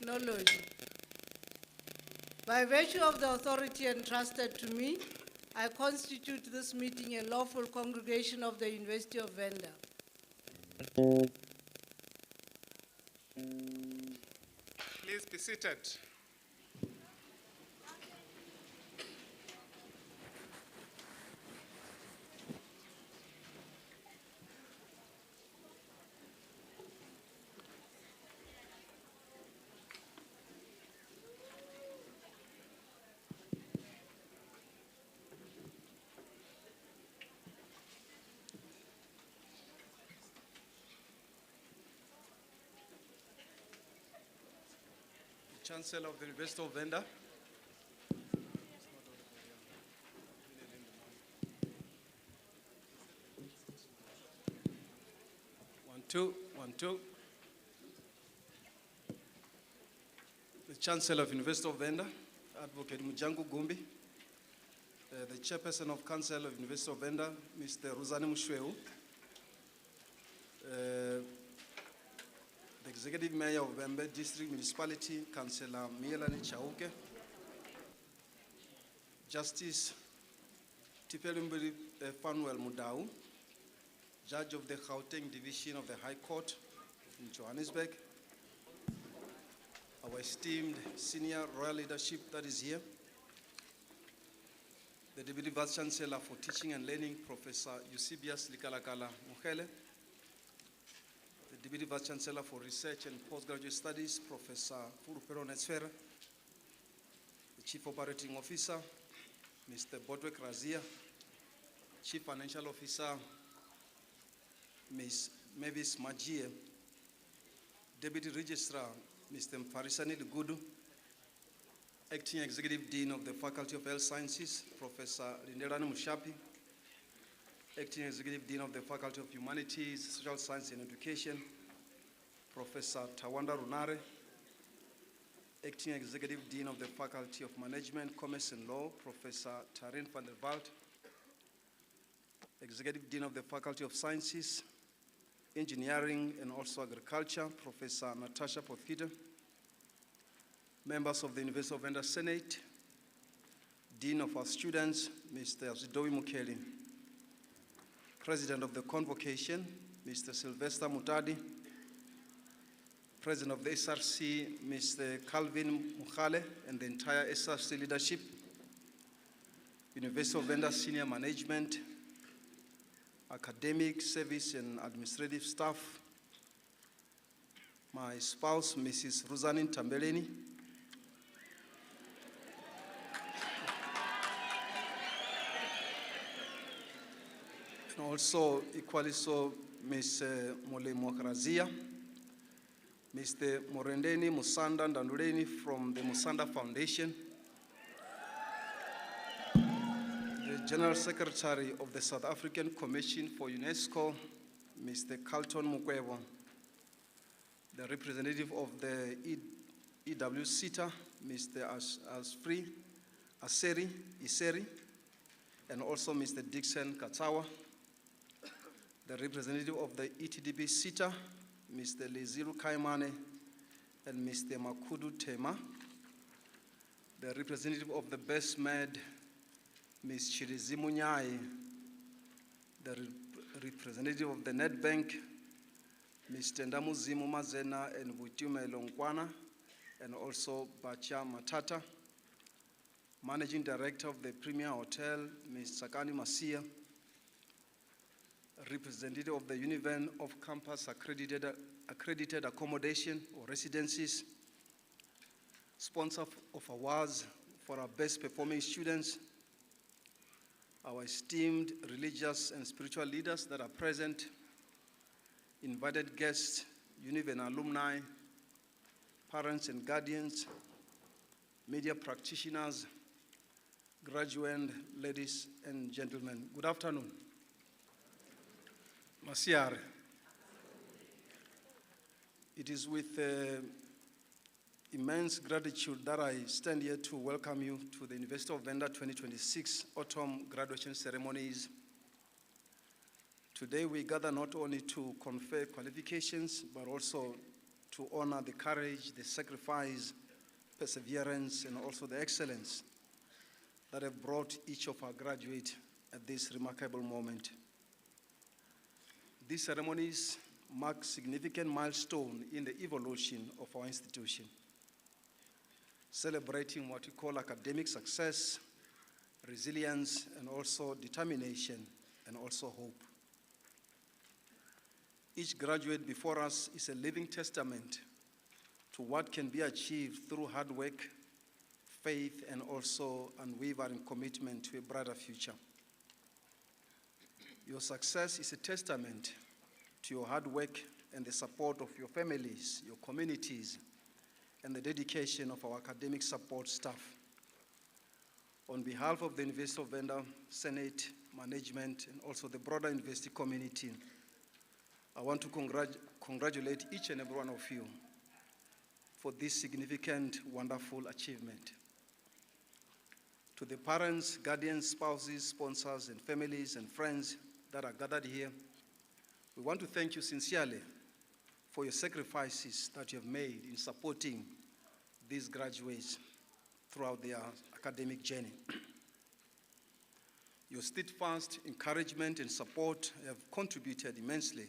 Technology. By virtue of the authority entrusted to me, I constitute this meeting a lawful congregation of the University of Venda. Please be seated. Chancellor of the University of Venda. One, two. The Chancellor of the University of Venda, Advocate Mujangu Gumbi. The Chairperson of Council of the University of Venda, Mr. Ruzani Mushweu. The Executive Mayor of Venda District Municipality, Councillor Mielani Chauke. Justice Tipelumbiri Fanuel Mudau, Judge of the Gauteng Division of the High Court in Johannesburg. Our esteemed senior royal leadership that is here. The Deputy Vice-Chancellor for Teaching and Learning, Professor Eusebius Likalakala Mukhele. The Deputy Vice-Chancellor for Research and Postgraduate Studies, Professor Furupero Netsfera. The Chief Operating Officer, Mr. Bodwek Razia. Chief Financial Officer, Ms. Mavis Majie. Deputy Registrar, Mr. Mfarisani Lugudu. Acting Executive Dean of the Faculty of Health Sciences, Professor Lindelani Mushapi. Acting Executive Dean of the Faculty of Humanities, Social Science and Education, Professor Tawanda Runare. Acting Executive Dean of the Faculty of Management, Commerce and Law, Professor Tarin van der Walt. Executive Dean of the Faculty of Sciences, Engineering and also Agriculture, Professor Natasha Pothita. Members of the University of Venda Senate, Dean of our students, Mr. Zidowi Mukeli. President of the Convocation, Mr. Sylvester Mutadi. President of the SRC, Mr. Calvin Mukhale, and the entire SRC leadership. University of Venda Senior Management, academic, service, and administrative staff. My spouse, Mrs. Nthambeleni. And also, equally so, Ms. Molemo Razia, Mr. Morendeni Musanda Ndanduleni from the Musanda Foundation, the General Secretary of the South African Commission for UNESCO, Mr. Carlton Mukwebo, the representative of the EWCITA, Mr. Iseri, and also Mr. Dixon Katsawa, the representative of the ETDB CITA, Mr. Leziru Kaimane, and Mr. Makudu Tema, the representative of the BestMed, Ms. Chirizimu Nyai, the representative of the NetBank, Mr. Ndamuzimu Mazena and Vutume Longkwana, and also Bacha Matata, Managing Director of the Premier Hotel, Ms. Sakani Masia, representative of the UNIVEN off-campus accredited accommodation or residencies, sponsor of awards for our best performing students, our esteemed religious and spiritual leaders that are present, invited guests, UNIVEN alumni, parents and guardians, media practitioners, graduate ladies and gentlemen. Good afternoon. Masiare. It is with immense gratitude that I stand here to welcome you to the University of Venda 2026 Autumn Graduation Ceremonies. Today we gather not only to confer qualifications, but also to honor the courage, the sacrifice, perseverance, and also the excellence that have brought each of our graduates at this remarkable moment. These ceremonies mark significant milestone in the evolution of our institution, celebrating what we call academic success, resilience, and also determination, and also hope. Each graduate before us is a living testament to what can be achieved through hard work, faith, and also unwavering commitment to a brighter future. Your success is a testament to your hard work and the support of your families, your communities, and the dedication of our academic support staff. On behalf of the University of Venda, Senate, management, and also the broader university community, I want to congratulate each and every one of you for this significant, wonderful achievement. To the parents, guardians, spouses, sponsors, and families and friends that are gathered here, we want to thank you sincerely for your sacrifices that you have made in supporting these graduates throughout their academic journey. Your steadfast encouragement and support have contributed immensely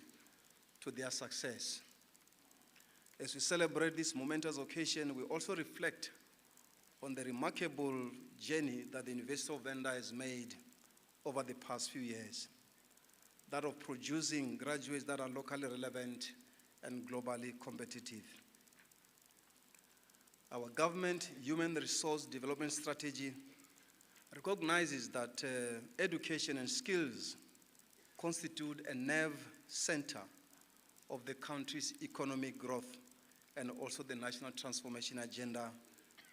to their success. As we celebrate this momentous occasion, we also reflect on the remarkable journey that the University of Venda has made over the past few years, that of producing graduates that are locally relevant and globally competitive. Our government human resource development strategy recognizes that education and skills constitute a nerve center of the country's economic growth and also the national transformation agenda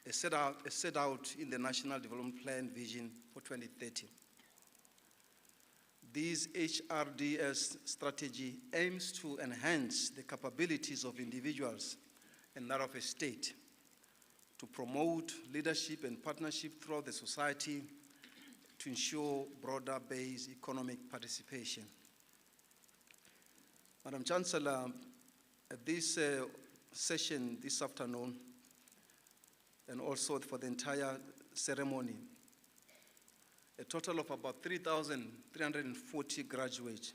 as set out in the National Development Plan Vision for 2030. This HRDS strategy aims to enhance the capabilities of individuals and that of a state to promote leadership and partnership throughout the society to ensure broader-based economic participation. Madam Chancellor, at this session this afternoon, and also for the entire ceremony, a total of about 3,340 graduates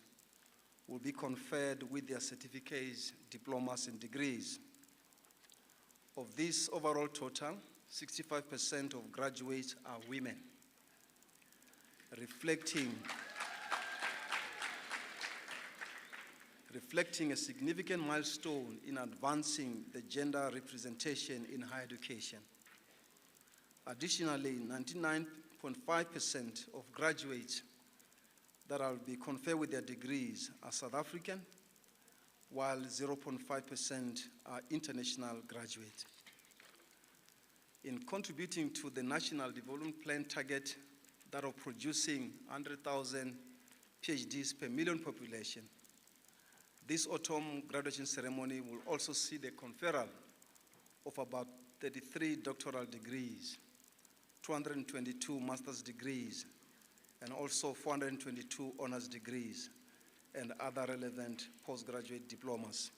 will be conferred with their certificates, diplomas, and degrees. Of this overall total, 65% of graduates are women, reflecting a significant milestone in advancing the gender representation in higher education. Additionally, 99.5% of graduates that will be conferred with their degrees are South African, while 0.5% are international graduates. In contributing to the National Development Plan target that of producing 100,000 PhDs per million population, this autumn graduation ceremony will also see the conferral of about 33 doctoral degrees, 222 master's degrees, and also 422 honors degrees, and other relevant postgraduate diplomas.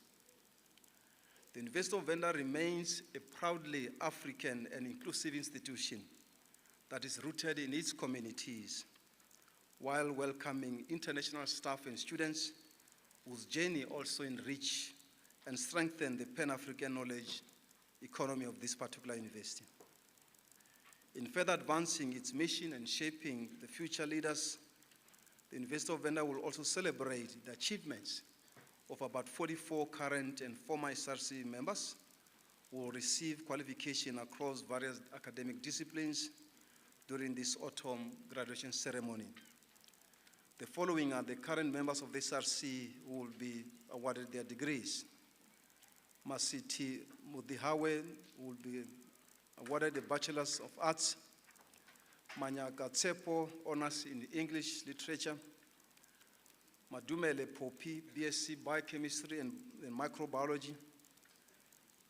The University of Venda remains a proudly African and inclusive institution that is rooted in its communities, while welcoming international staff and students whose journey also enrich and strengthen the Pan-African knowledge economy of this particular university. In further advancing its mission and shaping the future leaders, the University of Venda will also celebrate the achievements of about 44 current and former SRC members who will receive qualification across various academic disciplines during this autumn graduation ceremony. The following are the current members of the SRC who will be awarded their degrees. Masiti Mudihawe will be awarded the Bachelor's of Arts. Manyaka Tsepo, Honors in English Literature. Madumele Popi, BSc Biochemistry and Microbiology.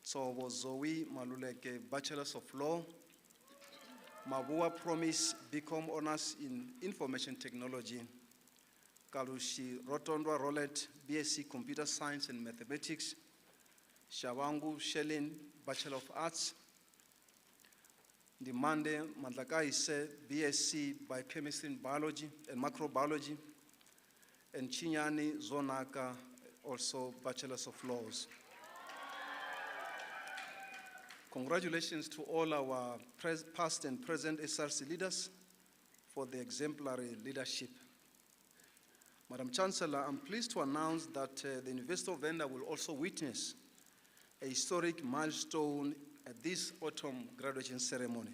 Tsobo Zoe Maluleke, Bachelor's of Law. Mabua Promise, BCom Honors in Information Technology. Kalushi Rotondwa Rolet, BSc Computer Science and Mathematics. Shabangu Shelin, Bachelor of Arts. Ndimande Mandlakaise, BSc Biochemistry and Biology and Microbiology. And Chinyani Zonaka, also Bachelors of Laws. Congratulations to all our past and present SRC leaders for the exemplary leadership. Madam Chancellor, I'm pleased to announce that the University of Venda will also witness a historic milestone at this autumn graduation ceremony.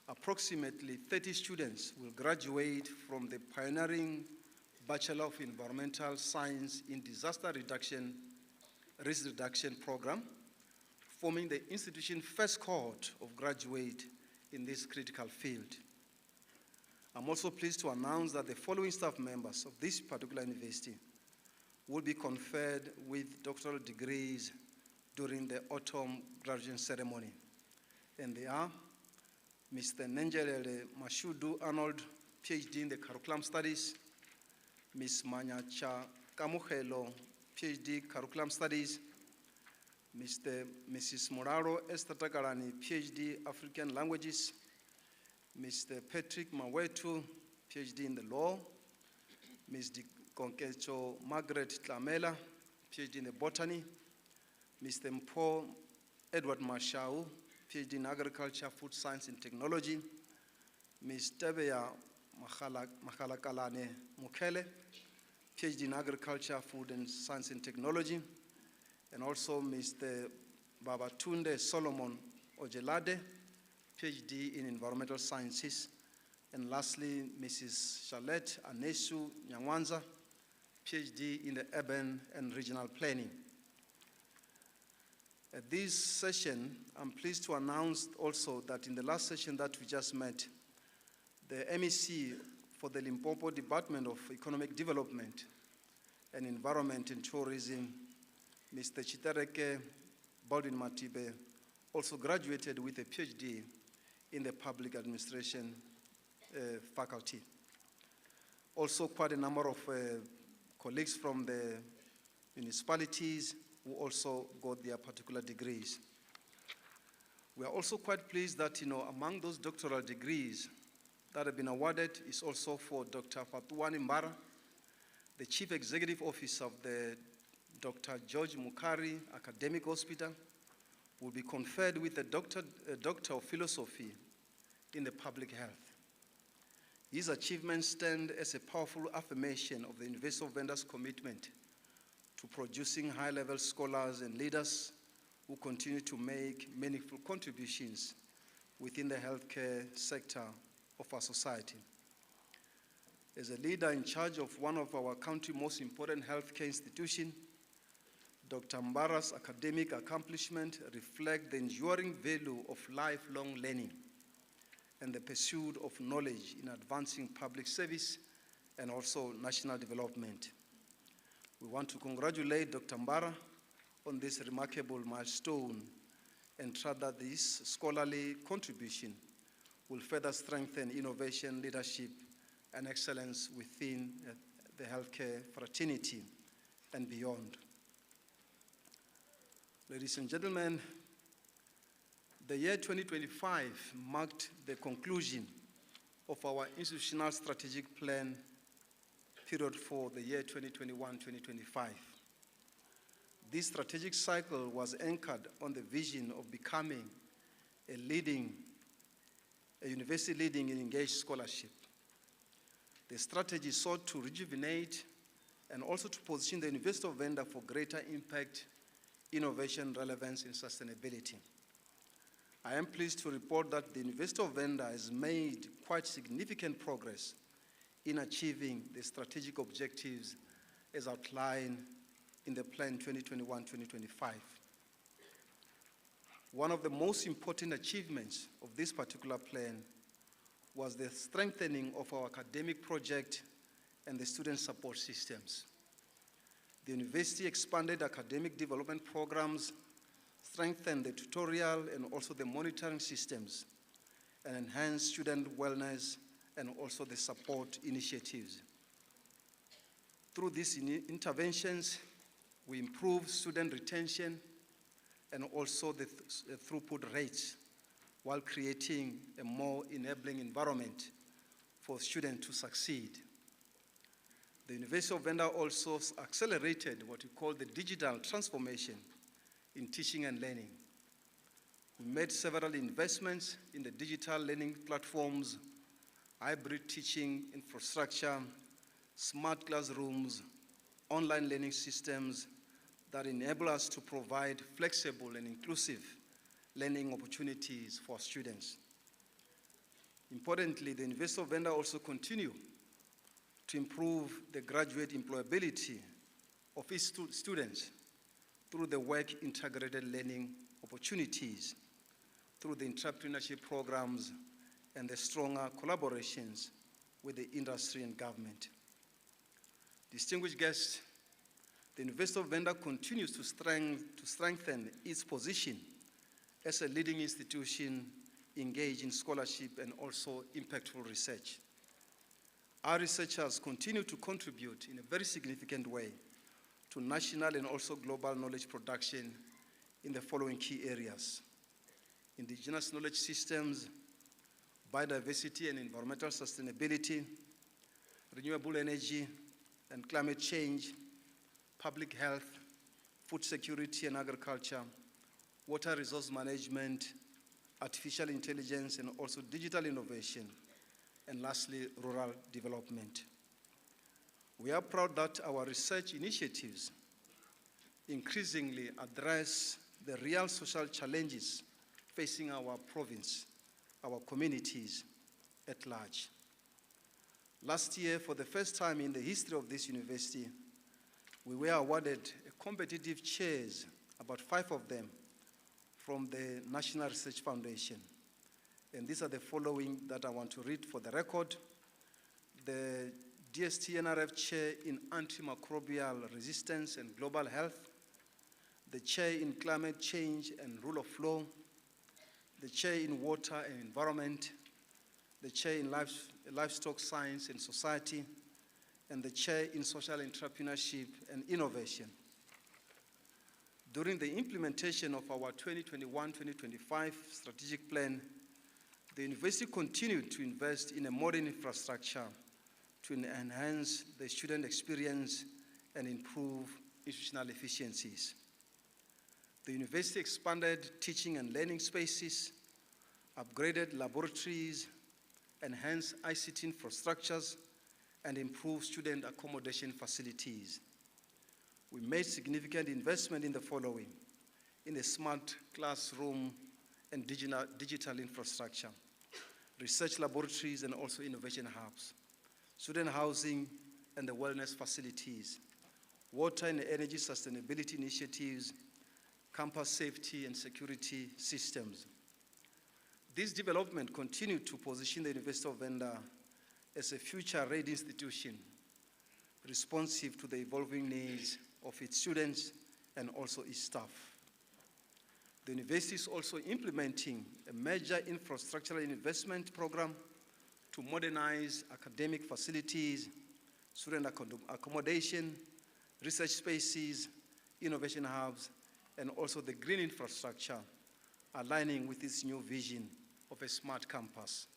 Approximately 30 students will graduate from the pioneering Bachelor of Environmental Science in Disaster Risk Reduction program, forming the institution's first cohort of graduates in this critical field. I'm also pleased to announce that the following staff members of this particular university will be conferred with doctoral degrees during the autumn graduation ceremony. And they are Mr. Nthambeleni Mashudu Arnold, PhD in the Curriculum Studies, Ms. Manyacha Kamuhelo, PhD Curriculum Studies, Mrs. Moraro Esther Takarani, PhD African Languages, Mr. Patrick Mawetu, PhD in the Law, Ms. Konkecho Margaret Tlamela, PhD in the Botany, Mr. Mpo Edward Mashau, PhD in Agriculture, Food Science and Technology, Ms. Tebeya Mahalakalane Mukele, PhD in Agriculture, Food and Science and Technology, and also Mr. Babatunde Solomon Ojelade, PhD in Environmental Sciences, and lastly, Mrs. Charlotte Anesu Nyangwanza, PhD in the Urban and Regional Planning. At this session, I'm pleased to announce also that in the last session that we just met, the MEC for the Limpopo Department of Economic Development and Environment and Tourism, Mr. Chitereke Baldwin Matibe, also graduated with a PhD in the Public Administration faculty. Also quite a number of colleagues from the municipalities who also got their particular degrees. We are also quite pleased that, among those doctoral degrees that have been awarded is also for Dr. Fatuani Mbara, the Chief Executive Officer of the Dr. George Mukari Academic Hospital, will be conferred with a Doctor of Philosophy in the Public Health. His achievements stand as a powerful affirmation of the University of Venda's commitment to producing high-level scholars and leaders who continue to make meaningful contributions within the healthcare sector of our society. As a leader in charge of one of our country's most important healthcare institutions, Dr. Mbara's academic accomplishments reflect the enduring value of lifelong learning and the pursuit of knowledge in advancing public service and also national development. We want to congratulate Dr. Mbara on this remarkable milestone and trust that this scholarly contribution will further strengthen innovation, leadership, and excellence within the healthcare fraternity and beyond. Ladies and gentlemen, the year 2025 marked the conclusion of our institutional strategic plan period for the year 2021-2025. This strategic cycle was anchored on the vision of becoming a university leading in engaged scholarship. The strategy sought to rejuvenate and also to position the University of Venda for greater impact, innovation, relevance, and sustainability. I am pleased to report that the University of Venda has made quite significant progress in achieving the strategic objectives as outlined in the plan 2021-2025. One of the most important achievements of this particular plan was the strengthening of our academic project and the student support systems. The university expanded academic development programs, strengthened the tutorial and also the monitoring systems, and enhanced student wellness and also the support initiatives. Through these interventions, We improve student retention and also the throughput rates while creating a more enabling environment for students to succeed. The University of Venda also accelerated what we call the digital transformation in teaching and learning. We made several investments in the digital learning platforms, hybrid teaching infrastructure, smart classrooms, online learning systems that enable us to provide flexible and inclusive learning opportunities for students. Importantly, the University of Venda also continue to improve the graduate employability of its students through the work-integrated learning opportunities, through the entrepreneurship programs, and the stronger collaborations with the industry and government. Distinguished guests, the University of Venda continues to strengthen its position as a leading institution engaged in scholarship and also impactful research. Our researchers continue to contribute in a very significant way to national and also global knowledge production in the following key areas: indigenous knowledge systems, biodiversity and environmental sustainability, renewable energy and climate change, public health, food security and agriculture, water resource management, artificial intelligence and also digital innovation, and lastly, rural development. We are proud that our research initiatives increasingly address the real social challenges facing our province, our communities at large. Last year, for the first time in the history of this university, we were awarded a competitive chairs, about 5 of them, from the National Research Foundation. And these are the following that I want to read for the record. The DST-NRF Chair in Antimicrobial Resistance and Global Health, the Chair in Climate Change and Rule of Law, the Chair in Water and Environment, the Chair in Livestock Science and Society, and the Chair in Social Entrepreneurship and Innovation. During the implementation of our 2021-2025 strategic plan, the university continued to invest in a modern infrastructure to enhance the student experience and improve institutional efficiencies. The university expanded teaching and learning spaces, upgraded laboratories, enhanced ICT infrastructures, and improved student accommodation facilities. We made significant investment in the following: in the smart classroom and digital infrastructure, research laboratories and also innovation hubs, student housing and the wellness facilities, water and energy sustainability initiatives, campus safety and security systems. This development continued to position the University of Venda as a future-ready institution, responsive to the evolving needs of its students and also its staff. The university is also implementing a major infrastructural investment program to modernize academic facilities, student accommodation, research spaces, innovation hubs, and also the green infrastructure, aligning with its new vision of a smart campus.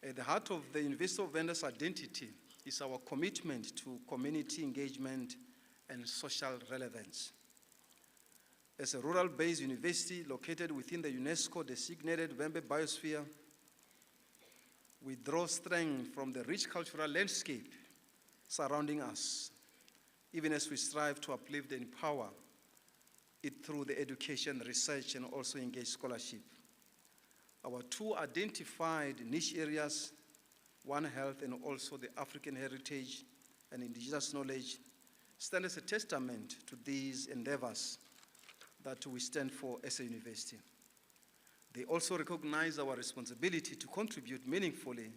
At the heart of the University of Venda's identity is our commitment to community engagement and social relevance. As a rural-based university located within the UNESCO-designated Vembe Biosphere, we draw strength from the rich cultural landscape surrounding us, even as we strive to uplift and empower it through the education, research, and also engaged scholarship. Our 2 identified niche areas, One Health and also the African heritage and indigenous knowledge, stand as a testament to these endeavors that we stand for as a university. They also recognize our responsibility to contribute meaningfully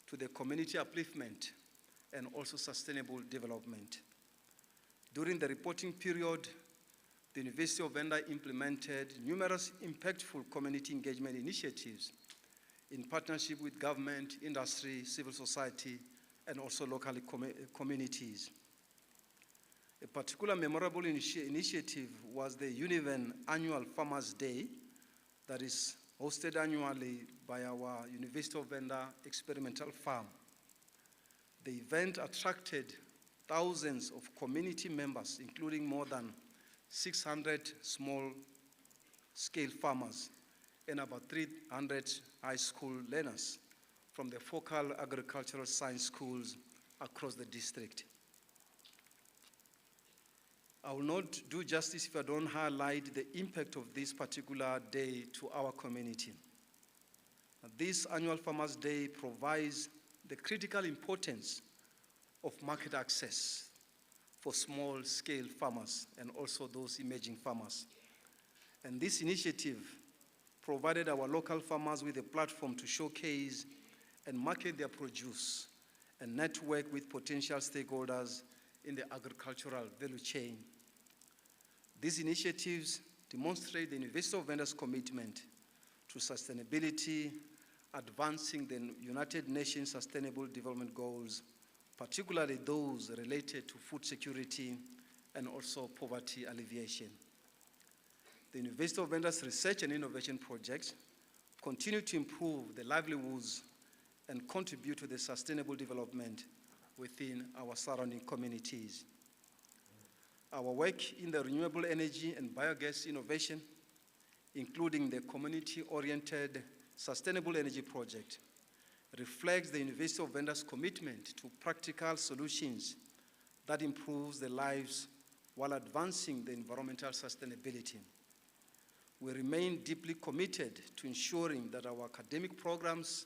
to the community upliftment and also sustainable development. During the reporting period, the University of Venda implemented numerous impactful community engagement initiatives in partnership with government, industry, civil society, and also local communities. A particular memorable initiative was the UNIVEN Annual Farmers' Day that is hosted annually by our University of Venda Experimental Farm. The event attracted thousands of community members, including more than 600 small-scale farmers and about 300 high school learners from the focal agricultural science schools across the district. I will not do justice if I don't highlight the impact of this particular day to our community. This annual Farmers' Day provides the critical importance of market access for small-scale farmers and also those emerging farmers. And this initiative provided our local farmers with a platform to showcase and market their produce and network with potential stakeholders in the agricultural value chain. These initiatives demonstrate the University of Venda's commitment to sustainability, advancing the United Nations Sustainable Development Goals, particularly those related to food security and also poverty alleviation. The University of Venda's research and innovation projects continue to improve the livelihoods and contribute to the sustainable development within our surrounding communities. Our work in the renewable energy and biogas innovation, including the community-oriented sustainable energy project, reflects the University of Venda's commitment to practical solutions that improves the lives while advancing the environmental sustainability. We remain deeply committed to ensuring that our academic programs,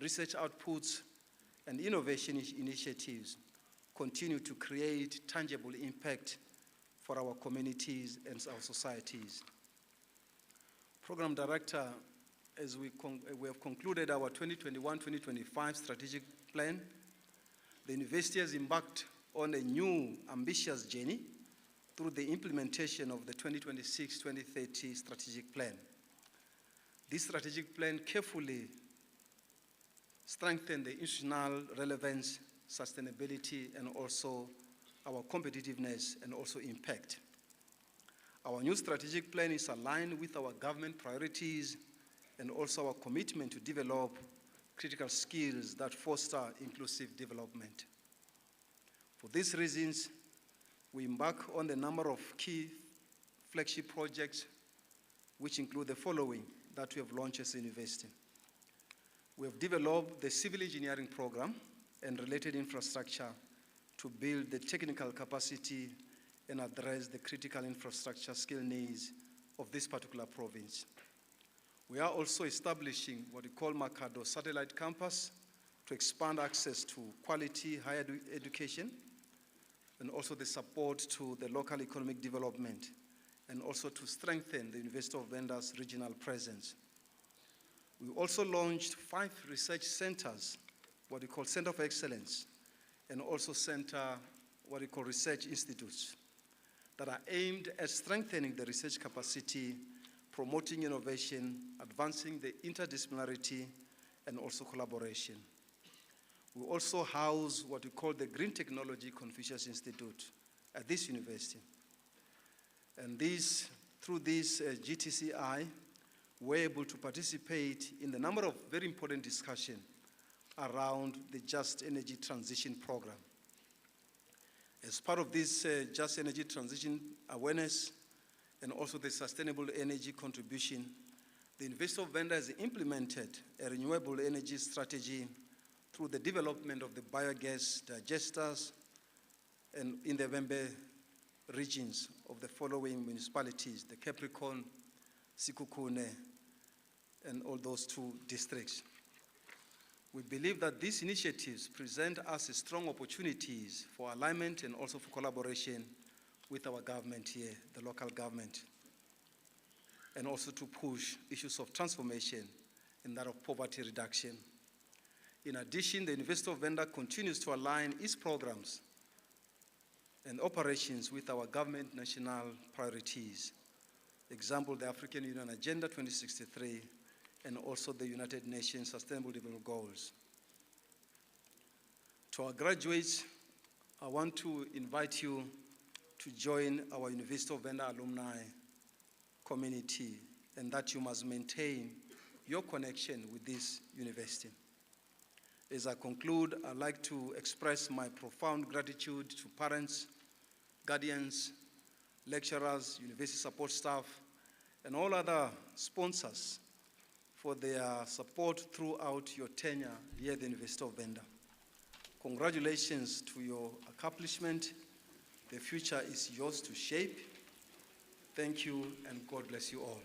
research outputs, and innovation initiatives continue to create tangible impact for our communities and our societies. Program Director, as we have concluded our 2021-2025 strategic plan, the university has embarked on a new ambitious journey through the implementation of the 2026-2030 strategic plan. This strategic plan carefully strengthens the institutional relevance, sustainability, and also our competitiveness and also impact. Our new strategic plan is aligned with our government priorities and also our commitment to develop critical skills that foster inclusive development. For these reasons, we embark on a number of key flagship projects, which include the following that we have launched as a university. We have developed the civil engineering program and related infrastructure to build the technical capacity and address the critical infrastructure skill needs of this particular province. We are also establishing what we call Makado Satellite Campus to expand access to quality higher education and also the support to the local economic development and also to strengthen the University of Venda's regional presence. We also launched 5 research centers, what we call Center of Excellence, and also what we call research institutes that are aimed at strengthening the research capacity, promoting innovation, advancing the interdisciplinarity, and also collaboration. We also house what we call the Green Technology Confucius Institute at this university. And through this GTCI, we're able to participate in the number of very important discussions around the Just Energy Transition Program. As part of this Just Energy Transition awareness and also the sustainable energy contribution, the University of Venda has implemented a renewable energy strategy through the development of the biogas digesters and in the Vembe regions of the following municipalities, the Capricorn, Sikukune, and all those 2 districts. We believe that these initiatives present us strong opportunities for alignment and also for collaboration with our government here, the local government, and also to push issues of transformation and that of poverty reduction. In addition, the University of Venda continues to align its programs and operations with our government national priorities. Example, the African Union Agenda 2063 and also the United Nations Sustainable Development Goals. To our graduates, I want to invite you to join our University of Venda alumni community, and that you must maintain your connection with this university. As I conclude, I'd like to express my profound gratitude to parents, guardians, lecturers, university support staff, and all other sponsors for their support throughout your tenure here at the University of Venda. Congratulations to your accomplishment. The future is yours to shape. Thank you, and God bless you all.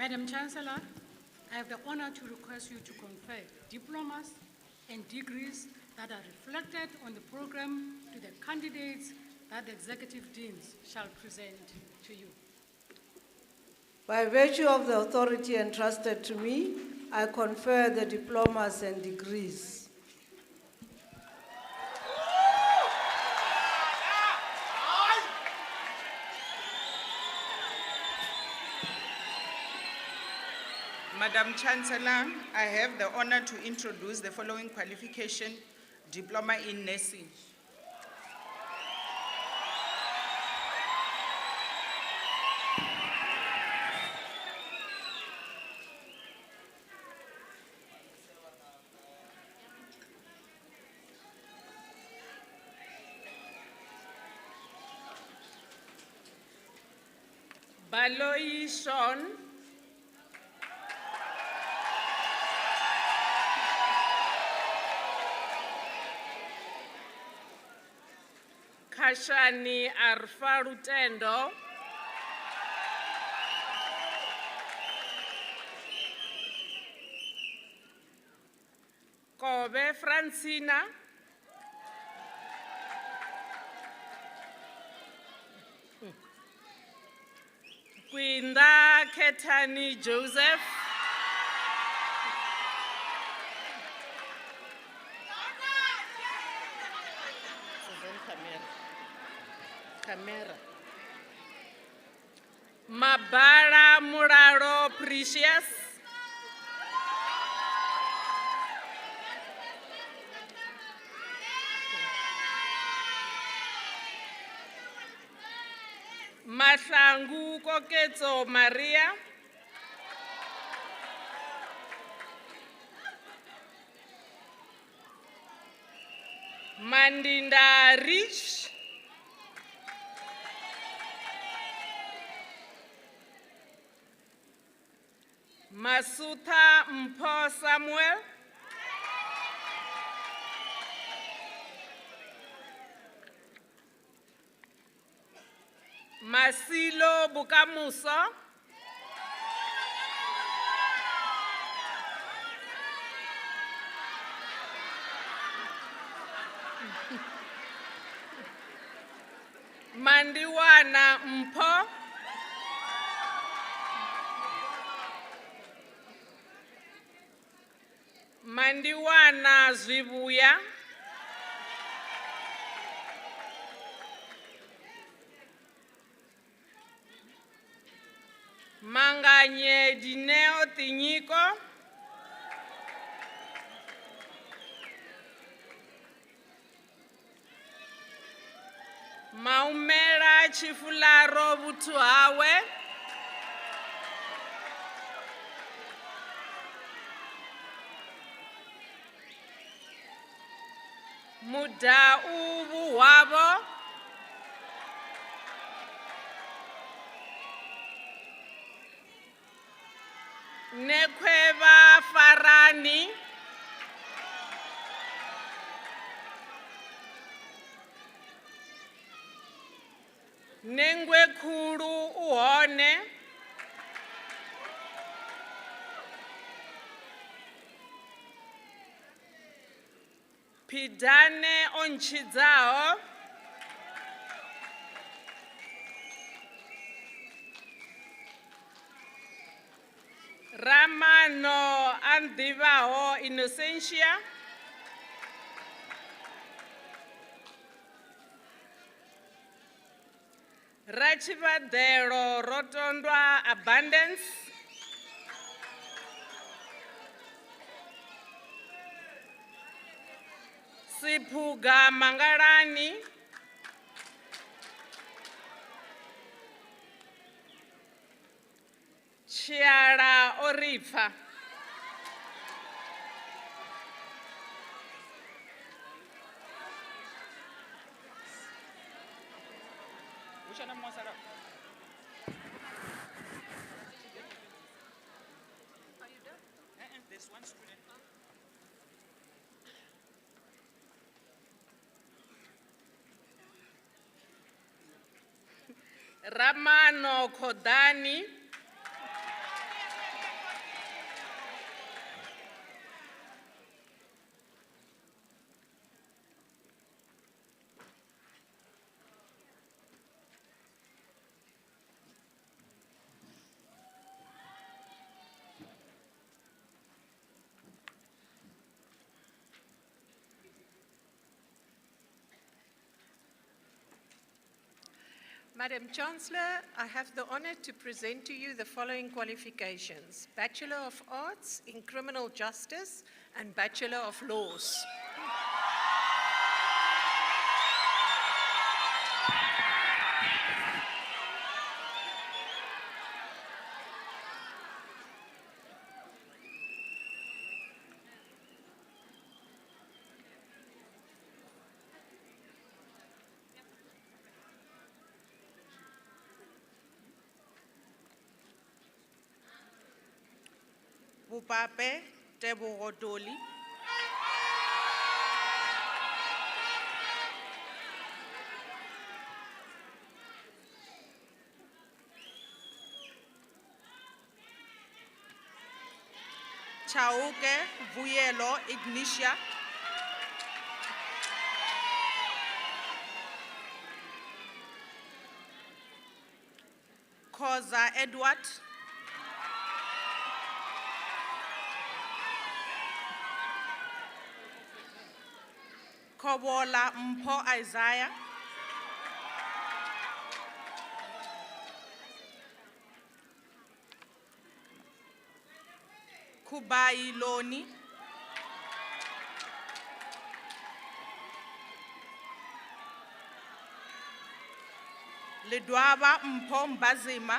Madam Chancellor, I have the honor to request you to confer diplomas and degrees that are reflected on the program to the candidates that the executive deans shall present to you. By virtue of the authority entrusted to me, I confer the diplomas and degrees. Madam Chancellor, I have the honor to introduce the following qualification: Diploma in Nursing. Baloyi Sean. Kashani Arfa Rutendo. Kobe Francina. Kwinda Ketani Joseph. Camera. Mabara Muraro Precious. Mahlangu Koketso Maria. Mandinda Rich. Masutha Mpho Samuel. Masilo Bukamuso. Mandiwana Mpho. Mandiwana Zwibuya. Manganye Dineo Tinyiko. Maumera Chifularo Butuawe. Muda Ubu Wabo. Nekweva Farani. Nengwe Kuru Uhone. Pidane Onchidao, Ramano Andivao Innocentia, Rachivadero Rotondwa Abundance, Sipuga Mangarani, Chiara Orifa, There's one student. Ramano Kodani, Madam Chancellor, I have the honor to present to you the following qualifications: Bachelor of Arts in Criminal Justice and Bachelor of Laws. Bupape Tebogodoli, Chauke Vuyelo Ignitia, Koza Edward, Kobola Mpo Isaiah, Kubai Loni, Ledwaba Mpo Mbazima,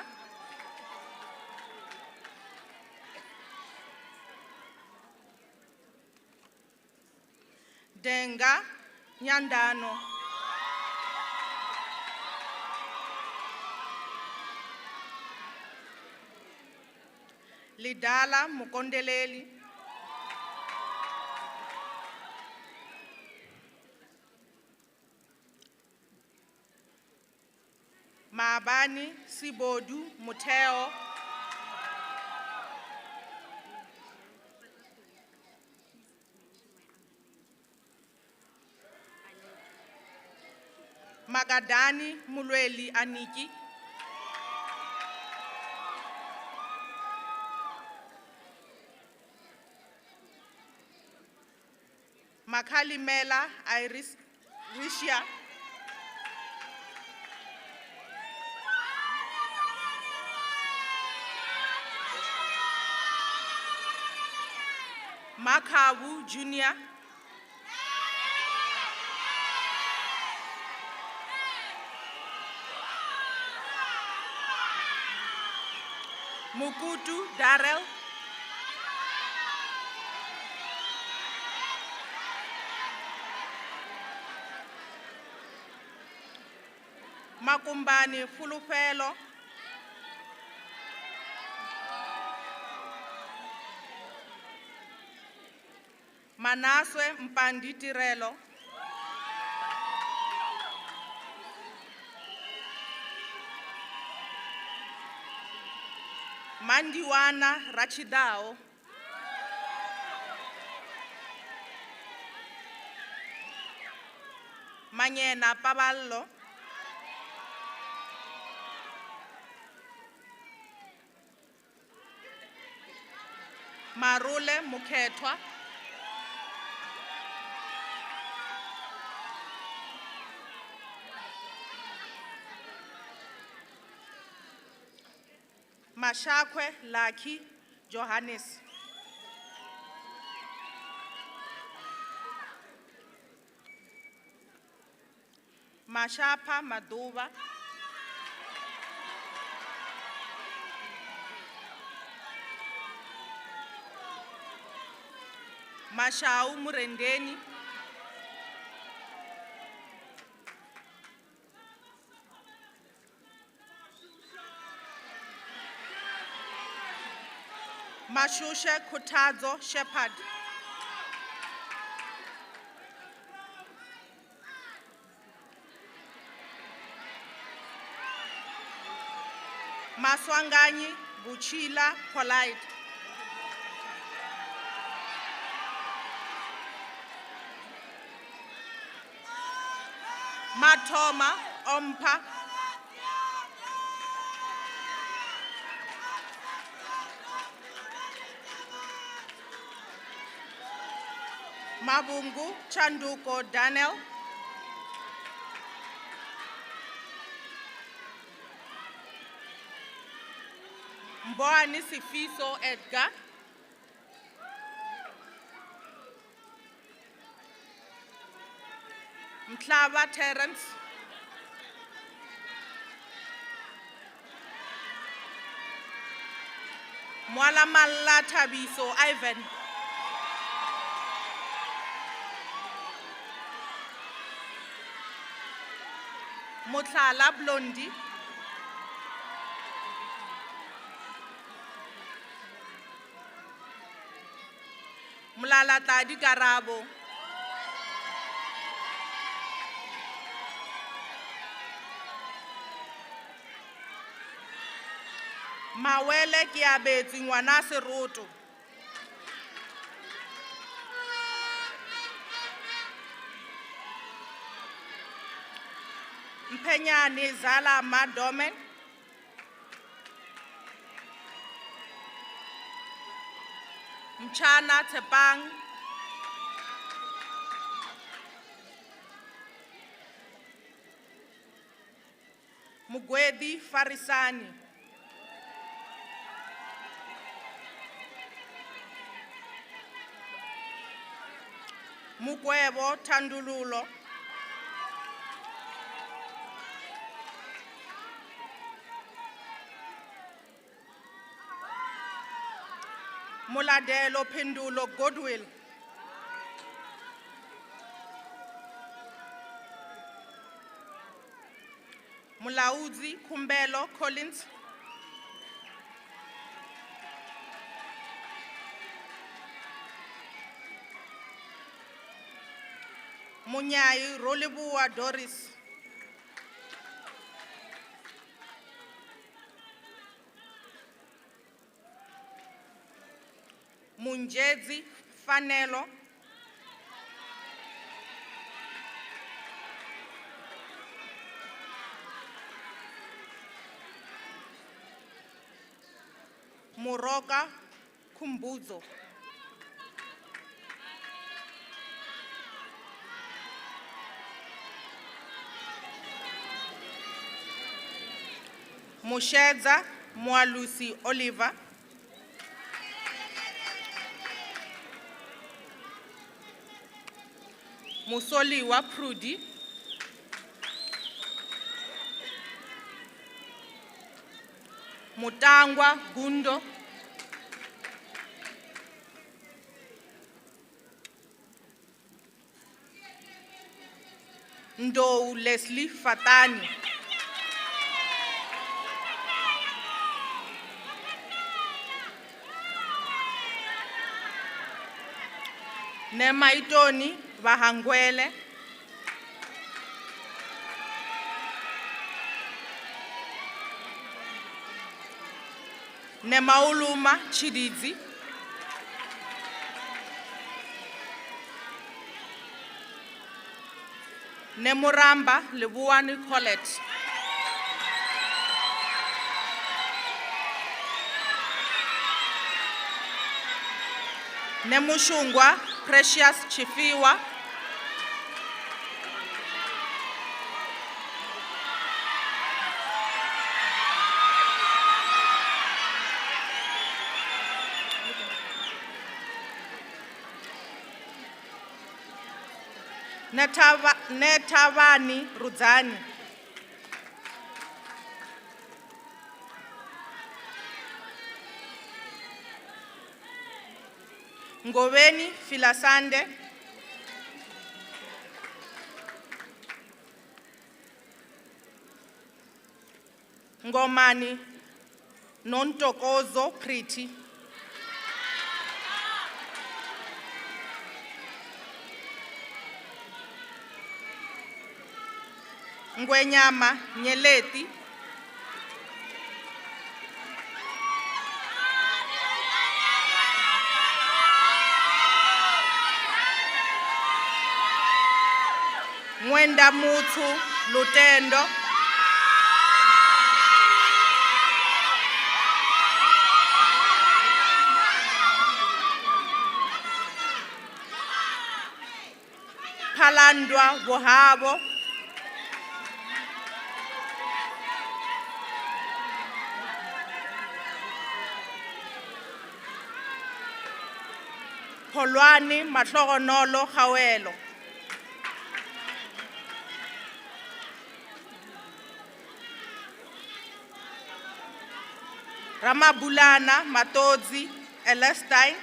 Denga Nyandano, Lidala Mukondeleli, Mabani Sibodu Muteo, Magadani Mulweli Aniki, Makalimela Iris Rishia, Makawu Junior, Mukutu Darrell, Makumbani Fulufelo, Manaswe Mpanditirelo, Mandiwana Rachidao, Manyena Paballo, Marule Muketwa, Mashakwe Lucky Johannes, Mashapa Maduba, Mashau Murendeni, Mashushe Kutazo Shepherd, Maswanganyi Buchila Polite, Matoma Ompa, Mabungu Chanduko Daniel, Mboani Sifiso Edgar, Mklava Terence, Mwala Malla Tabiso Ivan, Mutlala Blondi, Mulala Tadi Garabo, Mawele Kiabetsi ngwana Seroto, Mpenyane Zala Madomen, Mchana Tepang, Mugwedi Farisani, Mugwebo Tandululo, Muladelo Pendulo Goodwill, Mulauzi Kumbelo Collins, Munyai Rolibua Doris, Munjezi Fanelo, Muroka Kumbuzo, Mushedza Mwalusi Oliver, Musoliwa Prudi, Mutangwa Gundo, Ndou Leslie Fatani, Nemaitoni Bahangwele, Nemauluma Chidizi, Nemuramba Lebuani Colette. Nemushungwa Precious Chifiwa. Netavani Rudzani. Ngoveni Filasande. Ngomani Nontokozo Priti. Ngwenyama Nyeleti. Mwenda Mutsu Lutendo. Palandwa Bohabo. Polwani Mahlogonolo Gawelo. Ramabulana Matodzi Elestine.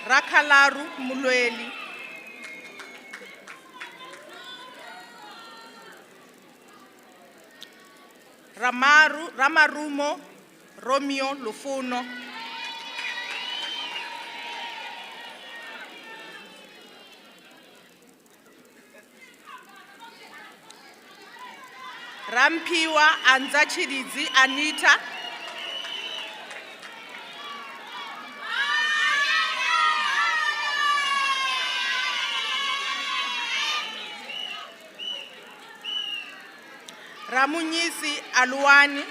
Rakalaru Mulweli. Ramarumo Romeo Lufuno. Rampiwa Anzachirizi Anita. Ramunyisi Aluani.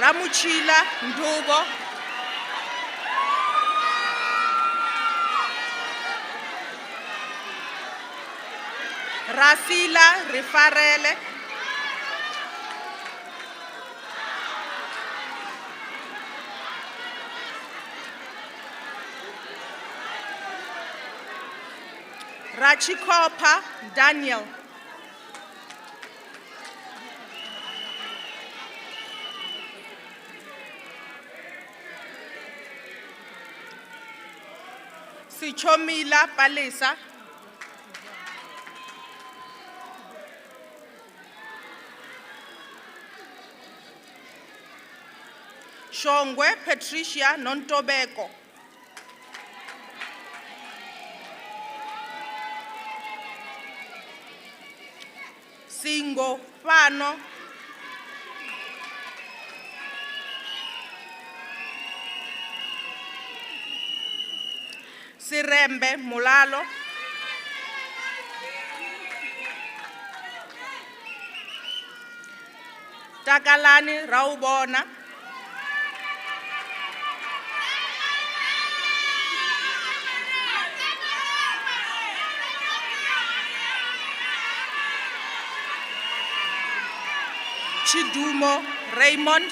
Ramuchila Ndugo. Rafila Rifarele. Rachikopa Daniel. Sichomila Palisa. Shongwe Patricia Nontobeko. Singo Fano. Sirembe Mulalo. Takalani Raubona. Chidumo Raymond.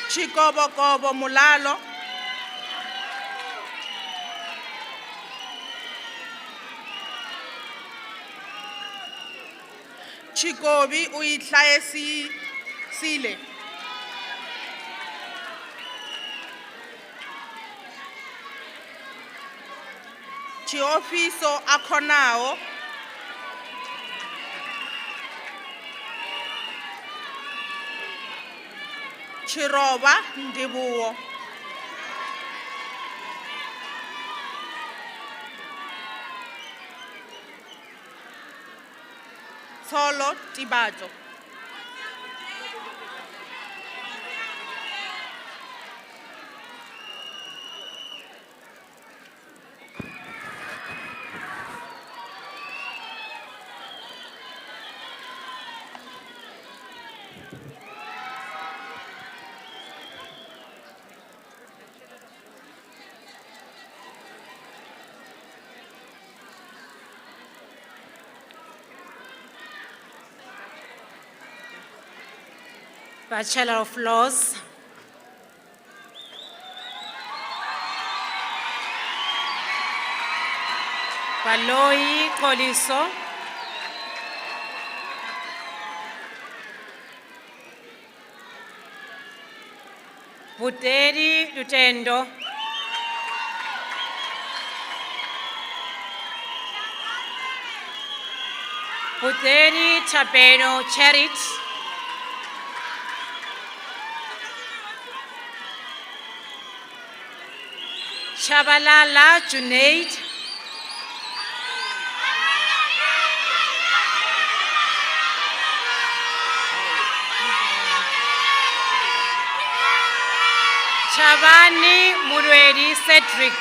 Chikobo Mulalo. Chikobi Uitlaesi Sile. Chiofiso akhonao Chiroba Ndibuo Solo Tibato Bachelor of Laws. Baloyi Koliso. Buteri Lutendo. Buteri Chapeno Cherit. Chabalala Junaid. Chabani Murwedi Cedric.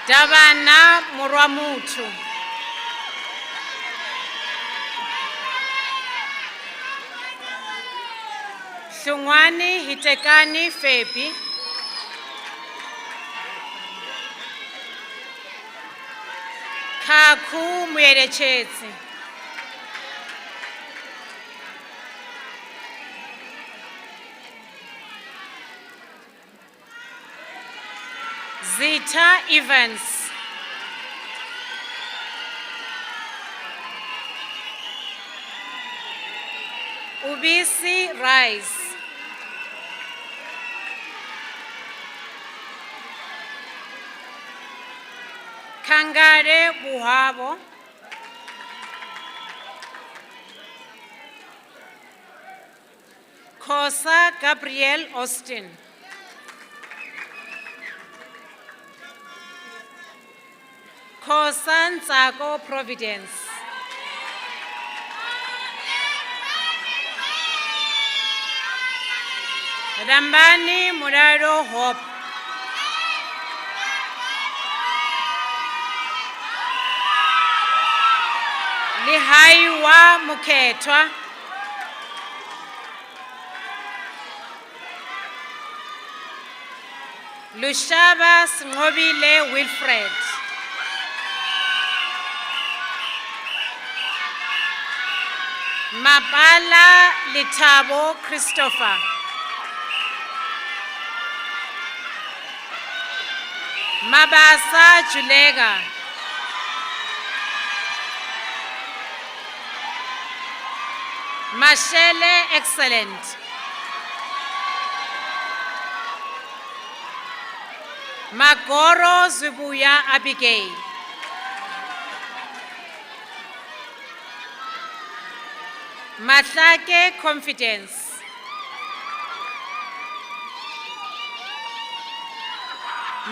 Davana Muramutu. Sungwani Hitekani Febi. Kaku Mwerechetsi. Zita Evans. Ubisi Rice. Kangare Buhabo. Kosa Gabriel Austin. Kosa Ntsako Providence. Rambani Muraro Hope. Lihaiwa Muketwa. Lushaba Ngobile Wilfred. Mabala Litabo Christopher. Mabasa Julega. Mashele Excellent. Magoro Zubuya Abigail. Matlake Confidence.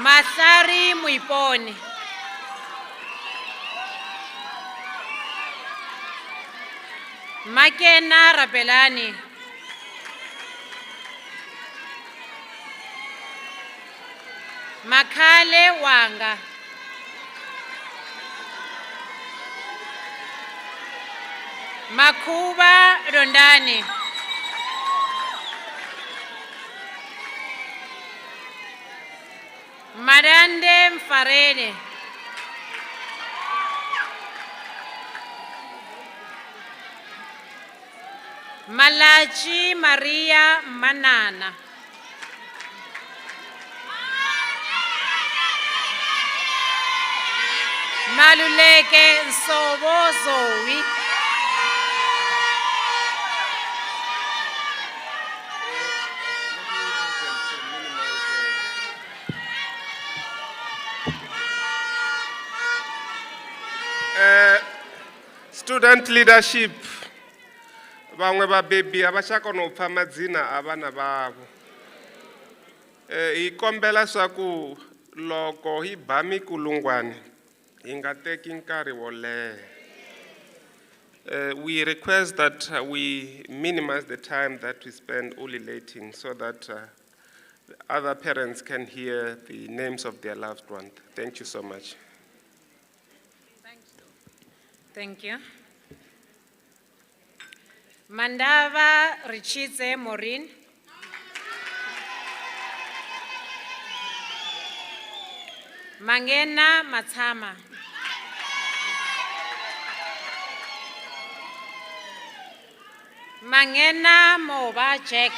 Mathari Muiponi. Makena Rabelani. Makale Wanga. Makuba Rondani. Marande Mfarene. Malachi Maria Manana. Maluleke Nsobo Zoe. Student leadership. Vangwe baby abashaka no pfa madzina avana vavo. Hi kombela swaku loko hi ba mikulungwane hi nga teki nkarhi wo leha. We request that we minimize the time that we spend ululating so that other parents can hear the names of their loved ones. Thank you so much. Thank you. Mandava Richitse Maureen. Mangena Matama. Mangena Moba Jack.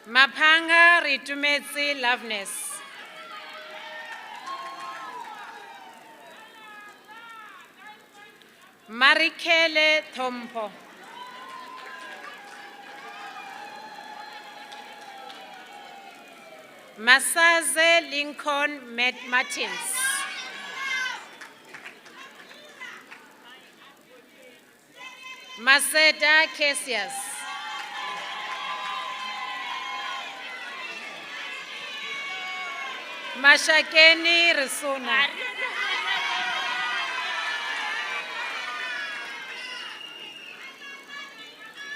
Mapanga Ritumetsi Loveness. Marikele Thompo. Masaze Lincoln Martins. Maseda Cassius. Mashakeni Risuna.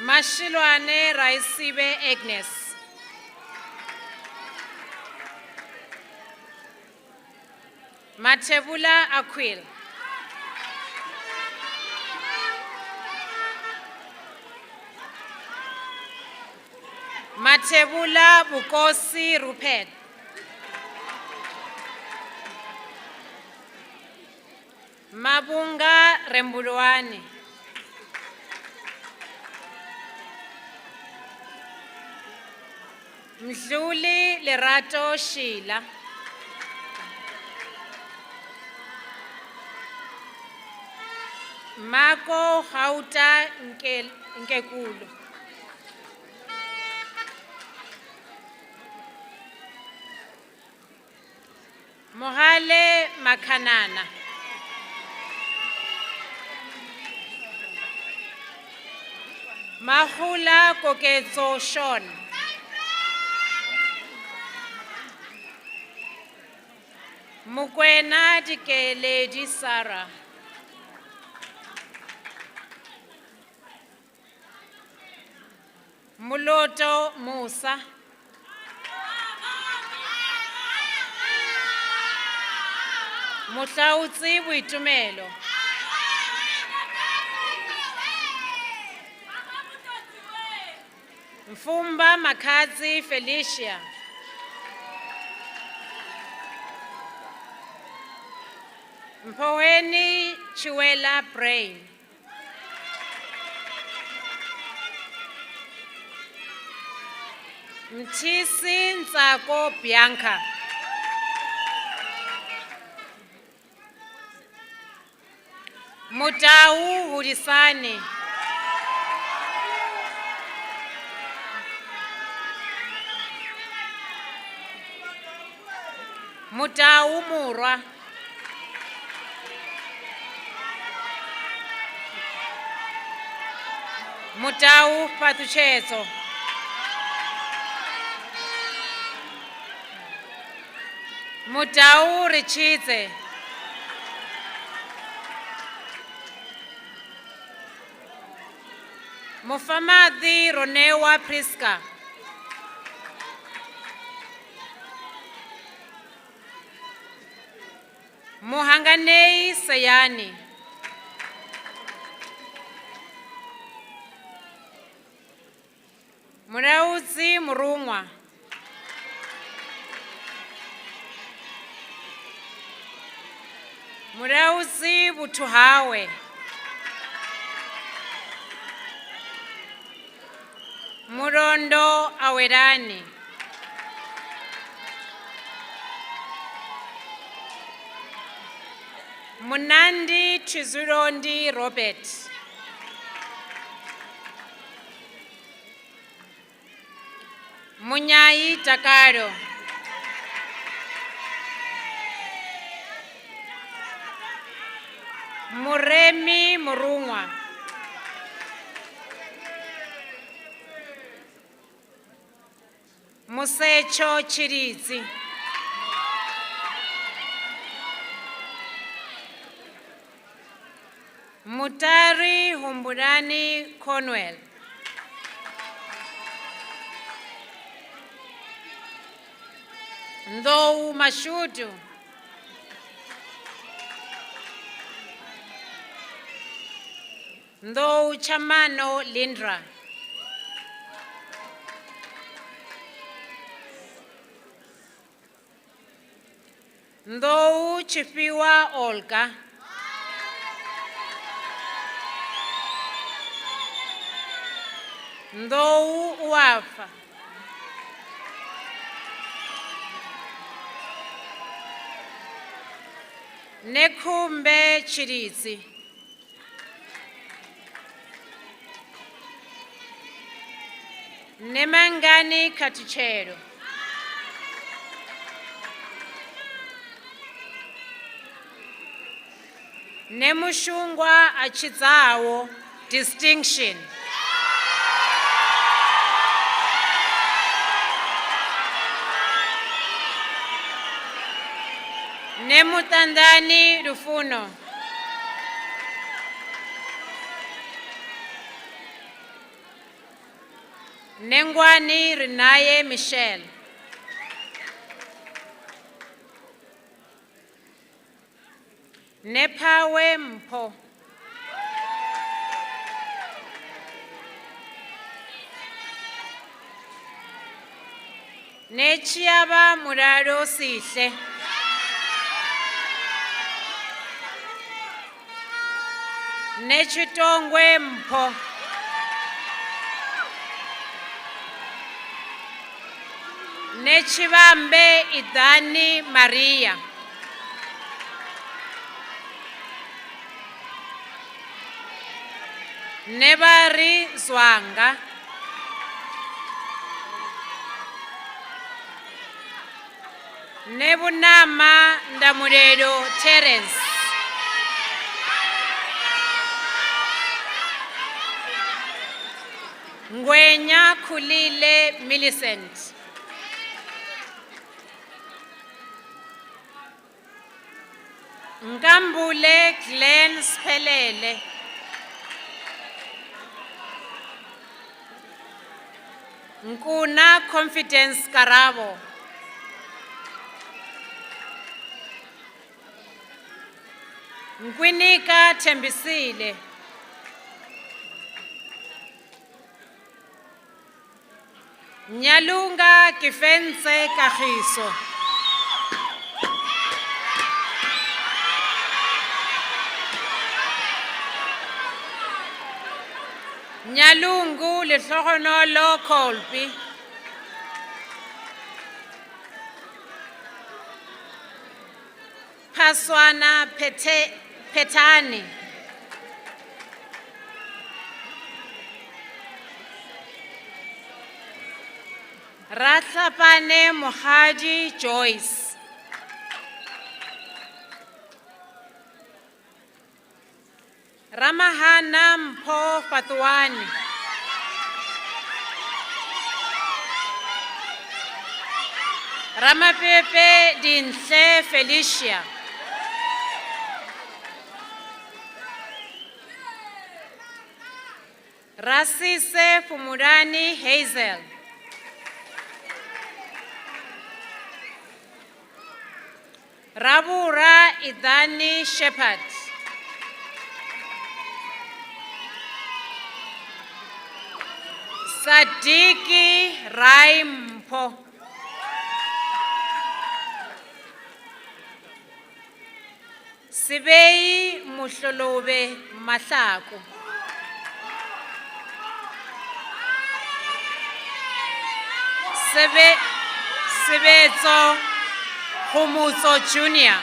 Mashilwane Raisibe Agnes. Matebula Aquil. Matebula Bukosi Rupert. Mabunga Rembulwani. Mdluli Lerato Sheila. Mako Hauta Nkekulu. Mohale Makanana. Mahula Koketso Sean. Mukwena Dikele Sarah. Muloto Musa. Mutlautsi Buitumelo. Mfumba Makazi Felicia. Mpoweni Chiwela Brain. Mtisi Ntsako Bianca. Mutau Hudisani. Mutau Murwa. Mutau Patuchezo. Mutau Richitse. Mufamadi Ronewa Priska. Muhanganei Sayani. Murauzi Murungwa. Murauzi Butuhawe. Murondo Awerani. Munandi Chizurondi Robert. Munyai Takaro. Muremi Murungwa. Musecho Chiritsi. Mutari Humbudani Cornwell. Ndou Mashudu. Ndou Chamano Lindra. Ndou Chifiwa Olga. Ndou Uafa. Nekumbe Chiritsi. Nemangani Katichero. Nemushungwa Achidzawo distinction. Nemutandani Rufuno. Nengwani Renaye Michelle. Nepawe Mpo. Nechiaba Muraro Sihle. Nechitongwe Mpo. Nechibambe Idani Maria. Nebari Zwanga. Nebunama Ndamurero Terence. Ngwenya Khulile Millicent. Ngambule Glenn Spelele. Nkuna Confidence Karabo. Nkwinika Thembisile. Nyalunga Kifense Kagiso. Nyalungu Lehlogonolo Kolpi. Paswana Petani. Ratlapane Mohadi Joyce. Ramahana Mpho Patuani. Ramapepe Dinhle Felicia. Rasise Fumurani Hazel. Rabura Idani Shepherd. Sadiki Raimpo. Sibei Muhlolobe Mahlaku. Sebetso Humutso Junior.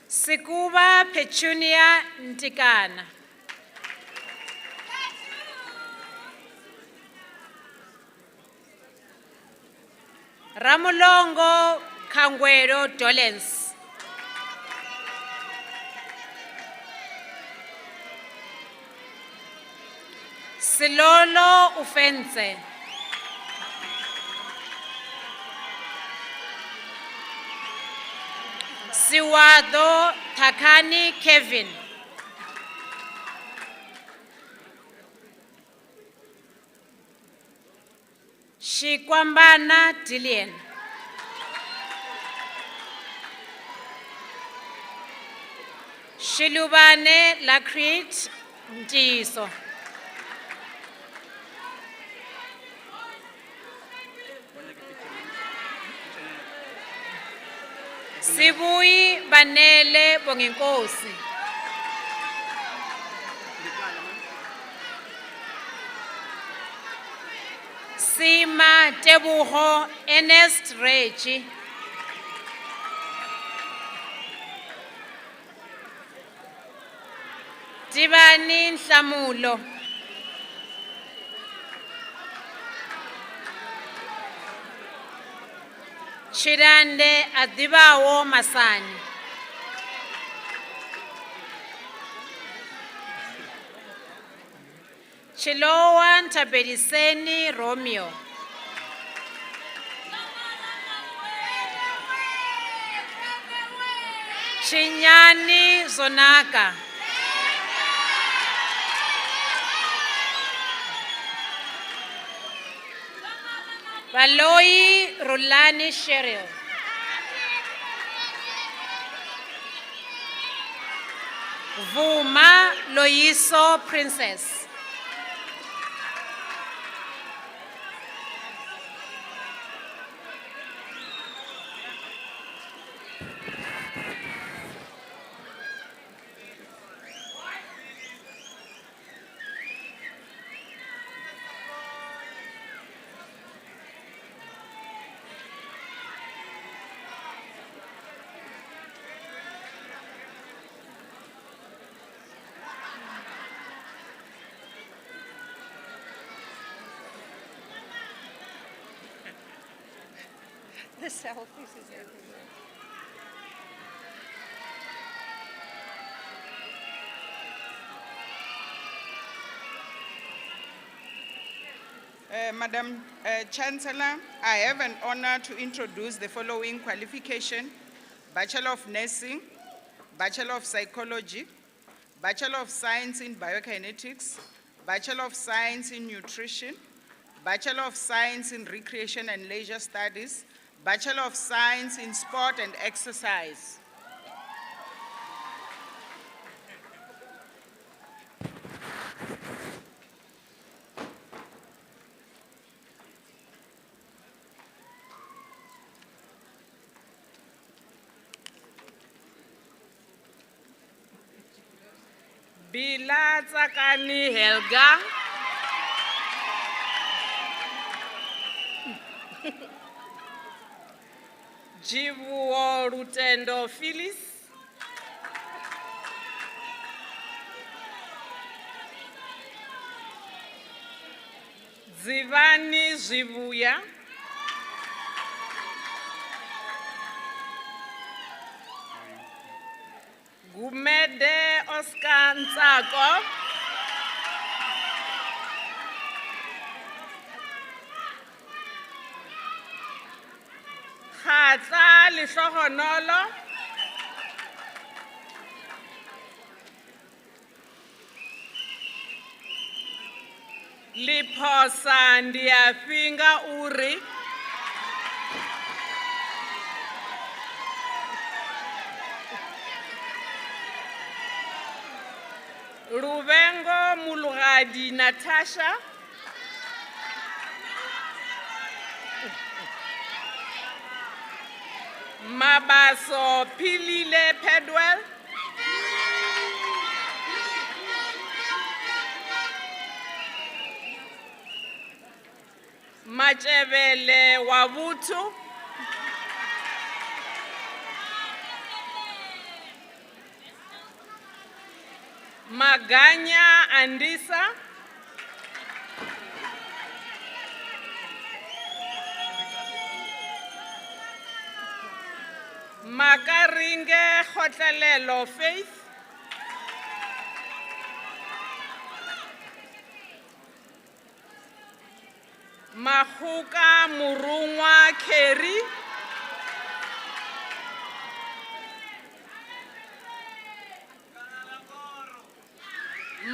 Sekuba Petunia Ntikana. Ramulongo Kangwero Dolens. Silolo Ufense. Siwado Takani Kevin. Shikwambana Dillian. Shilubane Lacrete Ndiso. Sibui Banele Bonginkosi. Sima Tebuho Ernest Reggie. Tibani Nhlamulo. Chirande Adibawo Masani. Chilowa Ntabeliseni Romeo. Chinyani Zonaka. Valoi Rulani Cheryl. Vuma Loiso Princess. The selfies is everywhere. Madam Chancellor, I have an honor to introduce the following qualification: Bachelor of Nursing, Bachelor of Psychology, Bachelor of Science in Biokinetics, Bachelor of Science in Nutrition, Bachelor of Science in Recreation and Leisure Studies, Bachelor of Science in Sport and Exercise. Bila Tsakani Helga. Jivuo Rutendo Phyllis. Zivani Zivuya. Gumede Oscar Ntsako. Khatla Lehlohonolo. Liphosa Ndiyafinga Uri. Rubengo Mulugadi Natasha. Mabaso Pilile Pedwell. Machevele Wabutu. Maganya Andisa. Makaringe Kgotlelelo Faith. Mahuka Murungwa Kerry.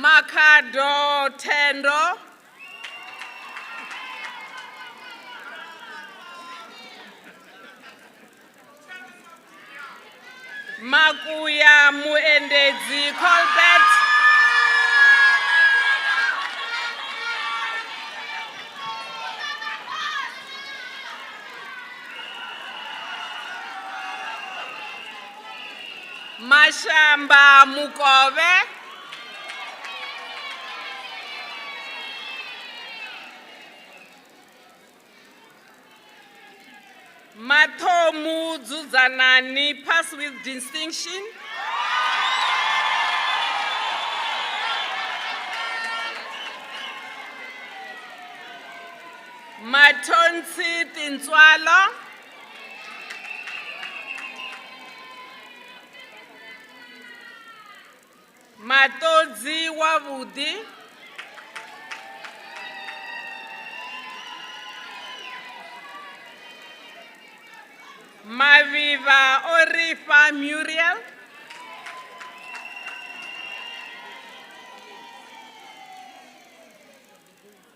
Makado Tendo. Makuya Muendezi Colbert. Mashamba Mukove. Mathomu Zuzanani, pass with distinction. Matonsi Tinswalo. Matodzi Wavudi. Maviva Orifa Muriel.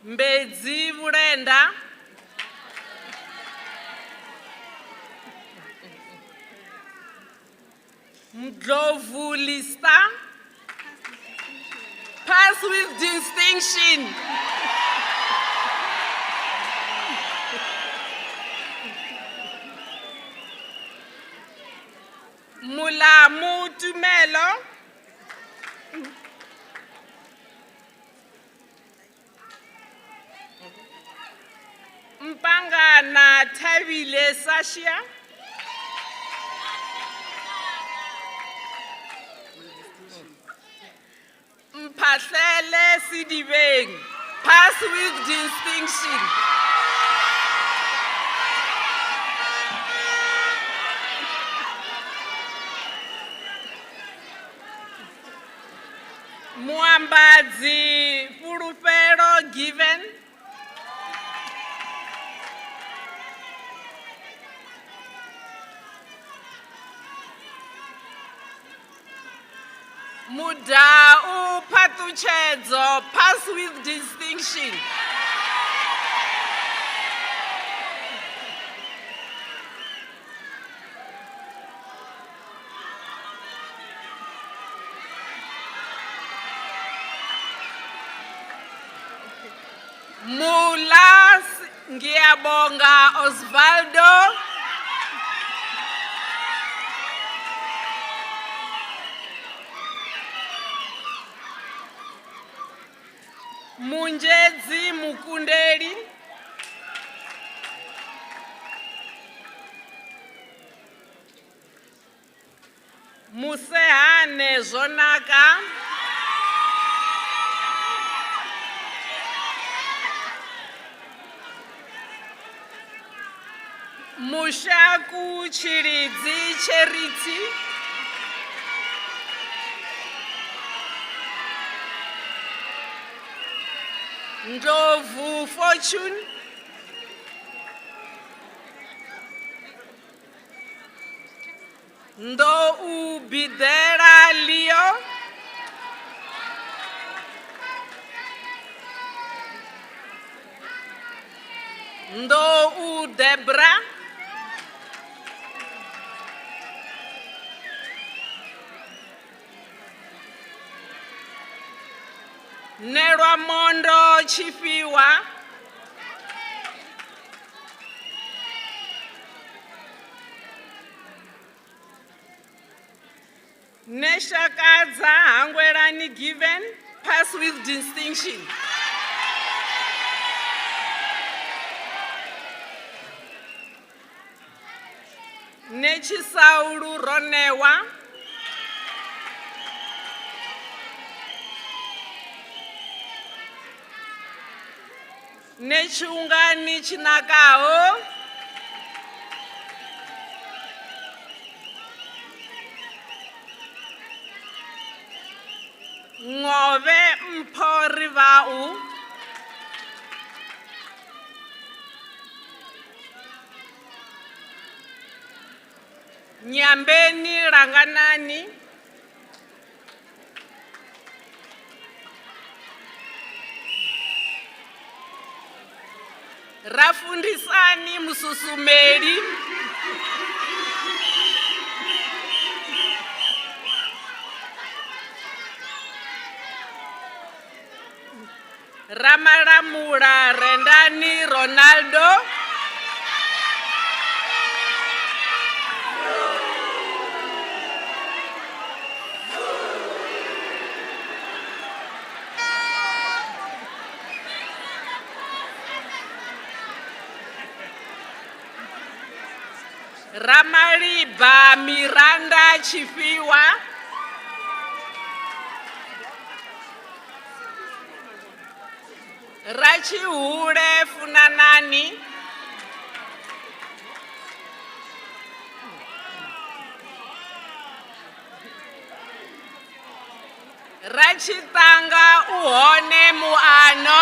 Mbedzi Vurenda. Mdlovu Lista. Pass with distinction. Mulamu Tumelo. Mpangana Thabile Sashia. Mpahlele Sidibeng. Pass with distinction. Muambadzi Purupero Given. Mudau Patuchedzo, pass with distinction. Mulas Ngiyabonga Osvaldo. Munjezi Mukundeli. Musehane Zonaka. Mushaku Chiridzi Charity. Ndovu Fortune. Ndo Ubidera Leo. Ndo Udebra. Nerwa Mondo Chifiwa. Neshakaza Hangwerani Given, pass with distinction. Nechisauru Ronewa. Nechungani Chinakao. Ngove Mporivau, Nyambeni Ranganani, Rafundisani Mususumeri, Ramaramura Rendani Ronaldo, Ramariba Miranda Chifiwa, Rachihure Funanani, Rachitanga Uhone Muano,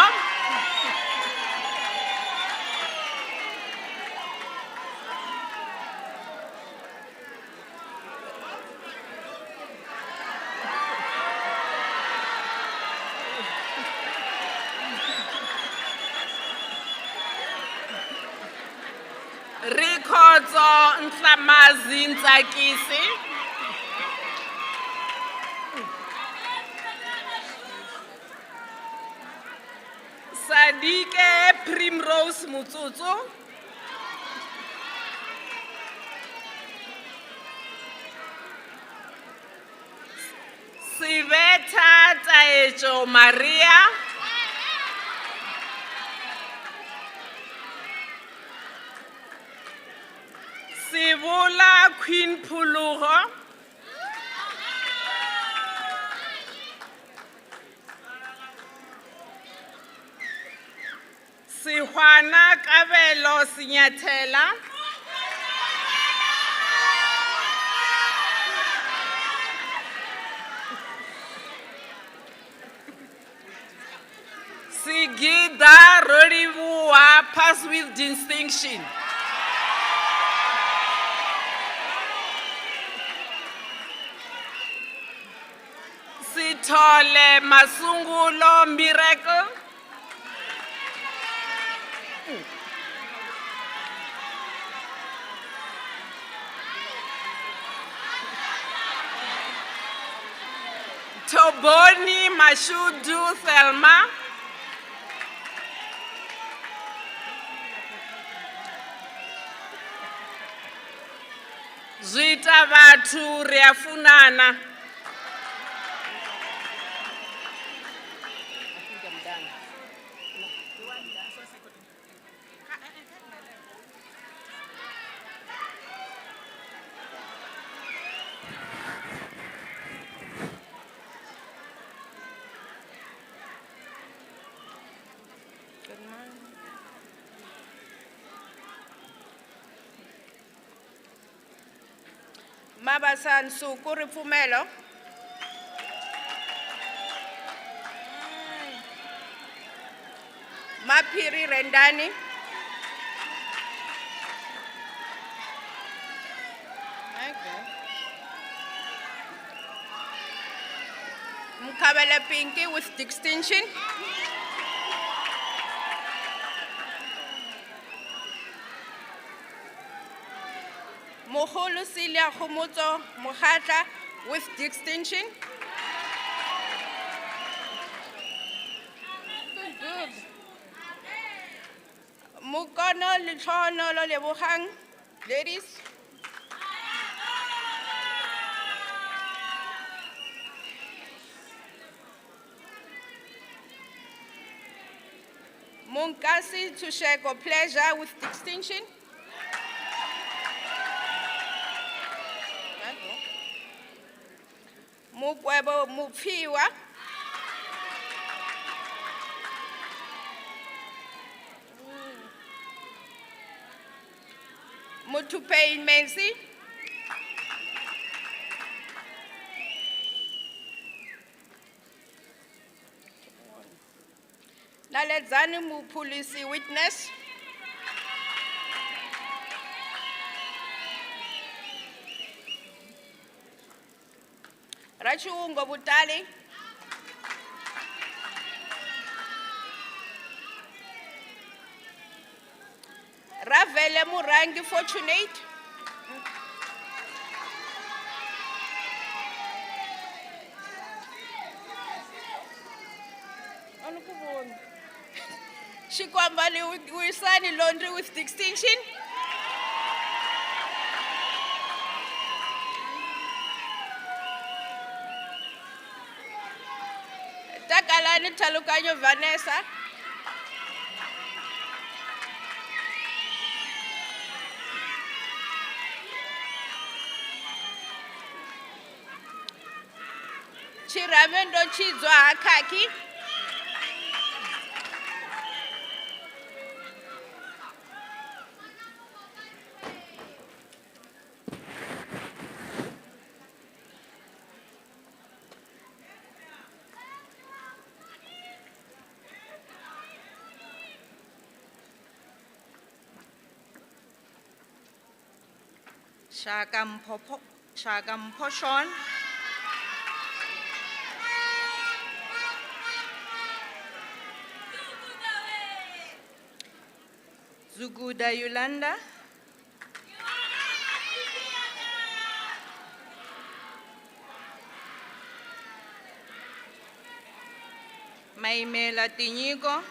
Rikhodzo Nhlamazintsakisi, Sadike Primrose Mutsutsu, Siveta Taejo Maria, Sivula Queen Pulugo, Sihwana Kabelo Sinyathela, Sigida Rodivuwa, pass with distinction. Sithole Masungulo Miracle, Toboni Mashudu Thelma, Zita Vatu Riafunana, Mabasan Sukuri Fumelo, Mapiri Rendani, Mkabala Pinky with distinction, Moholo Silia Homoto Mohata with distinction. Good. Mukono Lichono Lolebohang, ladies. Munkasi to share pleasure with distinction. Mukwebo Mupiwa. Mutupei Menzi. Naledzani Police witness. Rachiungo Butali. Ravele Murangi Fortunate. Shikwambali Wisani Laundry with distinction. Takalani Talukanyo Vanessa. Chiramendo Chizwa Akaki. Shaka Mposhon. Zuguda Yolanda. Maimela Tiñigo.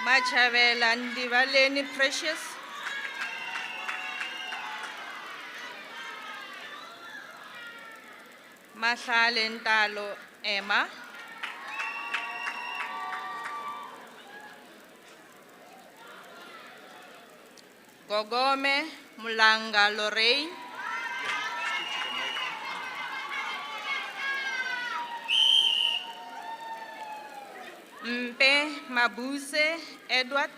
Machavela Nthambeleni Precious. Mahlale Ntalo Emma. Gogome Mulanga Lorraine. Mpe Mabuse Edward.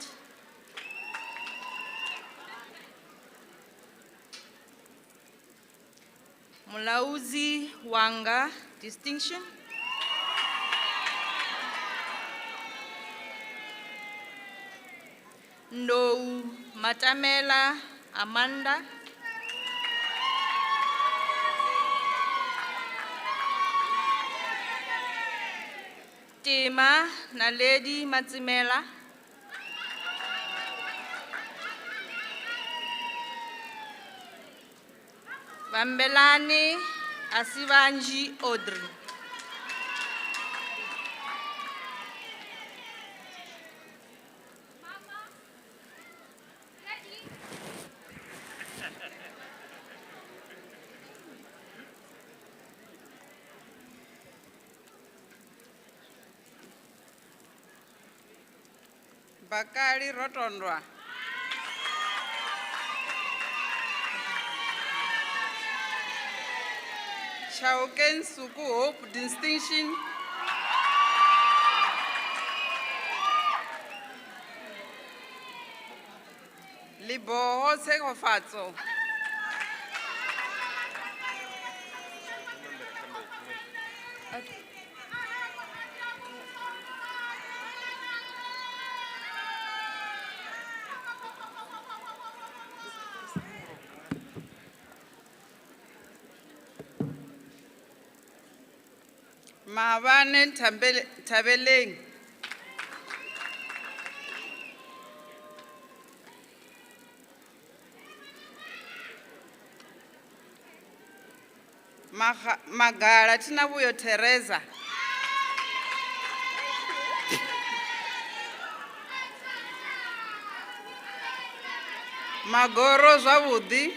Mulauzi Wanga distinction. No Matamela Amanda. Tema Naledi Matsimela. Vambelani Asivanji Audrey. Bakari Rotondwa. Shauken Suku Hope distinction. Liboho Segofatso. Mahabane Nthambeleni. Magala Tinabuyo Teresa. Magoro Zwavudi.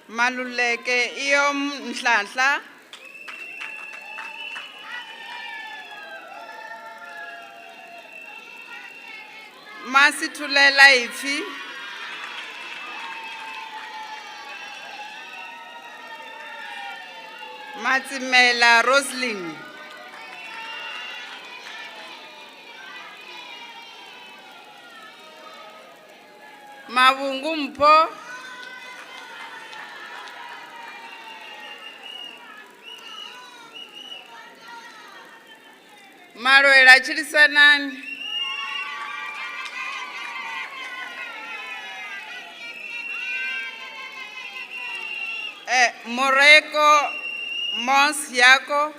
Maluleke Iom Nhlanhla. Masithulela Ifi. Matsimela Roslyn. Mavungu Mpho, Malwela Chilisanani, Moreko Mons Yako,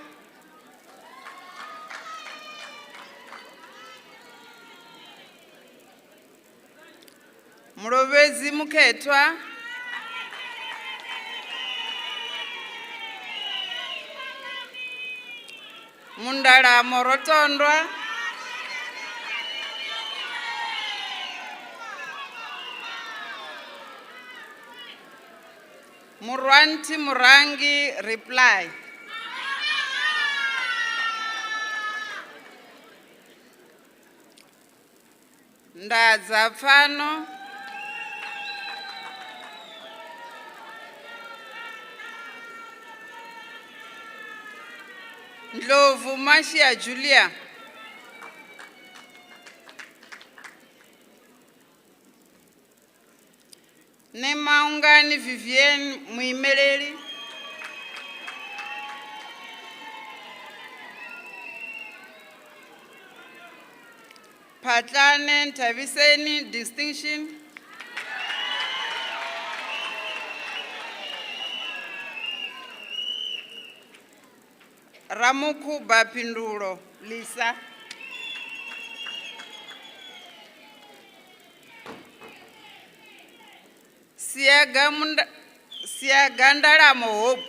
Mrovezi Mukhetwa, Mundala Morotondwa, Murwanti Murangi reply. Ndadza Pfano, Ndlovu Mashia Julia, Nemaungani Vivienne Muimeleli, Patlane Nthabeleni distinction, Ramukuba Pindulo Lisa, Siagandalamo Hope,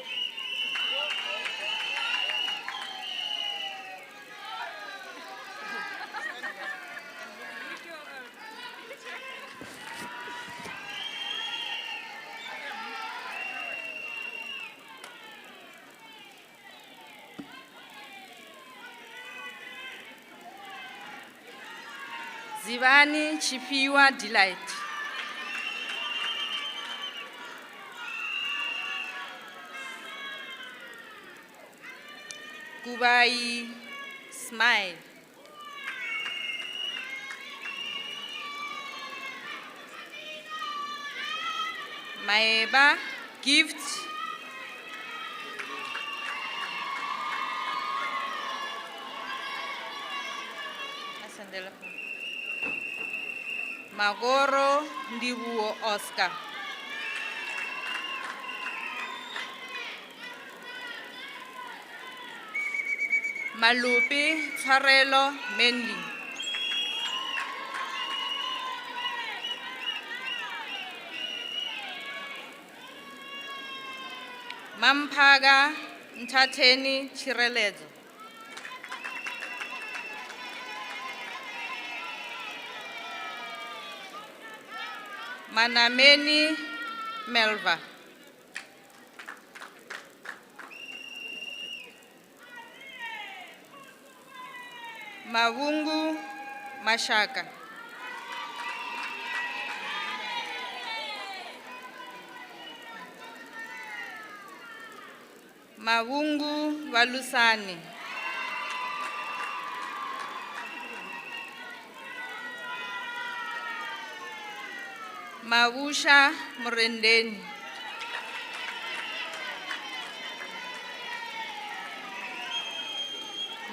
Zivani Chipiwa Delight, Kubai Smile, Maeba Gift, Magoro Ndibuo Oscar, Malupi Tshwarelo Mendy, Mamphaga Nthatheni Chireledzo, Manameni Melva, Mavungu Mashaka, Mavungu Valusani, Mavusha Murendeni,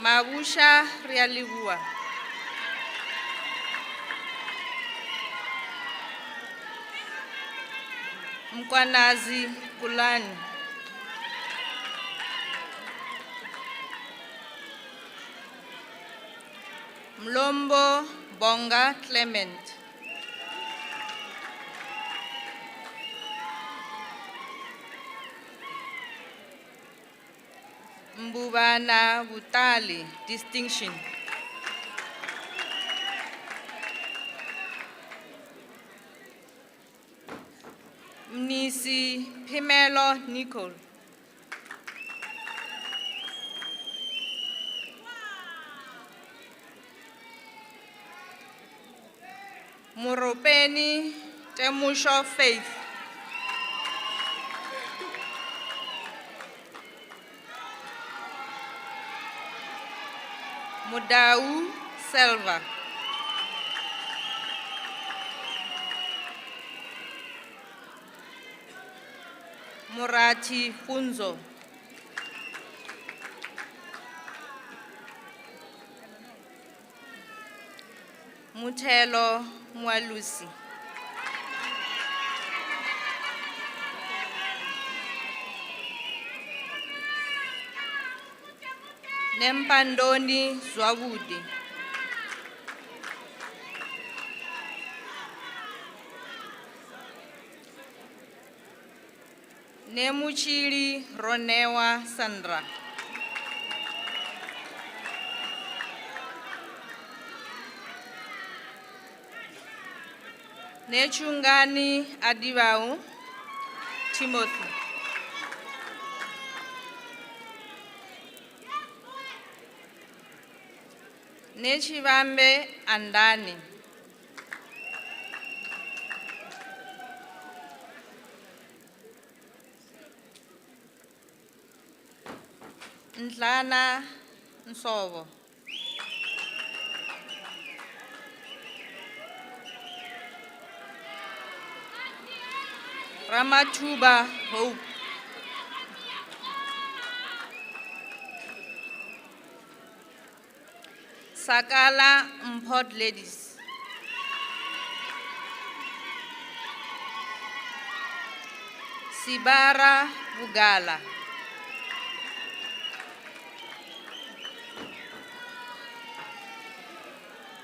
Mavusha Rialivua, Mkwanazi Kulani, Mlombo Bonga Clement, Mbubana Butali distinction, Mnisi Pimelo Nicole, Muropeni Temusho Faith, Mudau Selva, Murati Funzo. Mutelo Mwalusi. Nempandoni Zwabudi. Nemuchili Ronewa Sandra. Nechungani Adibau Timothy. Nechivambe Andani. Ntlana Nsovo. Ramatuba Hope. Sakala Mport Ladies. Sibara Bugala.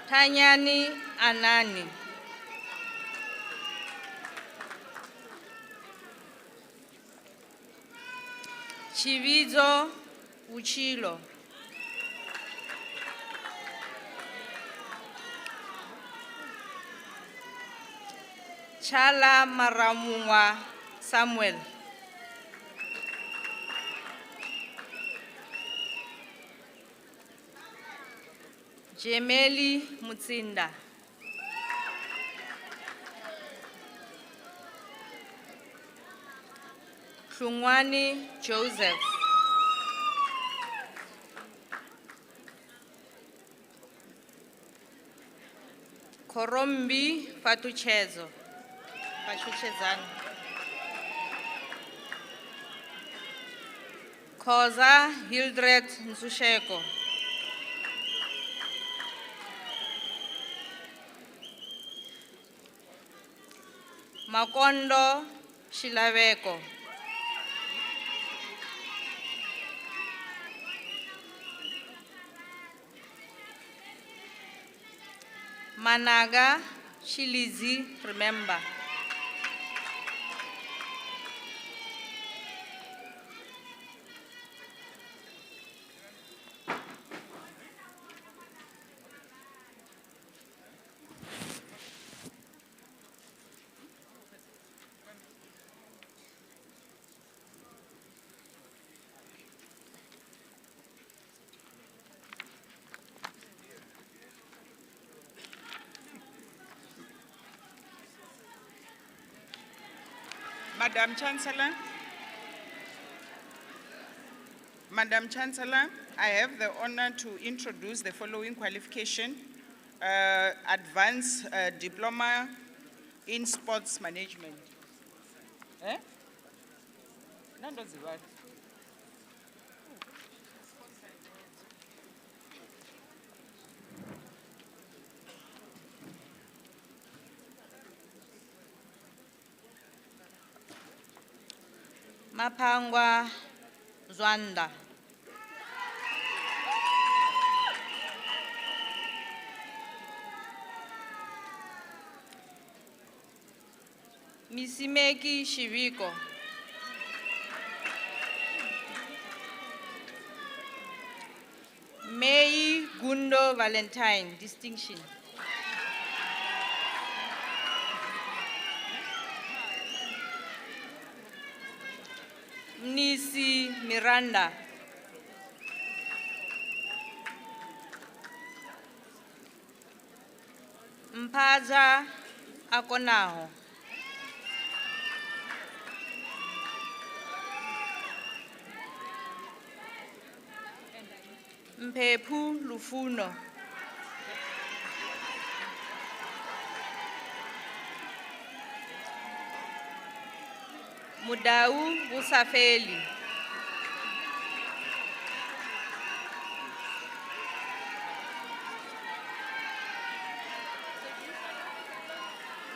Tanyani Anani. Chivizo Uchilo. Chala Maramua Samuel. Jemeli Mutsinda. Hlungwani Joseph. Korombi Fatuchezo. Fatuchezani. Khoza Hildred Nsusheko. Makondo Shilaveko. Managa Shilizi, remember. Madam Chancellor, I have the honor to introduce the following qualification: Advanced Diploma in Sports Management. Mapangwa Zwanda. Misimeki Shiviko. May Gundo Valentine, distinction. Nisi Miranda. Mpaza Akonaho. Mpepu Lufuno. Mudau Busafeli.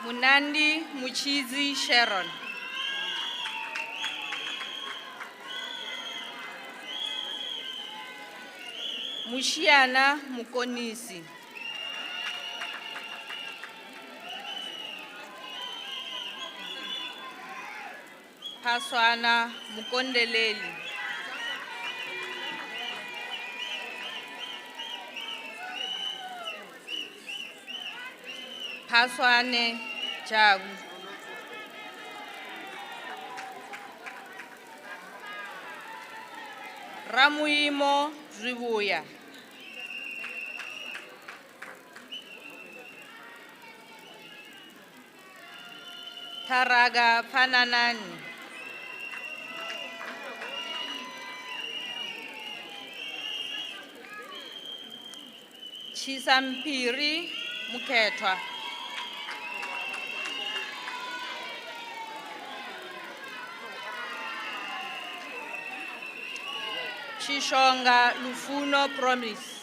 Munandi Muchizi Sharon. Mushiana Mukonisi. Paswana Mukondeleli. Paswane Jagu. Ramuimo Zwibuya. Taraga Pananani. Chisampiri Muketwa. Chishonga Lufuno Promise.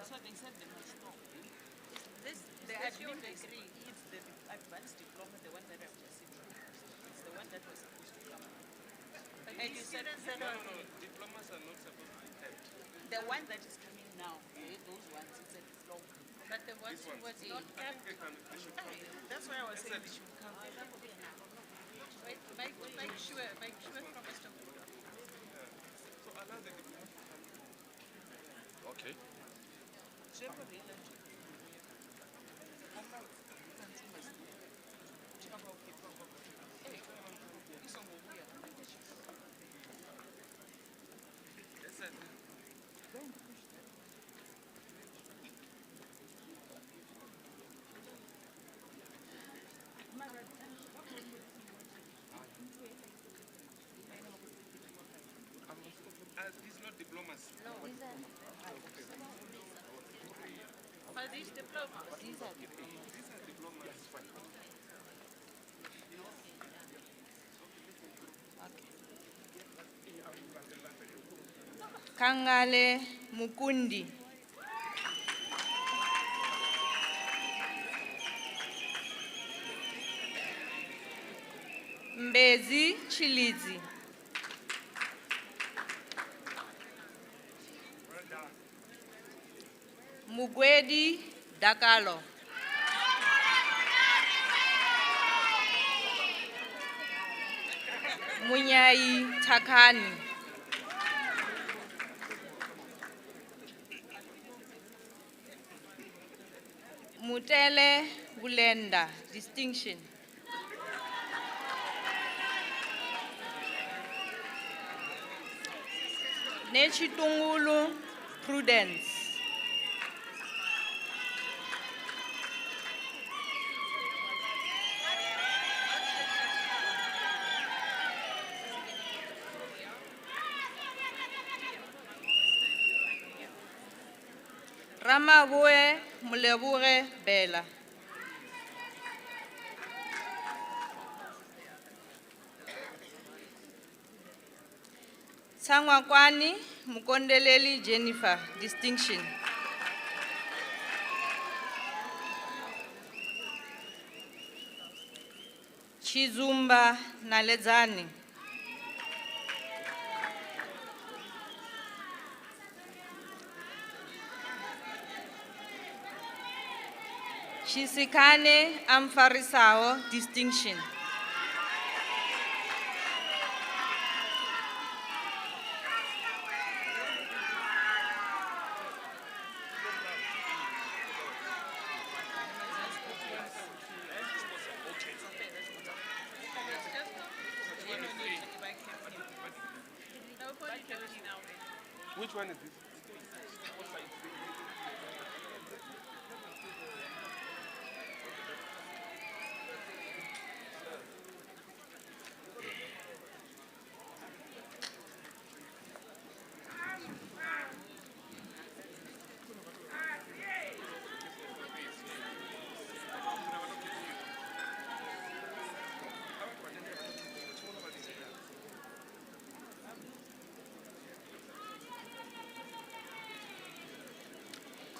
So they said they must stop. The admin degree is the advanced diploma, the one that I've just seen. It's the one that was supposed to come. And you said No, diplomas are not supposed to be kept. the one that is coming now, those ones, it's a diploma. But the one who was not kept, That's why I was saying we should come. make sure from Mr. Kudo. So allow the diplomas to come. Okay. These not diplomas. No. Are these diplomas? These are diplomas. Kangale Mukundi. Mbezi Chilizi. Mugwedi Dakalo. Munyai Takani. Mutele Bulenda, distinction. Nechitungulu Prudence. Ramaboe Moleboge Bela. Tsangwakwani Mukondeleli Jennifer, distinction. Chizumba Naledzani. Chisikane Amfarisao, distinction. Which one is this?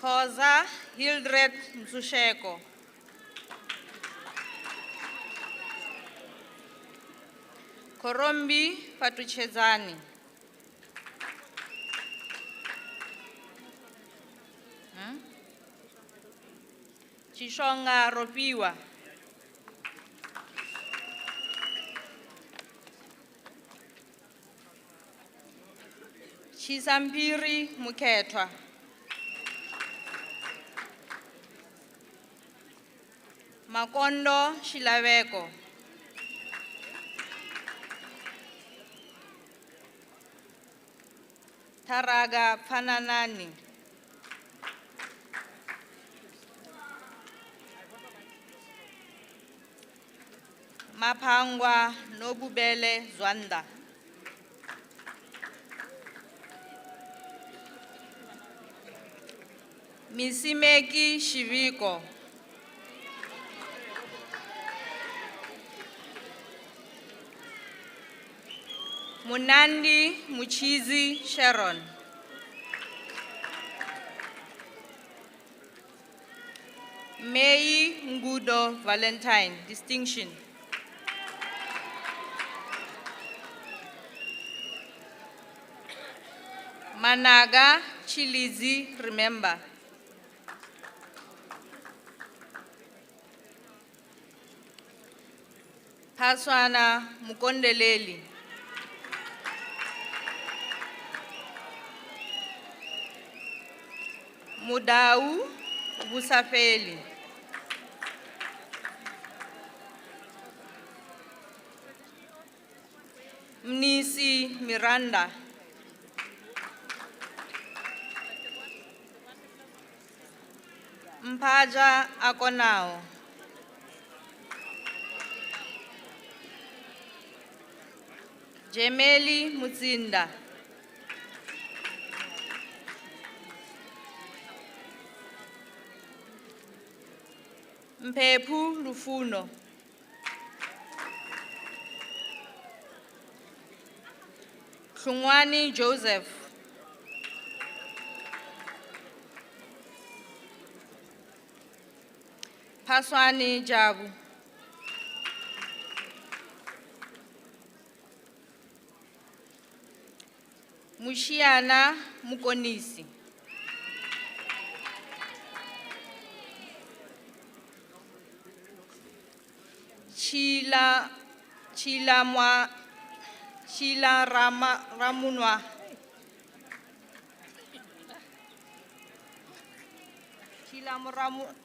Khoza Hildred Msusheko. Korombi Patuchezani. Chishonga Ropiwa. Chisampiri Muketwa. Makondo Shilaveko. Taraga Pananani. Mapangwa Nobubele Zwanda. Misimeki Shiviko. Munandi Muchizi Sharon. Mei Ngudo Valentine, distinction. Managa Chilizi, remember. Paswana Mukondeleli. Mudau Busafeli. Mnisi Miranda. Mpaja Akonao. Jemeli Mutsinda. Mpephu Lufuno. Hlungwani Joseph. Paswani Jabu. Mushiana Mukonisi. Chila Ramunwa.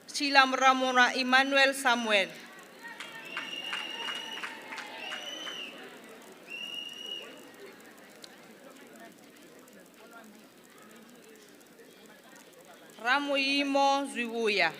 Chila Ramunwa Emmanuel Samuel. Ramuyimo Zwibuya.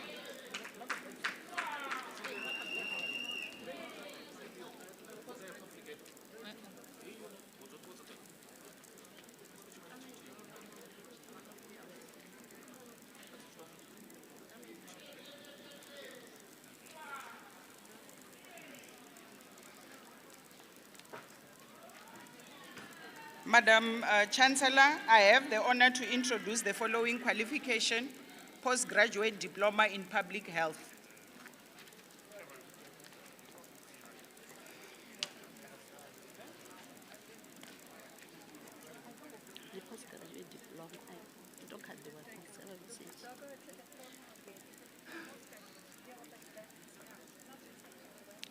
Madam Chancellor, I have the honor to introduce the following qualification: postgraduate diploma in public health. The postgraduate diploma, I don't have the word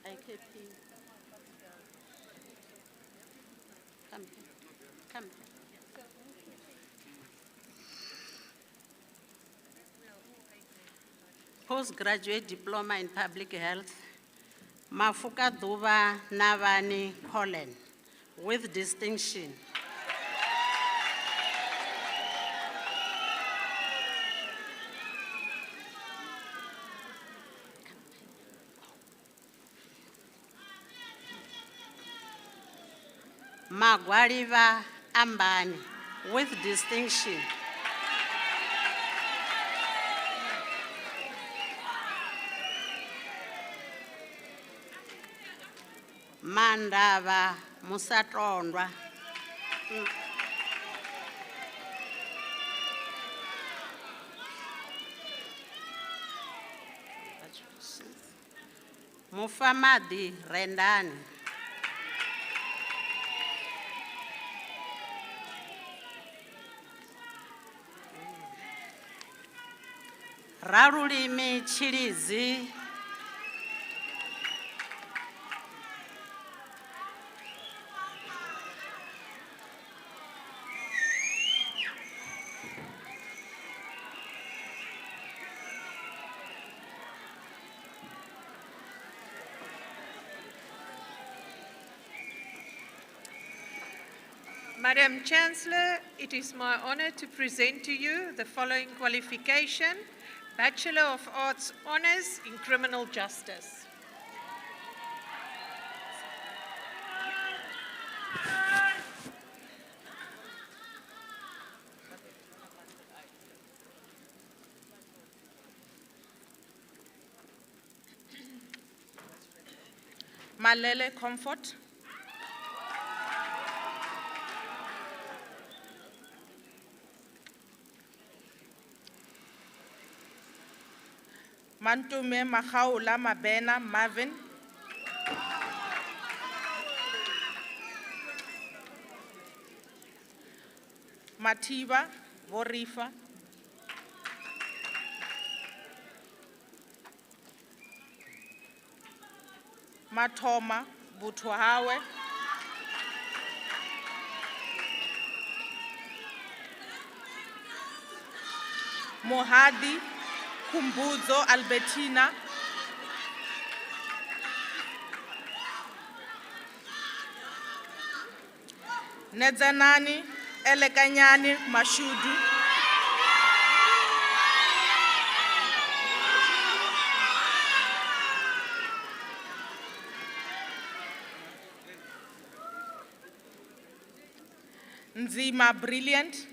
IKP. Come here. Come here. Postgraduate diploma in public health, Mafuka Duva Navani Colin, with distinction. Magwaliva Ambani, with distinction. Mandava Musatondwa. Mufamadi Rendani. Rarulimi Chilizi. Madam Chancellor, it is my honor to present to you the following qualification: Bachelor of Arts Honours in Criminal Justice. Malele Comfort. Mantume Mahaula Mabena Marvin. Mativa Vorifa. Matoma Butwahawe. Mohadi Kumbuzo Albertina. Nedzanani Elekanyani Mashudu. Nzima Brilliant.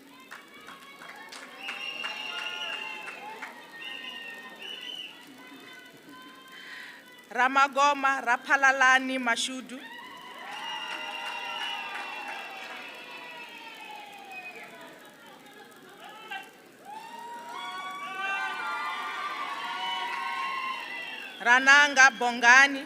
Ramagoma Rapalalani Mashudu. Rananga Bongani.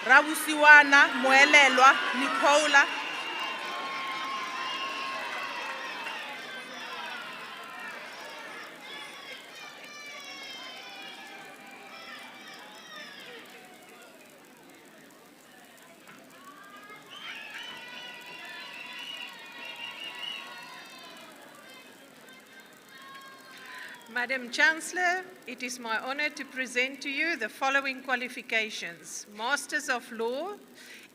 Rabusiwana Muelelwa Nicola. Madam Chancellor, it is my honor to present to you the following qualifications: Masters of Law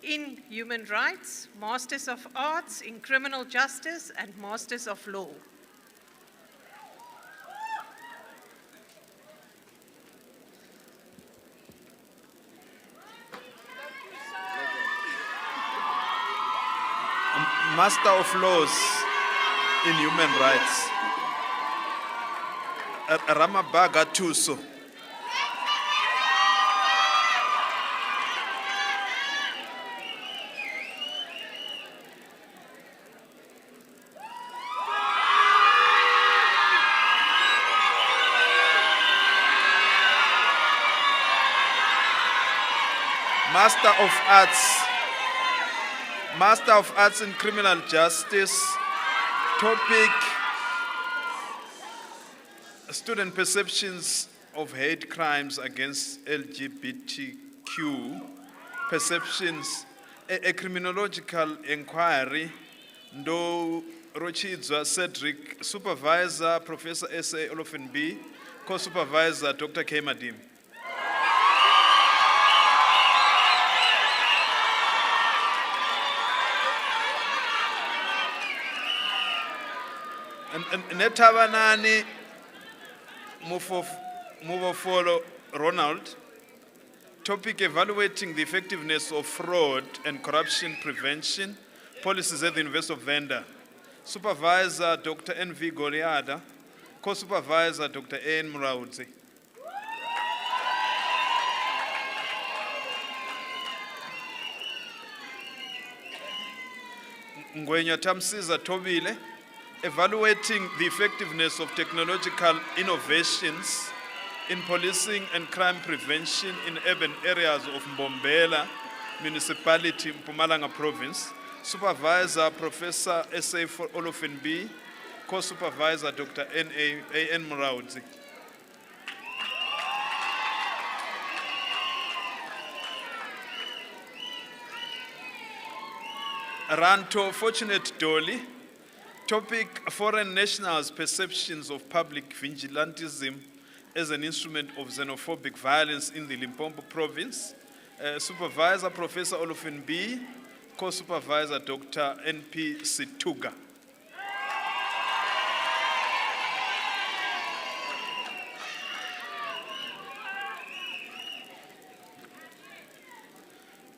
in Human Rights, Masters of Arts in Criminal Justice, and Masters of Law. Master of Laws in Human Rights, Ramabaga Tuso. Master of Arts. Master of Arts in Criminal Justice. Topic: student perceptions of hate crimes against LGBTQ. Perceptions, a criminological inquiry. Ndo Rochidzwa Cedric, Supervisor Professor S.A. Olofin B, Co-Supervisor Dr. K. Madim. Nthambeleni Muvofolo Ronald. Topic: evaluating the effectiveness of fraud and corruption prevention policies at the University of Venda. Supervisor Dr. N.V. Goliada, Co-Supervisor Dr. A.N. Muraudzi. Ngwenya Tamsiza Tobile, evaluating the effectiveness of technological innovations in policing and crime prevention in urban areas of Mbombela Municipality, Mpumalanga Province. Supervisor Professor S.A. Olofin B, Co-Supervisor Dr. A.N. Muraudzi. Ranto Fortunate Dolly. Topic: foreign nationals' perceptions of public vigilantism as an instrument of xenophobic violence in the Limpopo Province. Supervisor Professor Olofin B, Co-Supervisor Dr. N.P. Situga.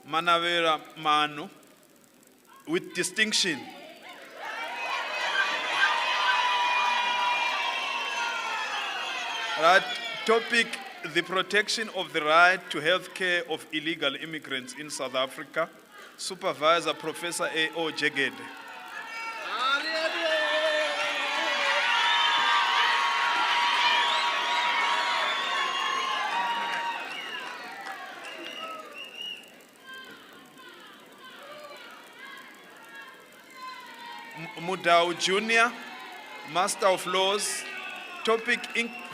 Manavera Manu, with distinction. Right. Topic: the protection of the right to health care of illegal immigrants in South Africa. Supervisor Professor A.O. Jegede. Mudau Jr., Master of Laws. Topic: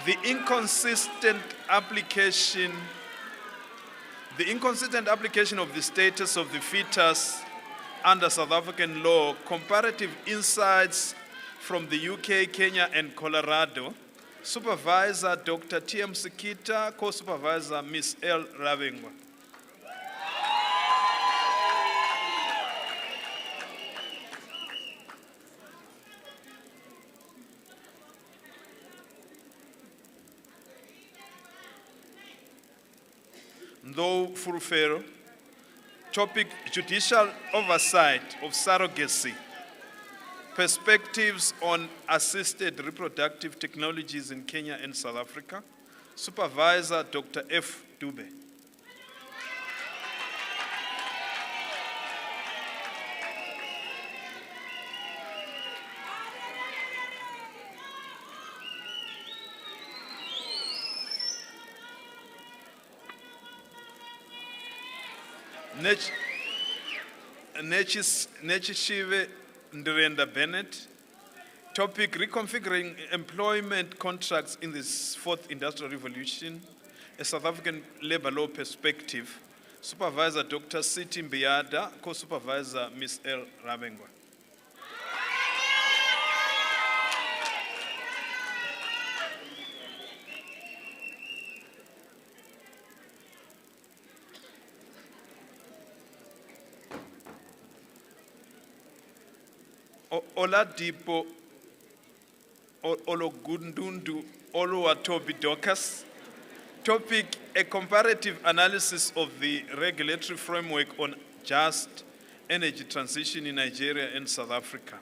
the inconsistent application of the status of the fetus under South African law, comparative insights from the UK, Kenya, and Colorado. Supervisor Dr. T.M. Sikita, Co-Supervisor Ms. L. Ravengwa. Ndo Furufero. Topic: judicial oversight of surrogacy. Perspectives on assisted reproductive technologies in Kenya and South Africa. Supervisor Dr. F. Dube. Nechishive Ndrenda Bennett. Topic: reconfiguring employment contracts in this fourth industrial revolution, a South African labor law perspective. Supervisor Dr. Siti Mbiada, Co-Supervisor Ms. L. Ravengwa. Oladipo Ologundundu Oluwatobi Dorcas. Topic: a comparative analysis of the regulatory framework on just energy transition in Nigeria and South Africa.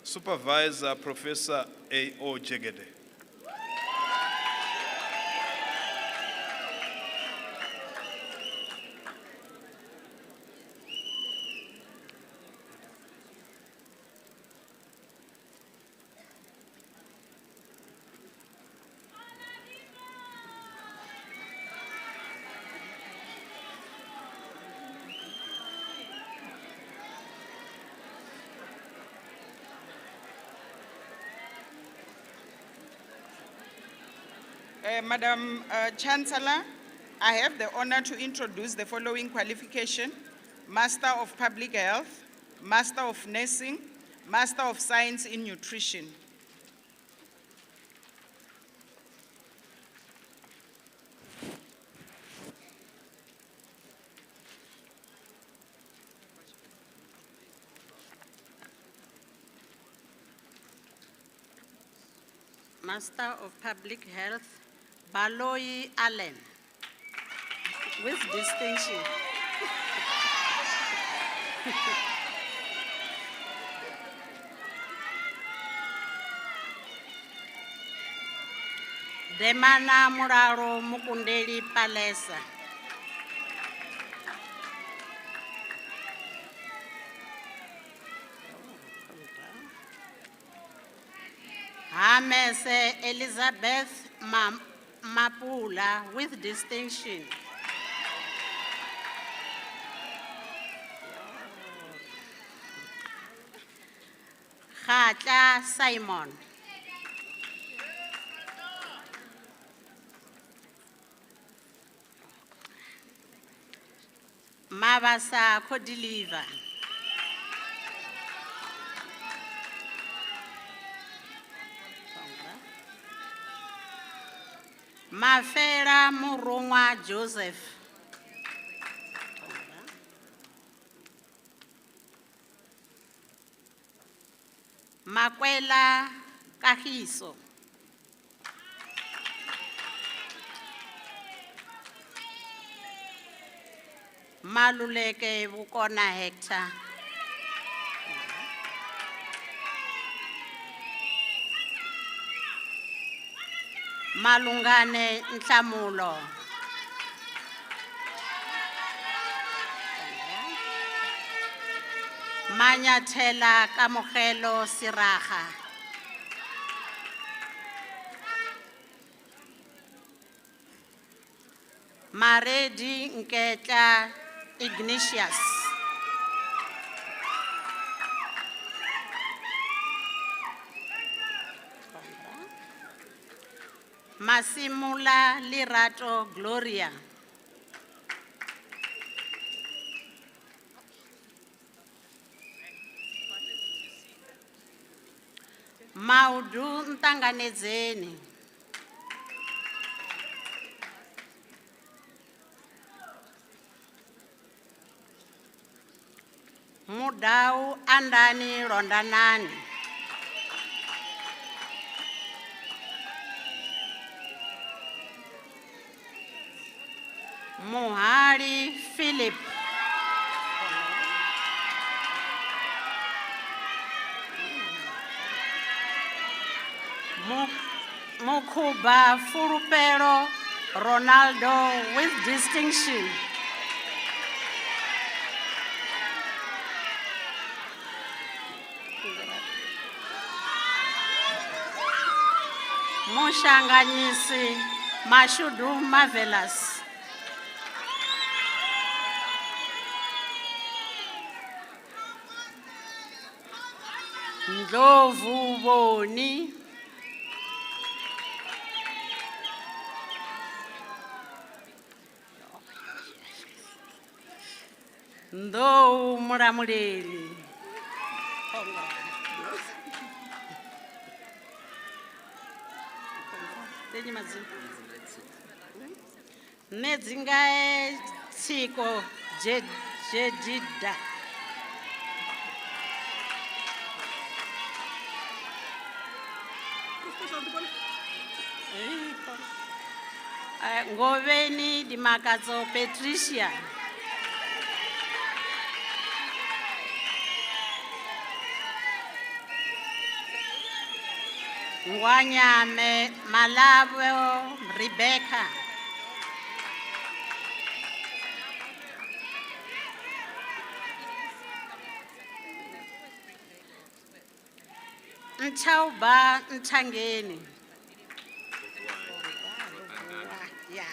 Supervisor Professor A.O. Jegede. Madam Chancellor, I have the honor to introduce the following qualification: Master of Public Health, Master of Nursing, Master of Science in Nutrition. Master of Public Health, Baloyi Allen, with distinction. Demana Muraro Mukundeli Palesa. Hamese Elizabeth Mapula with distinction. Khatla Simon. Mabasa cordially. Mafera Murungwa Joseph. Makwela Kahiso. Maluleke Bukona Hector. Malungane Ntlamulo. Manyathela Kamogelo Siraga. Maredi Nketla Ignatius. Masimula Lirato Gloria. Maudu Ntanganezeni. Mudau Andani Rondanani. Muhari Philip. Mukuba Furupero Ronaldo with distinction. Mushanganyisi Mashudu Marvelous. Ndlovu Boni. Ndo Muramuleli. Nedzingae Tsiko Jedida. Ngoveni Dimakazo Patricia. Ngwanyame Malabo Rebecca. Ntauba Ntangeni. Yeah.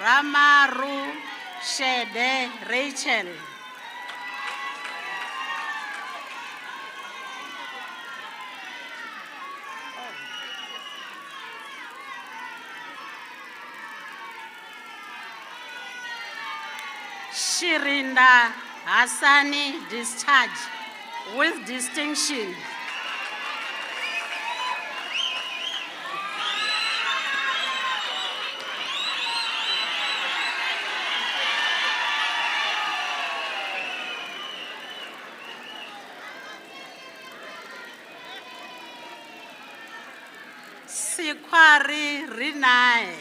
Ramaru Shede Rachel. Shirinda Hassani discharge with distinction. Sikwari Rinae.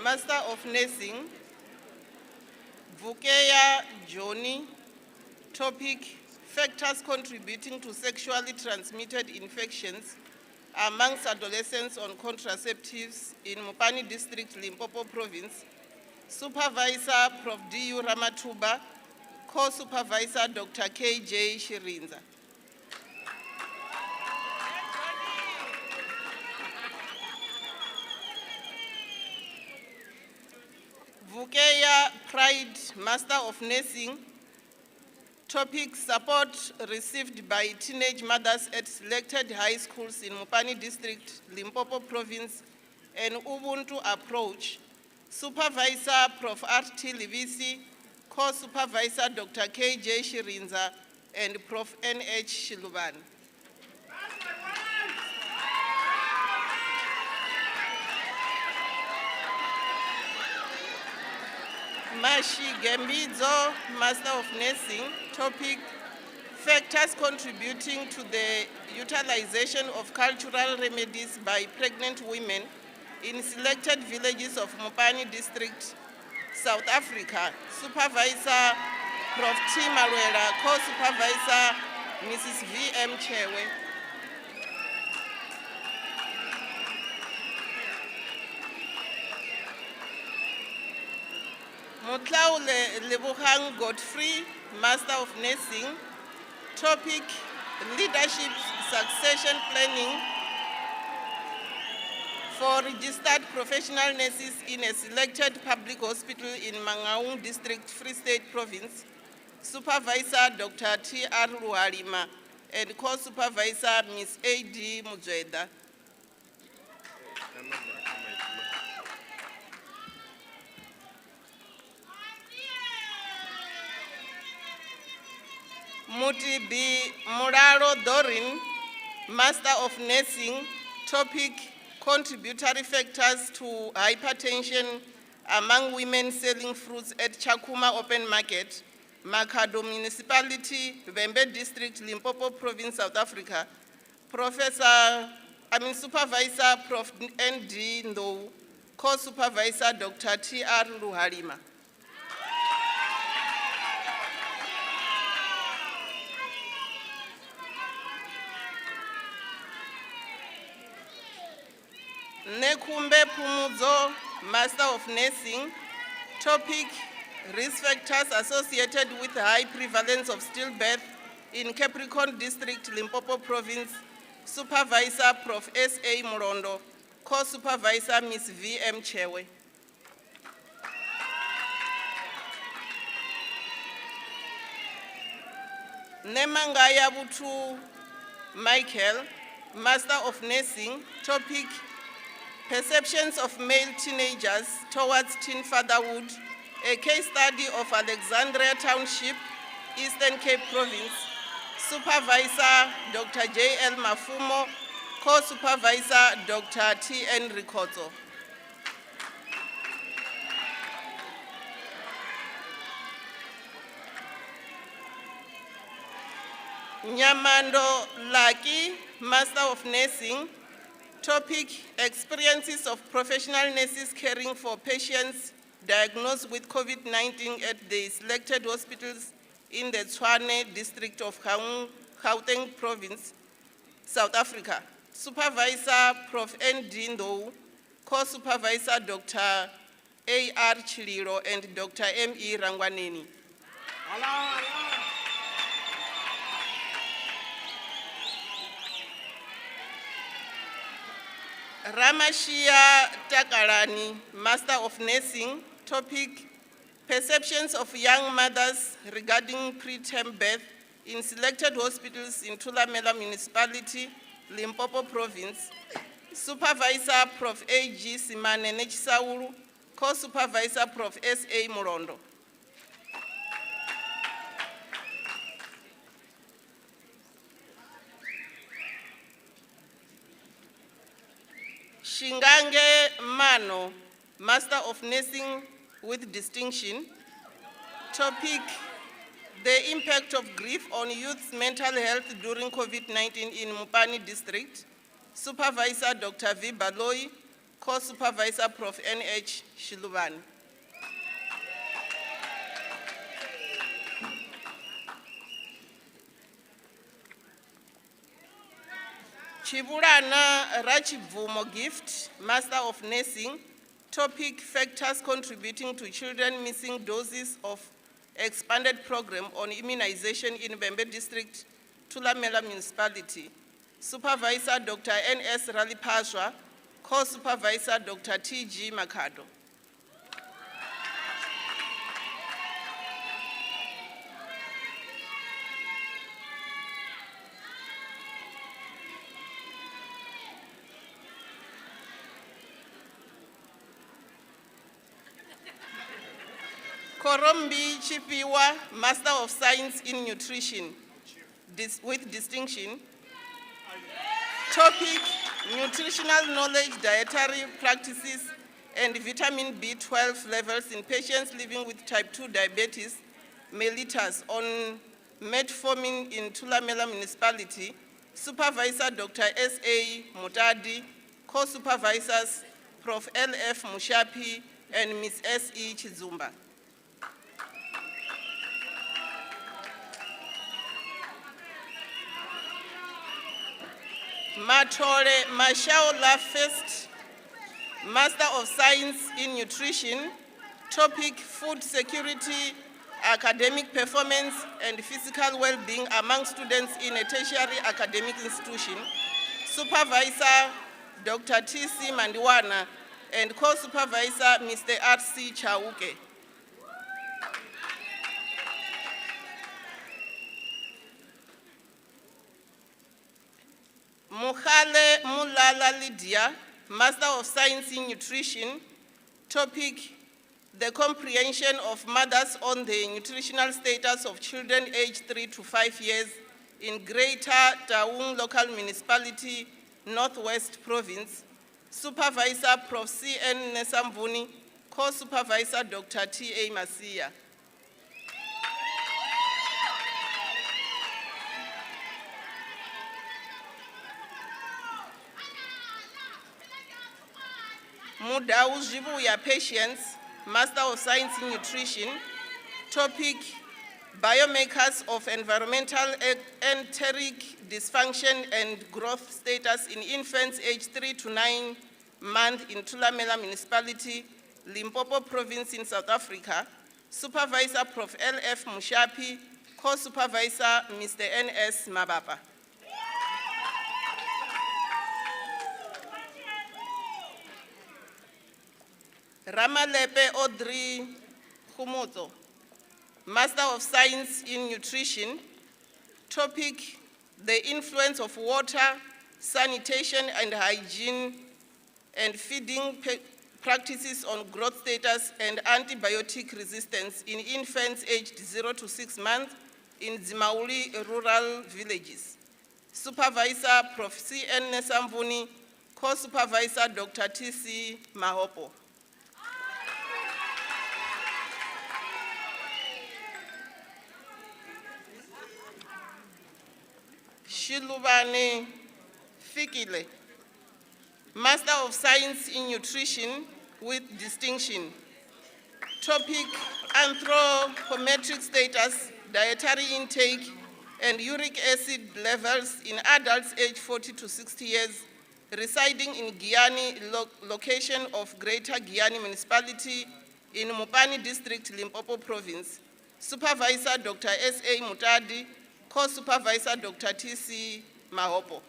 Master of Nursing, Vukeya Johnny. Topic: factors contributing to sexually transmitted infections amongst adolescents on contraceptives in Mupani District, Limpopo Province. Supervisor Prof. D.U. Ramatuba, Co-Supervisor Dr. K.J. Shirinza. Vukeya Pride, Master of Nursing. Topic: support received by teenage mothers at selected high schools in Mupani District, Limpopo Province, and Ubuntu approach. Supervisor Prof. R.T. Livisi, Co-Supervisor Dr. K.J. Shirinza, and Prof. N.H. Shilubani. Mashi Gembizo, Master of Nursing. Topic: factors contributing to the utilization of cultural remedies by pregnant women in selected villages of Mupani District, South Africa. Supervisor Prof. T. Malwela, Co-Supervisor Mrs. V.M. Chewe. Mutlaule Lebohang Godfrey, Master of Nursing. Topic: leadership succession planning for registered professional nurses in a selected public hospital in Mangaung District, Free State Province. Supervisor Dr. T.R. Ruhalima and Co-Supervisor Ms. A.D. Mujweda. Muti B. Muraro Dorin, Master of Nursing. Topic: contributory factors to hypertension among women selling fruits at Chakuma Open Market, Makado Municipality, Vembe District, Limpopo Province, South Africa. Supervisor Prof. N.D. Ndou, Co-Supervisor Dr. T.R. Ruhalima. Nekumbe Pumuzo, Master of Nursing. Topic: risk factors associated with high prevalence of stillbirth in Capricorn District, Limpopo Province. Supervisor Prof. S.A. Murondo, Co-Supervisor Ms. V.M. Chewe. Nemangaya Butu Michael, Master of Nursing. Topic: perceptions of male teenagers towards teen fatherhood, a case study of Alexandria Township, Eastern Cape Province. Supervisor Dr. J.L. Mafumo, Co-Supervisor Dr. T.N. Rikoto. Nyamando Laki, Master of Nursing. Topic: experiences of professional nurses caring for patients diagnosed with COVID-19 at the selected hospitals in the Tshwane District of Gauteng Province, South Africa. Supervisor Prof. N.D. Ndou, Co-Supervisor Dr. A.R. Chiliro and Dr. M.E. Rangwaneni. Ramashia Takarani, Master of Nursing, topic, perceptions of young mothers regarding preterm birth in selected hospitals in Thulamela Municipality, Limpopo Province. Supervisor Prof. A.G. Simane Nechisaulu, Co-Supervisor Prof. S.A. Murondo. Shingange Mano, Master of Nursing with distinction. Topic, the impact of grief on youth's mental health during COVID-19 in Mupani District. Supervisor Dr. V. Baloi, Co-Supervisor Prof. N.H. Shilubani. Chibulana Rachibvumo Gift, Master of Nursing, topic, factors contributing to children missing doses of expanded program on immunization in Bembe District, Thulamela Municipality. Supervisor Dr. N.S. Ralipashwa, Co-Supervisor Dr. T.G. Makado. Korombi Chipiwa, Master of Science in Nutrition, with distinction. Topic, nutritional knowledge, dietary practices, and vitamin B12 levels in patients living with type 2 diabetes mellitus on metformin in Thulamela Municipality. Supervisor Dr. S.A. Mutadi, Co-Supervisors Prof. L.F. Mushapi and Ms. S.E. Chizumba. Matore Mashaola First, Master of Science in Nutrition, topic, food security, academic performance, and physical well-being among students in a tertiary academic institution. Supervisor Dr. T.C. Mandiwana and Co-Supervisor Mr. R.C. Chauke. Mukhale Mulala Lydia, Master of Science in Nutrition, topic, the comprehension of mothers on the nutritional status of children aged 3 to 5 years in Greater Taung Local Municipality, Northwest Province. Supervisor Prof. C.N. Nthambeleni, Co-Supervisor Dr. T.A. Masia. Mudau Zibuya Patience, Master of Science in Nutrition, topic, biomarkers of environmental enteric dysfunction and growth status in infants aged 3 to 9 months in Thulamela Municipality, Limpopo Province in South Africa. Supervisor Prof. L.F. Mushapi, Co-Supervisor Mr. N.S. Mabapa. Ramalepe Audrey Khumuzo, Master of Science in Nutrition, topic, the influence of water, sanitation and hygiene, and feeding practices on growth status and antibiotic resistance in infants aged 0 to 6 months in Zimauli rural villages. Supervisor Prof. C.N. Nthambeleni, Co-Supervisor Dr. T.C. Mahopo. Shilubani Fikile, Master of Science in Nutrition with distinction. Topic, anthropometric status, dietary intake, and uric acid levels in adults aged 40 to 60 years residing in Giani, location of Greater Giani Municipality in Mupani District, Limpopo Province. Supervisor Dr. S.A. Mutadi, Co-Supervisor Dr. T.C. Mahopo.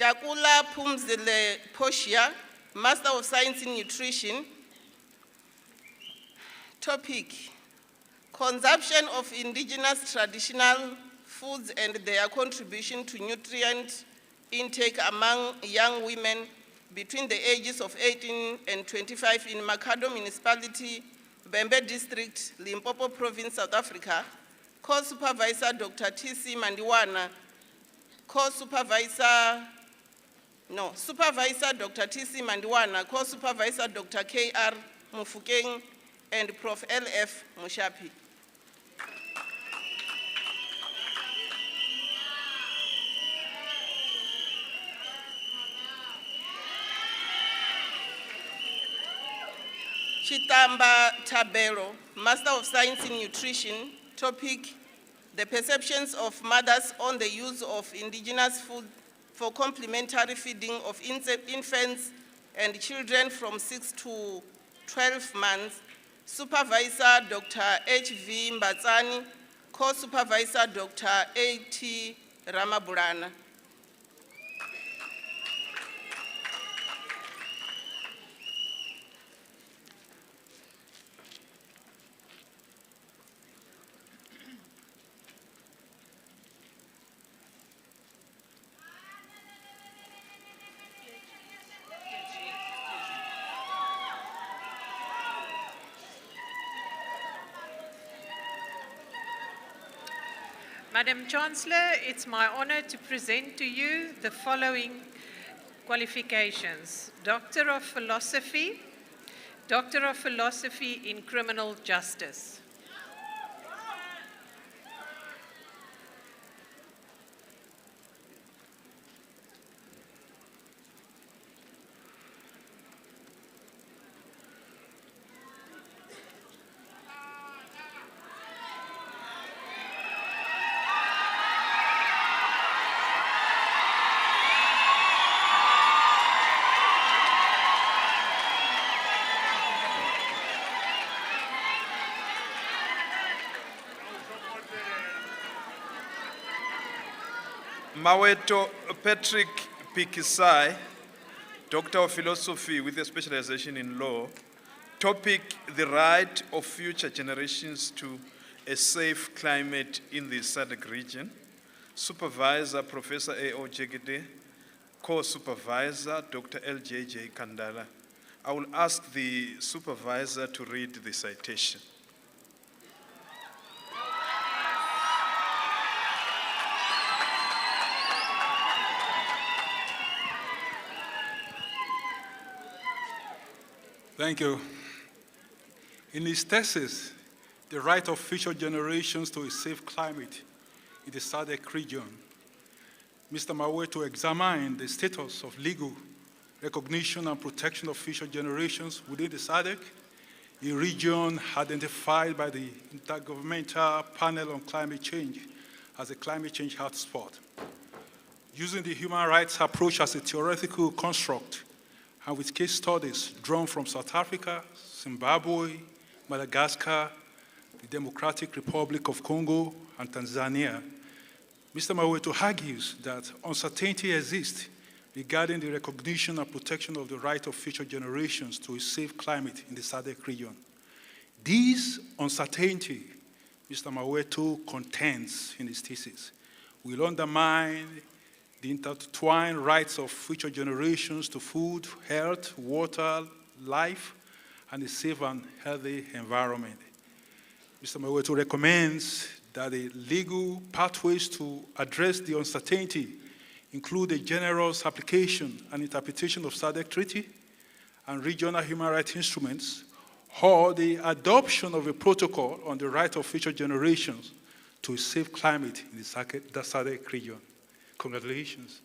Takula Pumzile Poshia, Master of Science in Nutrition. Topic: consumption of indigenous traditional foods and their contribution to nutrient intake among young women between the ages of 18 and 25 in Makado Municipality, Bembe District, Limpopo Province, South Africa. Co-Supervisor Dr. T.C. Mandiwana, Supervisor Dr. T.C. Mandiwana, Co-Supervisor Dr. K.R. Mufukeng, and Prof. L.F. Mushapi. Chitamba Tabero, Master of Science in Nutrition. Topic: the perceptions of mothers on the use of indigenous food for complementary feeding of infants and children from 6 to 12 months. Supervisor Dr. H.V. Mbatsani, Co-Supervisor Dr. A.T. Ramabulana. Madam Chancellor, it's my honor to present to you the following qualifications: Doctor of Philosophy, Doctor of Philosophy in Criminal Justice. Maweto Patrick Pikisai, Doctor of Philosophy with a specialization in law. Topic: the right of future generations to a safe climate in the SADC region. Supervisor Professor A.O. Jegede, Co-Supervisor Dr. L.J.J. Kandala. I will ask the supervisor to read the citation. Thank you. In his thesis, The Right of Future Generations to a Safe Climate in the SADC region, Mr. Maweto examined the status of legal recognition and protection of future generations within the SADC, a region identified by the Intergovernmental Panel on Climate Change as a climate change hotspot. Using the human rights approach as a theoretical construct, and with case studies drawn from South Africa, Zimbabwe, Madagascar, the Democratic Republic of Congo, and Tanzania, Mr. Maweto argues that uncertainty exists regarding the recognition and protection of the right of future generations to a safe climate in the SADC region. This uncertainty, Mr. Maweto contends in his thesis, will undermine the intertwined rights of future generations to food, health, water, life, and a safe and healthy environment. Mr. Maweto recommends that the legal pathways to address the uncertainty include a generous application and interpretation of SADC Treaty and regional human rights instruments, or the adoption of a protocol on the right of future generations to a safe climate in the SADC region. Congratulations.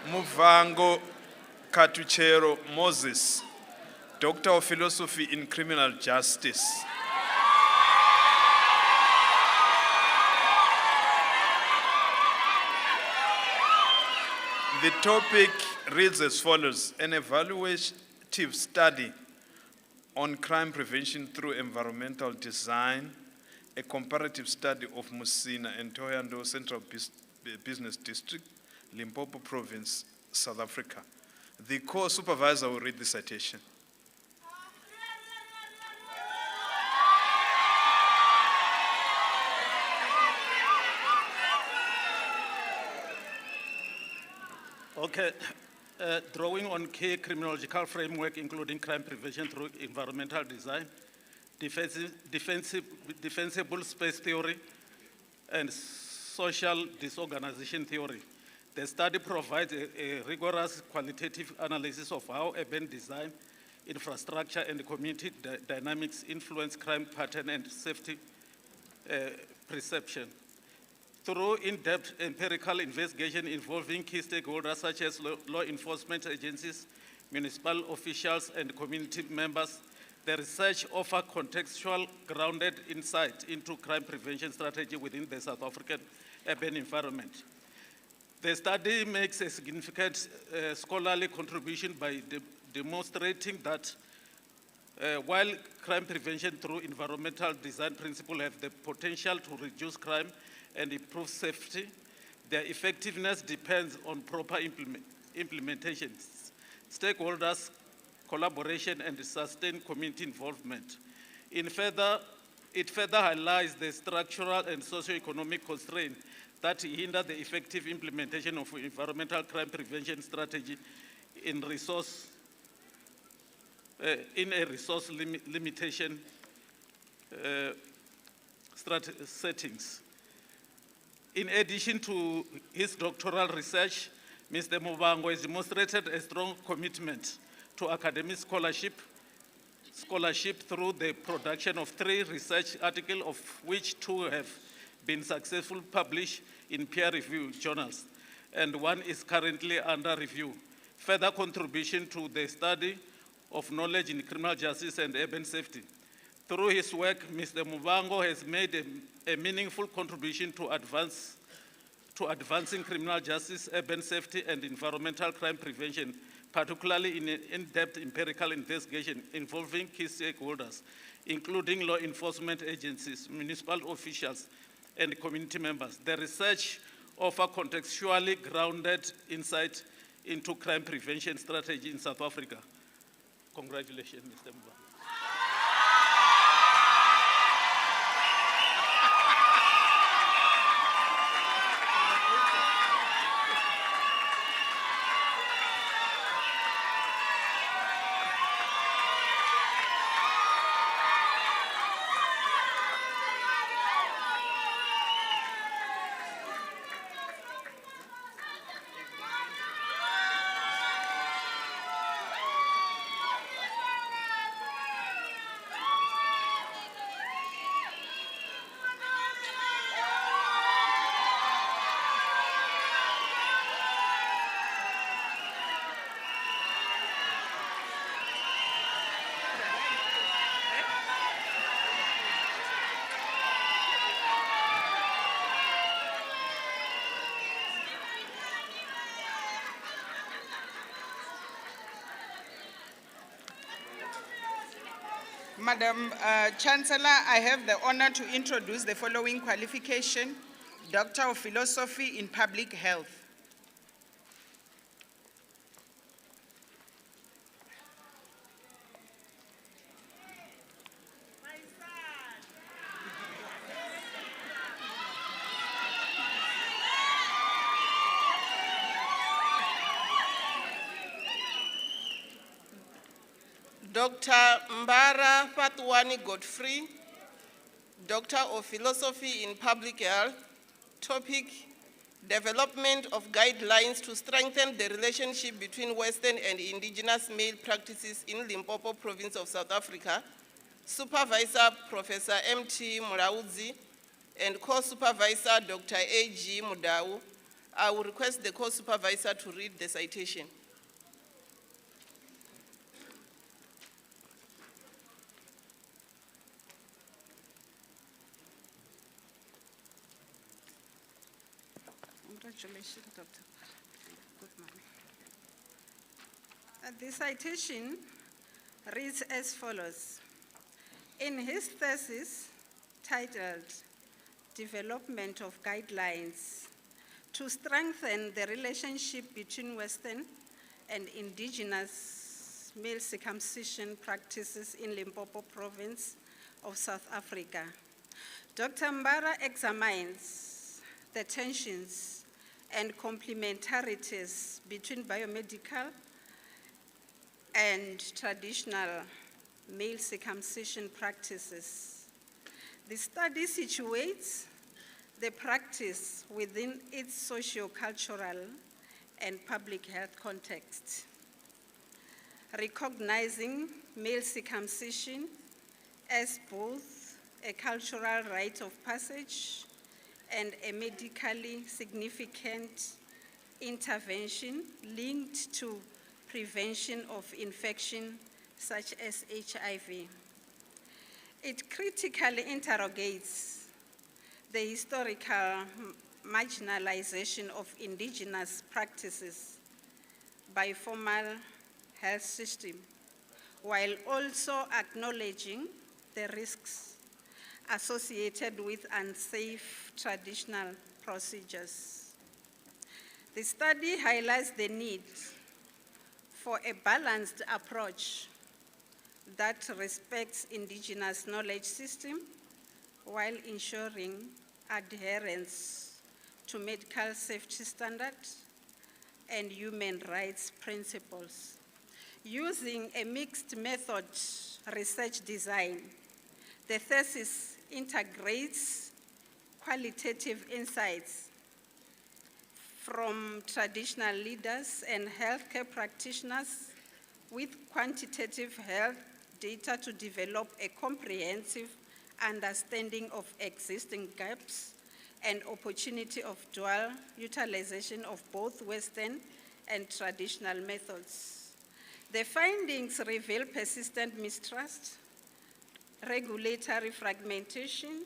Muvango Katuchero Moses, Doctor of Philosophy in Criminal Justice. The topic reads as follows: an evaluative study on crime prevention through environmental design, a comparative study of Musina and Thohoyandou Central Business District, Limpopo Province, South Africa. The co-supervisor will read the citation. Okay, drawing on key criminological framework, including crime prevention through environmental design, defensible space theory, and social disorganization theory. The study provides a rigorous qualitative analysis of how urban design, infrastructure, and community dynamics influence crime pattern and safety perception. Through in-depth empirical investigation involving key stakeholders such as law enforcement agencies, municipal officials, and community members, the research offers contextual, grounded insight into crime prevention strategy within the South African urban environment. The study makes a significant scholarly contribution by demonstrating that while crime prevention through environmental design principles have the potential to reduce crime and improve safety, their effectiveness depends on proper implementation, stakeholders, collaboration, and sustained community involvement. It further highlights the structural and socio-economic constraints that hinder the effective implementation of environmental crime prevention strategy in a resource limitation settings. In addition to his doctoral research, Mr. Muvango has demonstrated a strong commitment to academic scholarship through the production of 3 research articles, of which 2 have been successfully published in peer-reviewed journals, and 1 is currently under review. Further contribution to the study of knowledge in criminal justice and urban safety. Through his work, Mr. Muvango has made a meaningful contribution to advancing criminal justice, urban safety, and environmental crime prevention, particularly in in-depth empirical investigation involving key stakeholders, including law enforcement agencies, municipal officials, and community members. The research offers contextually grounded insight into crime prevention strategy in South Africa. Congratulations, Mr. Muvango. Madam Chancellor, I have the honor to introduce the following qualification: Doctor of Philosophy in Public Health. Dr. Mbara Fatwani Godfrey, Doctor of Philosophy in Public Health. Topic: development of guidelines to strengthen the relationship between Western and indigenous male practices in Limpopo Province of South Africa. Supervisor Professor M.T. Mulaudzi and co-supervisor Dr. A.G. Mudau. I will request the co-supervisor to read the citation. Congratulations, Dr. Goodman. The citation reads as follows. In his thesis titled Development of Guidelines to Strengthen the Relationship between Western and Indigenous Male Circumcision Practices in Limpopo Province of South Africa, Dr. Mbara examines the tensions and complementarities between biomedical and traditional male circumcision practices. The study situates the practice within its socio-cultural and public health context, recognizing male circumcision as both a cultural rite of passage and a medically significant intervention linked to prevention of infection such as HIV. It critically interrogates the historical marginalization of indigenous practices by formal health system, while also acknowledging the risks associated with unsafe traditional procedures. The study highlights the need for a balanced approach that respects indigenous knowledge system while ensuring adherence to medical safety standards and human rights principles. Using a mixed method research design, the thesis integrates qualitative insights from traditional leaders and healthcare practitioners with quantitative health data to develop a comprehensive understanding of existing gaps and opportunity of dual utilization of both Western and traditional methods. The findings reveal persistent mistrust, regulatory fragmentation,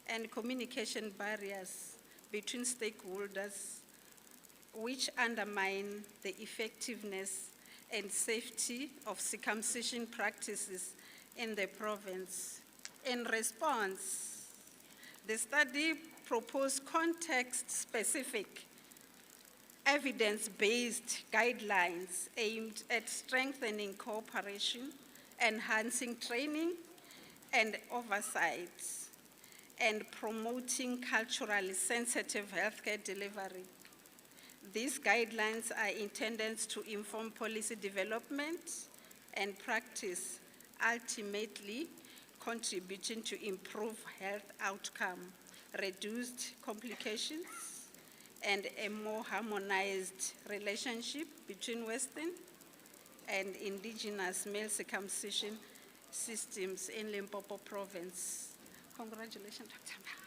and communication barriers between stakeholders, which undermine the effectiveness and safety of circumcision practices in the province. In response, the study proposed context-specific, evidence-based guidelines aimed at strengthening cooperation, enhancing training and oversight, and promoting culturally sensitive healthcare delivery. These guidelines are intended to inform policy development and practice, ultimately contributing to improve health outcome, reduced complications, and a more harmonized relationship between Western and indigenous male circumcision systems in Limpopo Province. Congratulations, Dr. Mbara.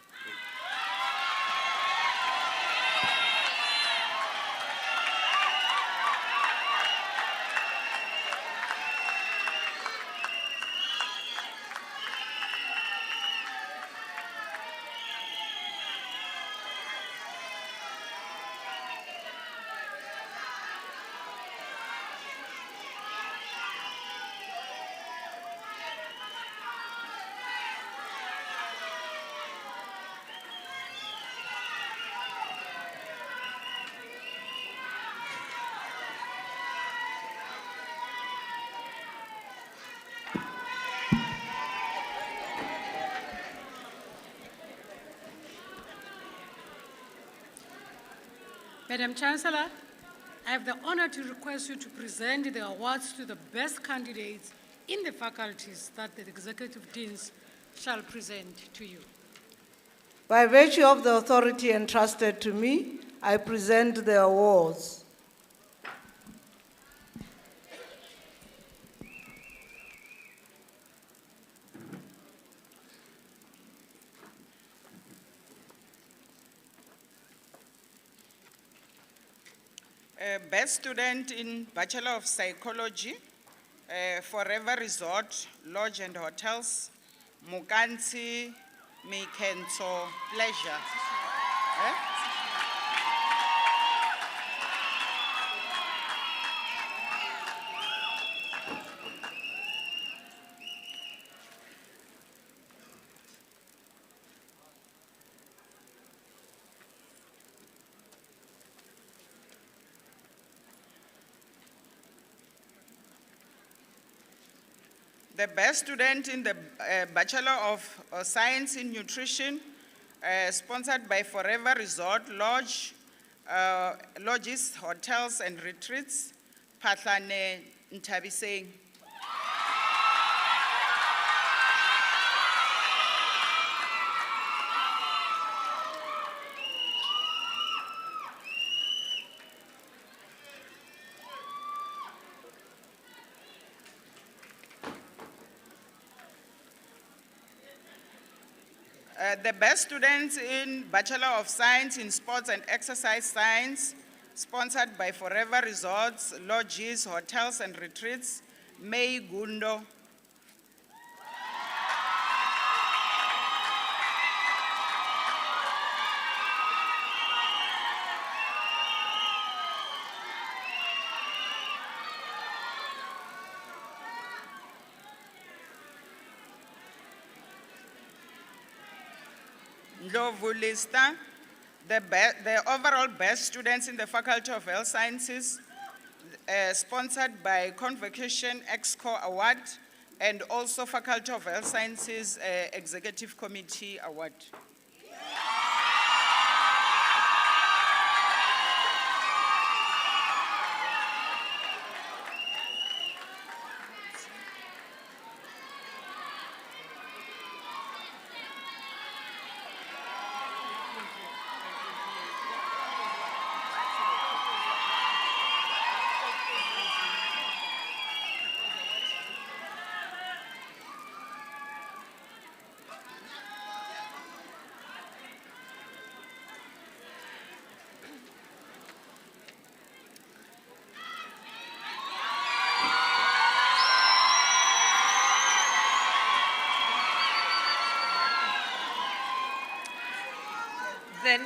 Madam Chancellor, I have the honor to request you to present the awards to the best candidates in the faculties that the executive deans shall present to you. By virtue of the authority entrusted to me, I present the awards. Best student in Bachelor of Psychology, Forever Resort, Lodge and Hotels, Mukansi Mikenso Pleasure. The best student in the Bachelor of Science in Nutrition, sponsored by Forever Resort, Lodges, Hotels and Retreats, Patlane Nthambeleni. The best students in Bachelor of Science in Sports and Exercise Science, sponsored by Forever Resorts, Lodges, Hotels and Retreats, May Gundo. Ndlovu Lista, the overall best students in the Faculty of Health Sciences, sponsored by Convocation Exco Award and also Faculty of Health Sciences Executive Committee Award. The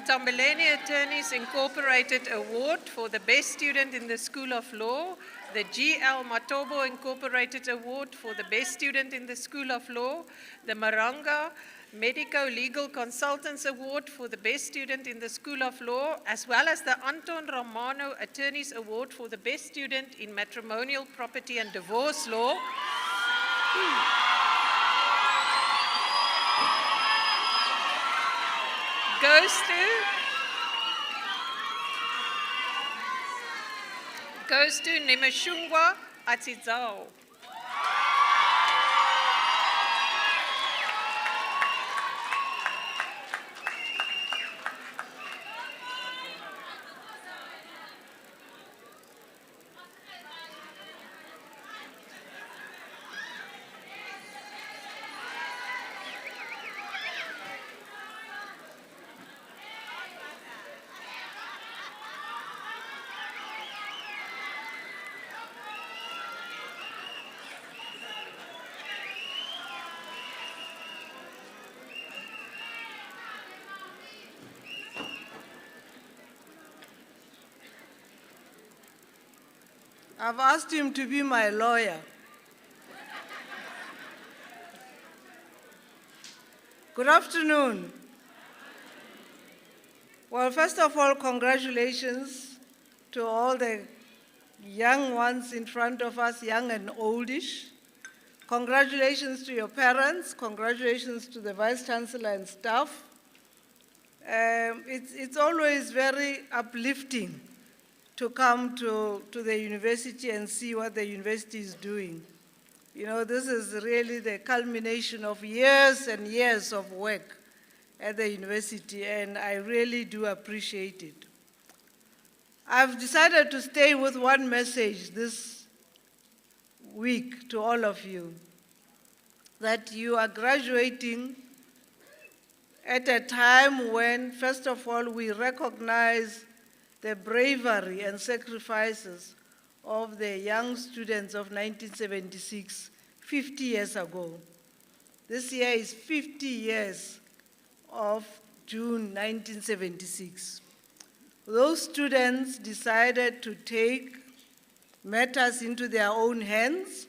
Nthambeleni Attorneys Incorporated Award for the Best Student in the School of Law, the G.L. Matobo Incorporated Award for the Best Student in the School of Law, the Maranga Medico-Legal Consultants Award for the Best Student in the School of Law, as well as the Anton Romano Attorneys Award for the Best Student in Matrimonial, Property and Divorce Law. Goes to Nemashungwa Atizao. I've asked him to be my lawyer. Good afternoon. Well, first of all, congratulations to all the young ones in front of us, young and oldish. Congratulations to your parents. Congratulations to the Vice-Chancellor and staff. It's always very uplifting to come to the university and see what the university is doing. You know, this is really the culmination of years and years of work at the university, and I really do appreciate it. I've decided to stay with one message this week to all of you, that you are graduating at a time when, first of all, we recognize the bravery and sacrifices of the young students of 1976, 50 years ago. This year is 50 years of June 1976. Those students decided to take matters into their own hands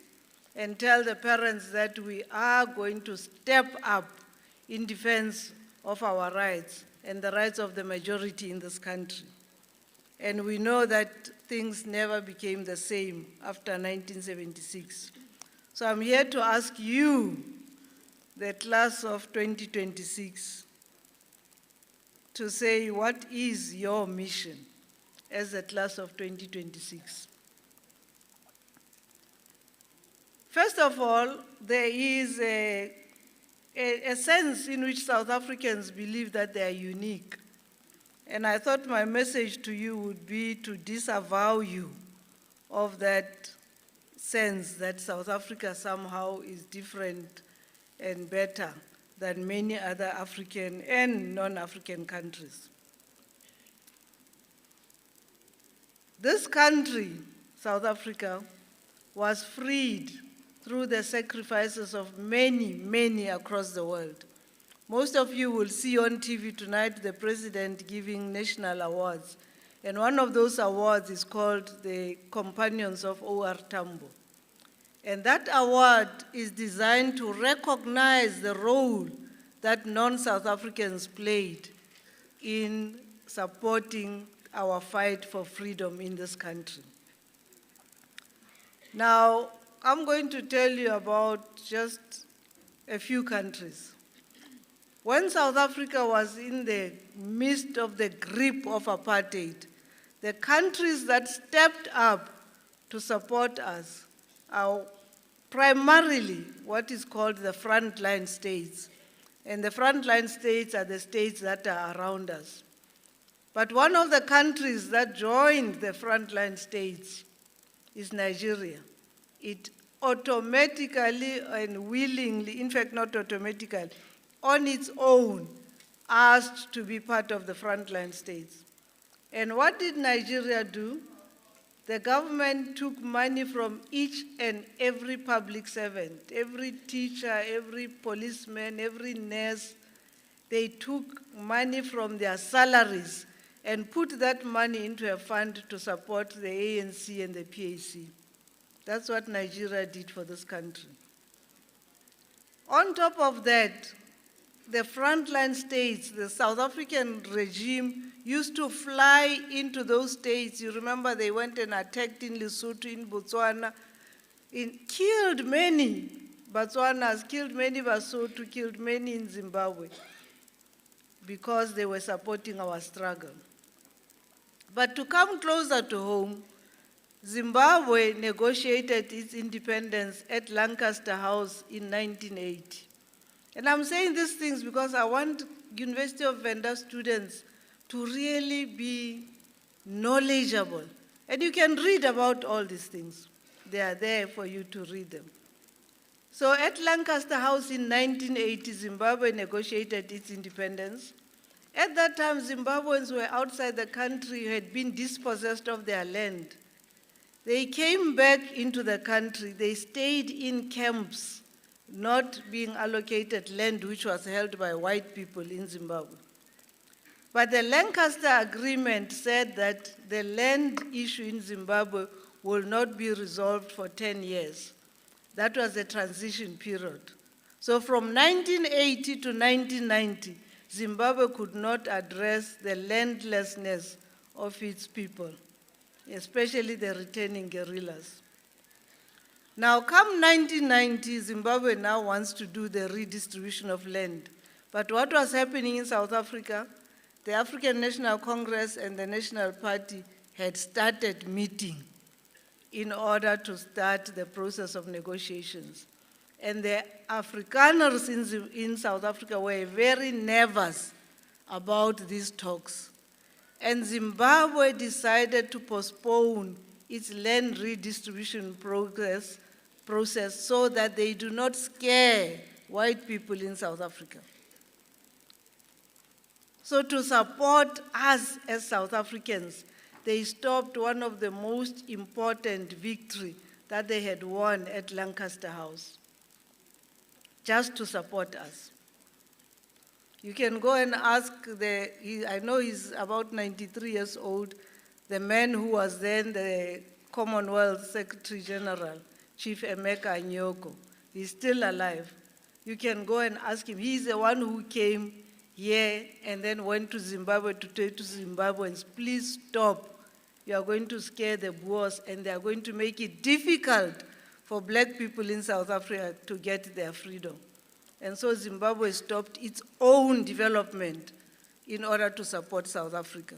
and tell the parents that we are going to step up in defense of our rights and the rights of the majority in this country. And we know that things never became the same after 1976. So I'm here to ask you, the class of 2026, to say what is your mission as a class of 2026. First of all, there is a sense in which South Africans believe that they are unique. And I thought my message to you would be to disavow you of that sense that South Africa somehow is different and better than many other African and non-African countries. This country, South Africa, was freed through the sacrifices of many, many across the world. Most of you will see on TV tonight the president giving national awards. And one of those awards is called the Companions of O.R. Tambo. And that award is designed to recognize the role that non-South Africans played in supporting our fight for freedom in this country. Now, I'm going to tell you about just a few countries. When South Africa was in the midst of the grip of apartheid, the countries that stepped up to support us are primarily what is called the frontline states. And the frontline states are the states that are around us. But one of the countries that joined the frontline states is Nigeria. It automatically and willingly, in fact not automatically, on its own, asked to be part of the frontline states. And what did Nigeria do? The government took money from each and every public servant, every teacher, every policeman, every nurse. They took money from their salaries and put that money into a fund to support the ANC and the PAC. That's what Nigeria did for this country. On top of that, the frontline states, the South African regime used to fly into those states. You remember they went and attacked in Lesotho, in Botswana, killed many Botswanas, killed many Basotho, killed many in Zimbabwe because they were supporting our struggle. But to come closer to home, Zimbabwe negotiated its independence at Lancaster House in 1980. And I'm saying these things because I want University of Venda students to really be knowledgeable. And you can read about all these things. They are there for you to read them. So at Lancaster House in 1980, Zimbabwe negotiated its independence. At that time, Zimbabweans were outside the country, had been dispossessed of their land. They came back into the country. They stayed in camps, not being allocated land which was held by white people in Zimbabwe. But the Lancaster Agreement said that the land issue in Zimbabwe will not be resolved for 10 years. That was the transition period. So from 1980 to 1990, Zimbabwe could not address the landlessness of its people, especially the returning guerrillas. Now, come 1990, Zimbabwe now wants to do the redistribution of land. But what was happening in South Africa? The African National Congress and the National Party had started meeting in order to start the process of negotiations. And the Afrikaners in South Africa were very nervous about these talks. And Zimbabwe decided to postpone its land redistribution process so that they do not scare white people in South Africa. So to support us as South Africans, they stopped one of the most important victory that they had won at Lancaster House, just to support us. You can go and ask I know he's about 93 years old, the man who was then the Commonwealth Secretary General, Chief Emeka Anyoko. He's still alive. You can go and ask him. He's the one who came here and then went to Zimbabwe to tell to Zimbabweans, please stop. You are going to scare the Boers and they are going to make it difficult for black people in South Africa to get their freedom. And so Zimbabwe stopped its own development in order to support South Africa.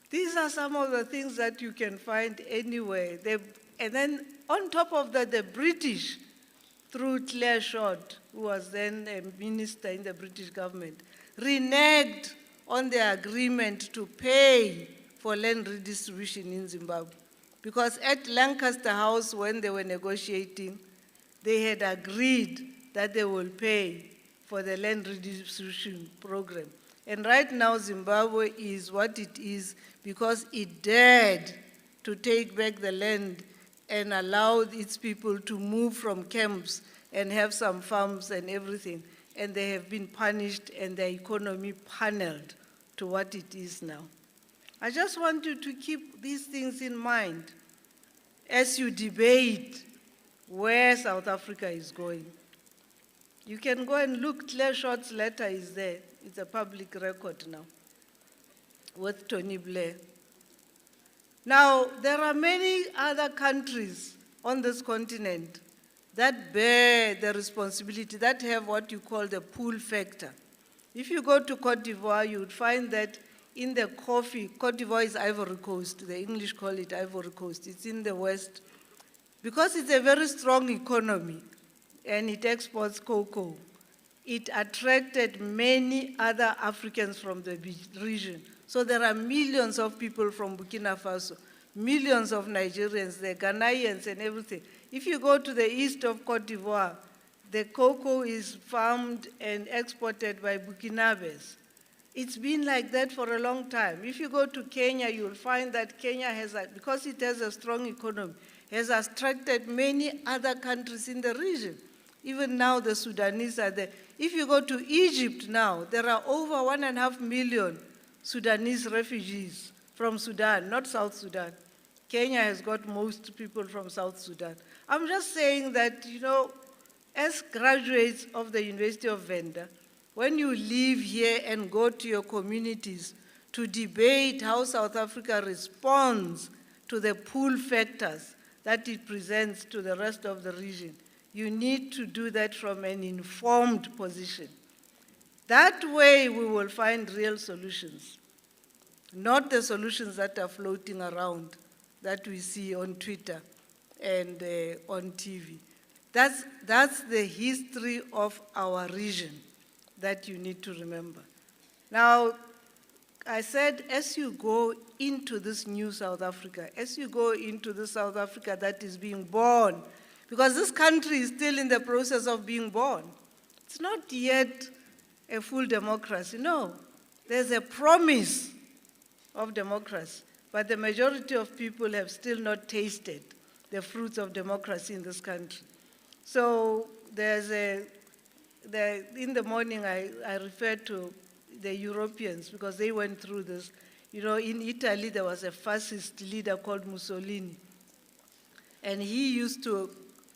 These are some of the things that you can find anywhere. And then on top of that, the British, through Clare Short, who was then a minister in the British government, reneged on the agreement to pay for land redistribution in Zimbabwe. Because at Lancaster House, when they were negotiating, they had agreed that they will pay for the land redistribution program. And right now, Zimbabwe is what it is because it dared to take back the land and allow its people to move from camps and have some farms and everything. And they have been punished and their economy paneled to what it is now. I just want you to keep these things in mind as you debate where South Africa is going. You can go and look, Clare Short's letter is there. It's a public record now with Tony Blair. Now, there are many other countries on this continent that bear the responsibility, that have what you call the pull factor. If you go to Cote d'Ivoire, you would find that in the coffee, Cote d'Ivoire is Ivory Coast, the English call it Ivory Coast, it's in the West. Because it's a very strong economy and it exports cocoa, it attracted many other Africans from the region. So there are millions of people from Burkina Faso, millions of Nigerians, the Ghanaians and everything. If you go to the east of Cote d'Ivoire, the cocoa is farmed and exported by Burkinabes. It's been like that for a long time. If you go to Kenya, you'll find that Kenya has, because it has a strong economy, has attracted many other countries in the region. Even now, the Sudanese are there. If you go to Egypt now, there are over 1.5 million Sudanese refugees from Sudan, not South Sudan. Kenya has got most people from South Sudan. I'm just saying that, you know, as graduates of the University of Venda, when you leave here and go to your communities to debate how South Africa responds to the pull factors that it presents to the rest of the region, you need to do that from an informed position. That way we will find real solutions, not the solutions that are floating around that we see on Twitter and on TV. That's the history of our region that you need to remember. Now, I said, as you go into this new South Africa, as you go into the South Africa that is being born, because this country is still in the process of being born. It's not yet a full democracy. No, there's a promise of democracy, but the majority of people have still not tasted the fruits of democracy in this country. So in the morning I referred to the Europeans because they went through this. You know, in Italy there was a fascist leader called Mussolini, and he used to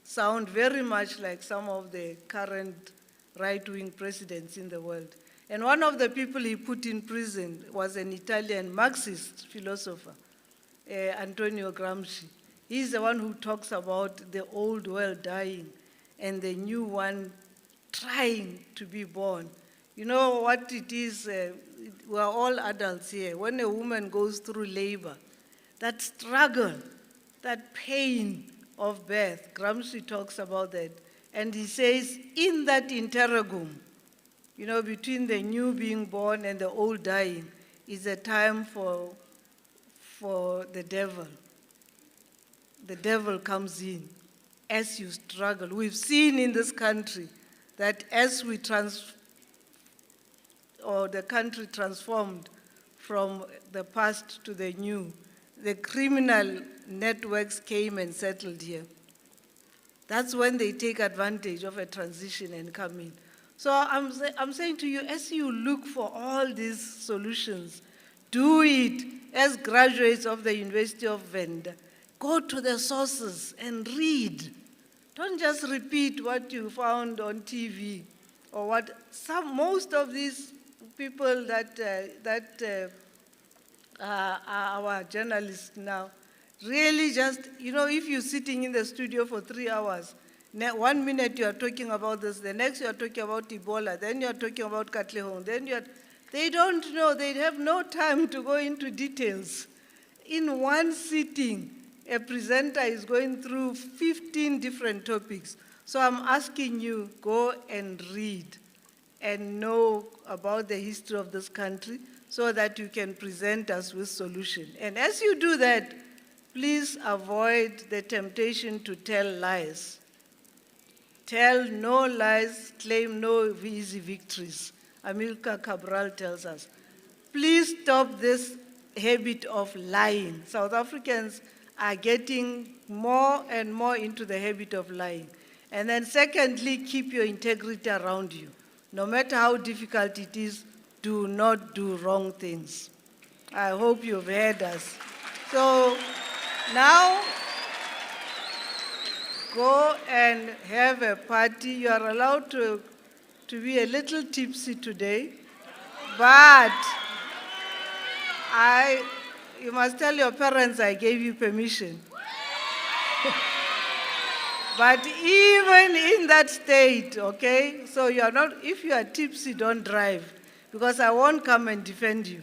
sound very much like some of the current right-wing presidents in the world. And one of the people he put in prison was an Italian Marxist philosopher, Antonio Gramsci. He's the one who talks about the old world dying and the new one trying to be born. You know what it is, we're all adults here. When a woman goes through labor, that struggle, that pain of birth, Gramsci talks about that. And he says, in that interregnum, you know, between the new being born and the old dying, is a time for the devil. The devil comes in as you struggle. We've seen in this country that as the country transformed from the past to the new. The criminal networks came and settled here. That's when they take advantage of a transition and come in. So I'm saying to you, as you look for all these solutions, do it as graduates of the University of Venda. Go to the sources and read. Don't just repeat what you found on TV or what most of these people that are our journalists now really just, if you're sitting in the studio for 3 hours, 1 minute you are talking about this, the next you are talking about Ebola, then you are talking about Katlehong, then they don't know, they have no time to go into details. In one sitting, a presenter is going through 15 different topics. So I'm asking you, go and read and know about the history of this country so that you can present us with solutions. And as you do that, please avoid the temptation to tell lies. Tell no lies, claim no easy victories. Amilcar Cabral tells us. Please stop this habit of lying. South Africans are getting more and more into the habit of lying. And then secondly, keep your integrity around you. No matter how difficult it is, do not do wrong things. I hope you've heard us. So now, go and have a party. You are allowed to be a little tipsy today, but you must tell your parents I gave you permission. But even in that state, okay, so if you are tipsy, don't drive, because I won't come and defend you.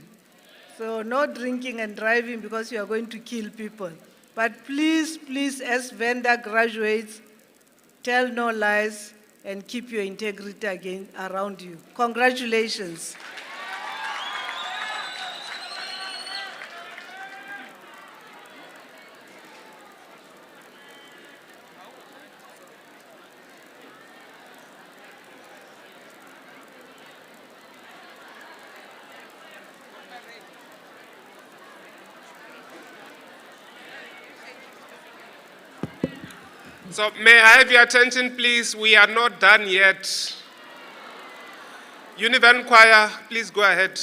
So no drinking and driving because you are going to kill people. But please, please, as Venda graduates, tell no lies and keep your integrity again around you. Congratulations. So may I have your attention, please? We are not done yet. UNIVEN choir, please go ahead.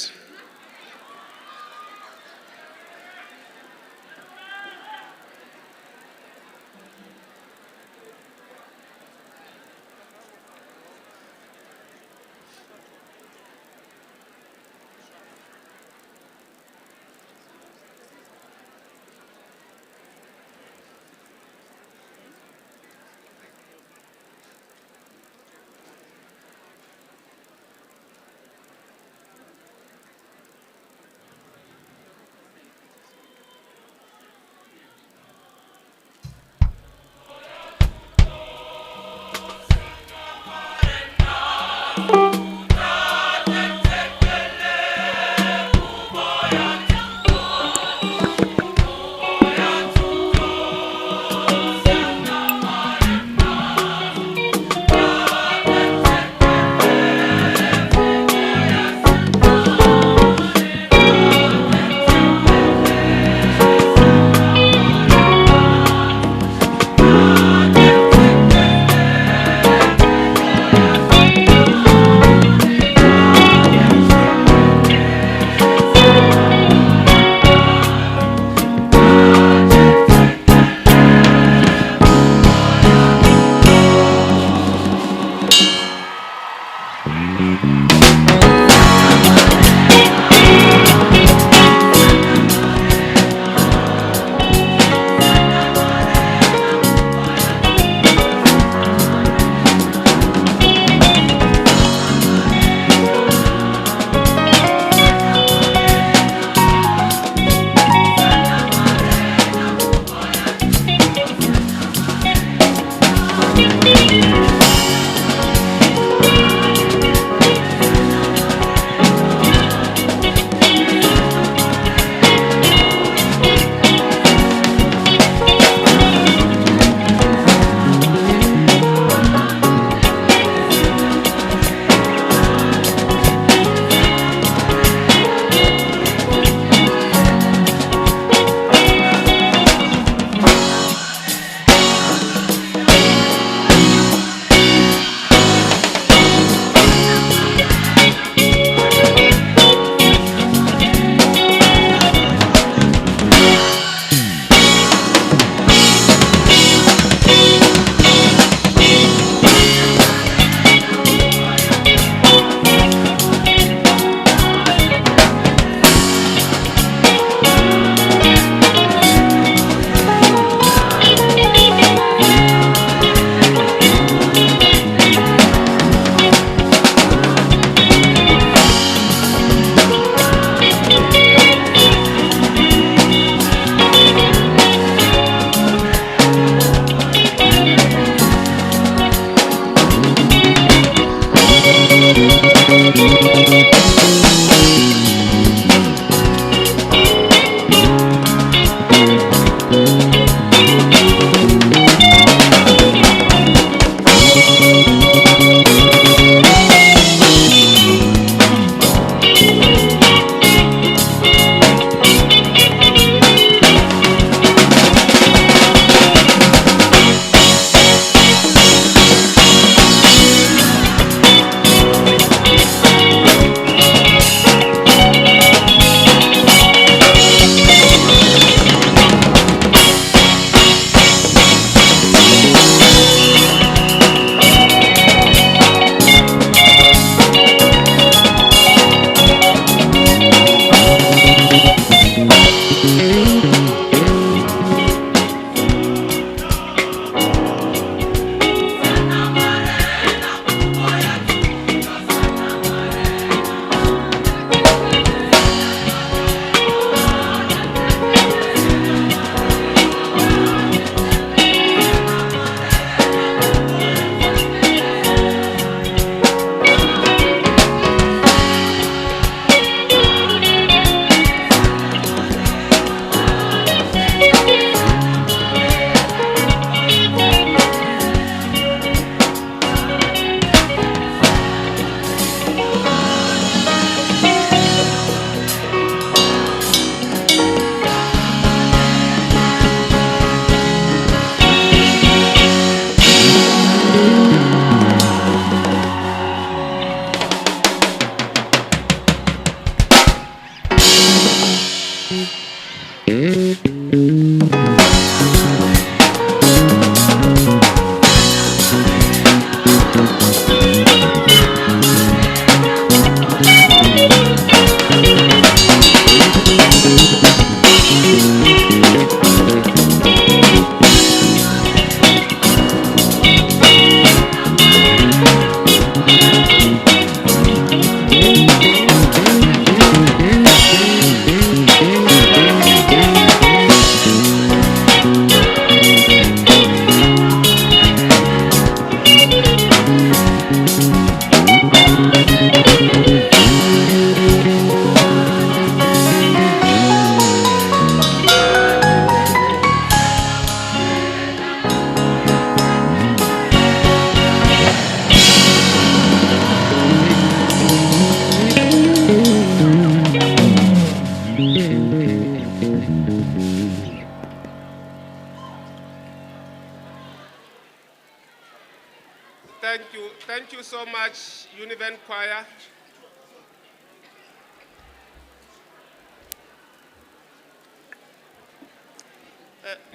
so much, UNIVEN Choir.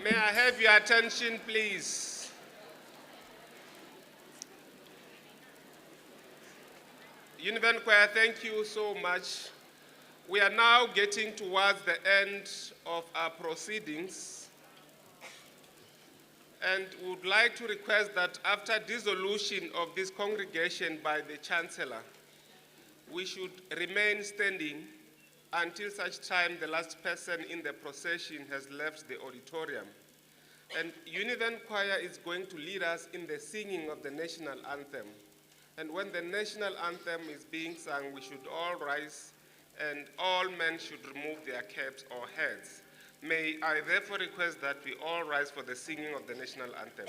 May I have your attention, please? UNIVEN Choir, thank you so much. We are now getting towards the end of our proceedings, and would like to request that after dissolution of this congregation by the Chancellor, we should remain standing until such time the last person in the procession has left the auditorium. And UNIVEN Choir is going to lead us in the singing of the national anthem. And when the national anthem is being sung, we should all rise and all men should remove their caps or hats. May I therefore request that we all rise for the singing of the national anthem.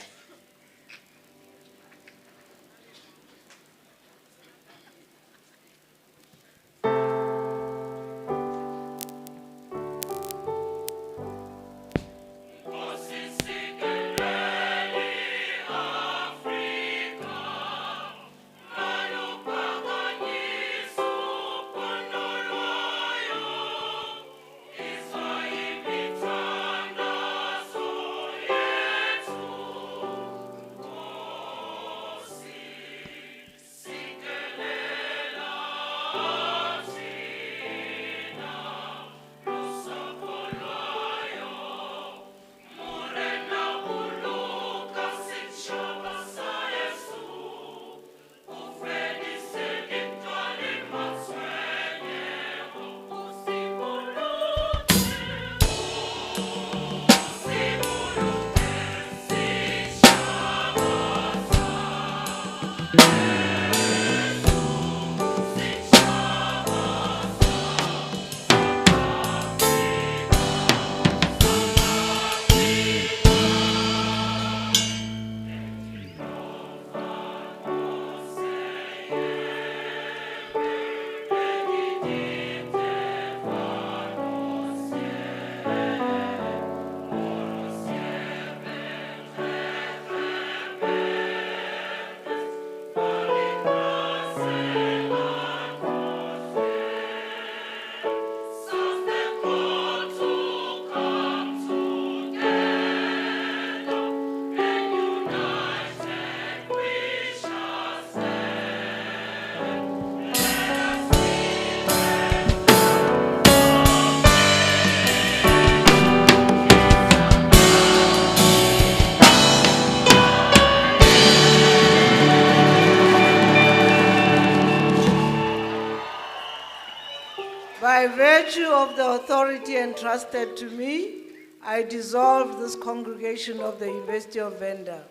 By virtue of the authority entrusted to me, I dissolve this congregation of the University of Venda.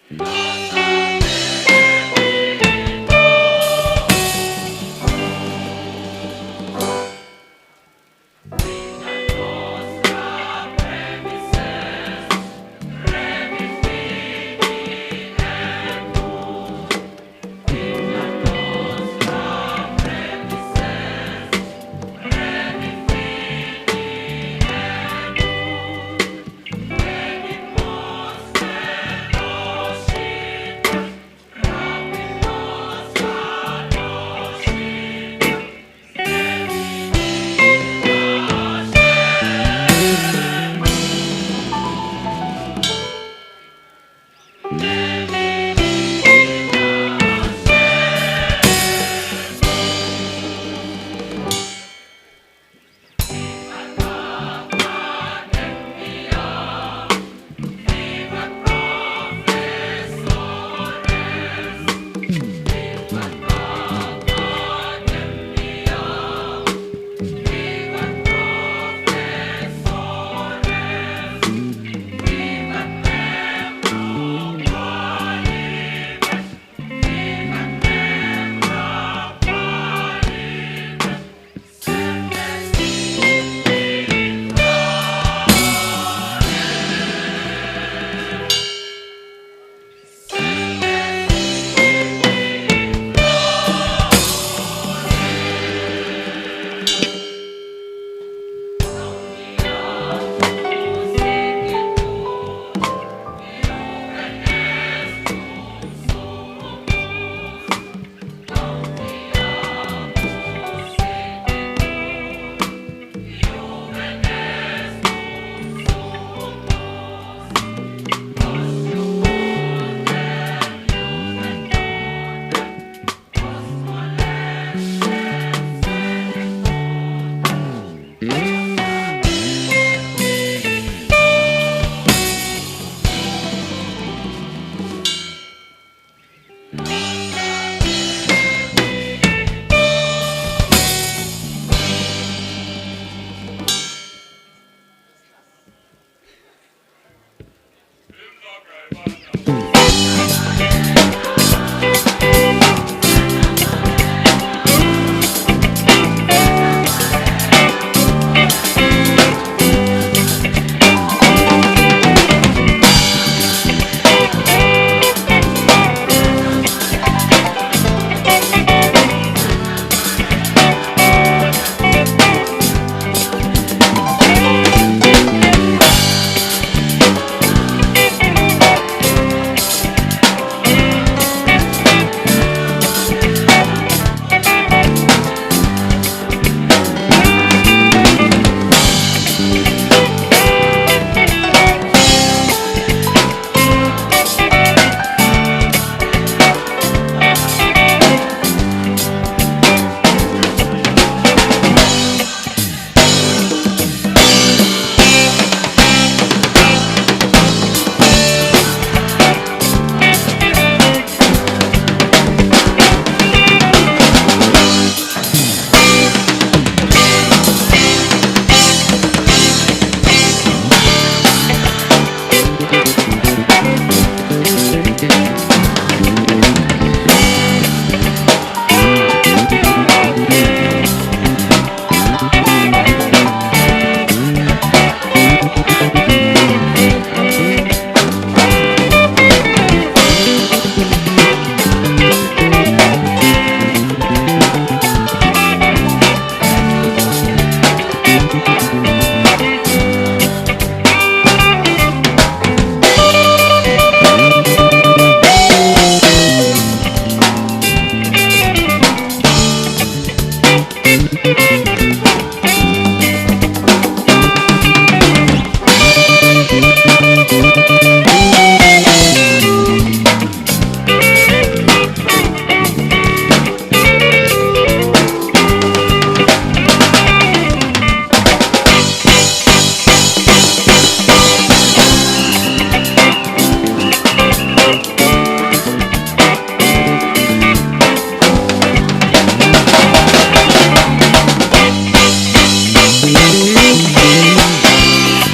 No!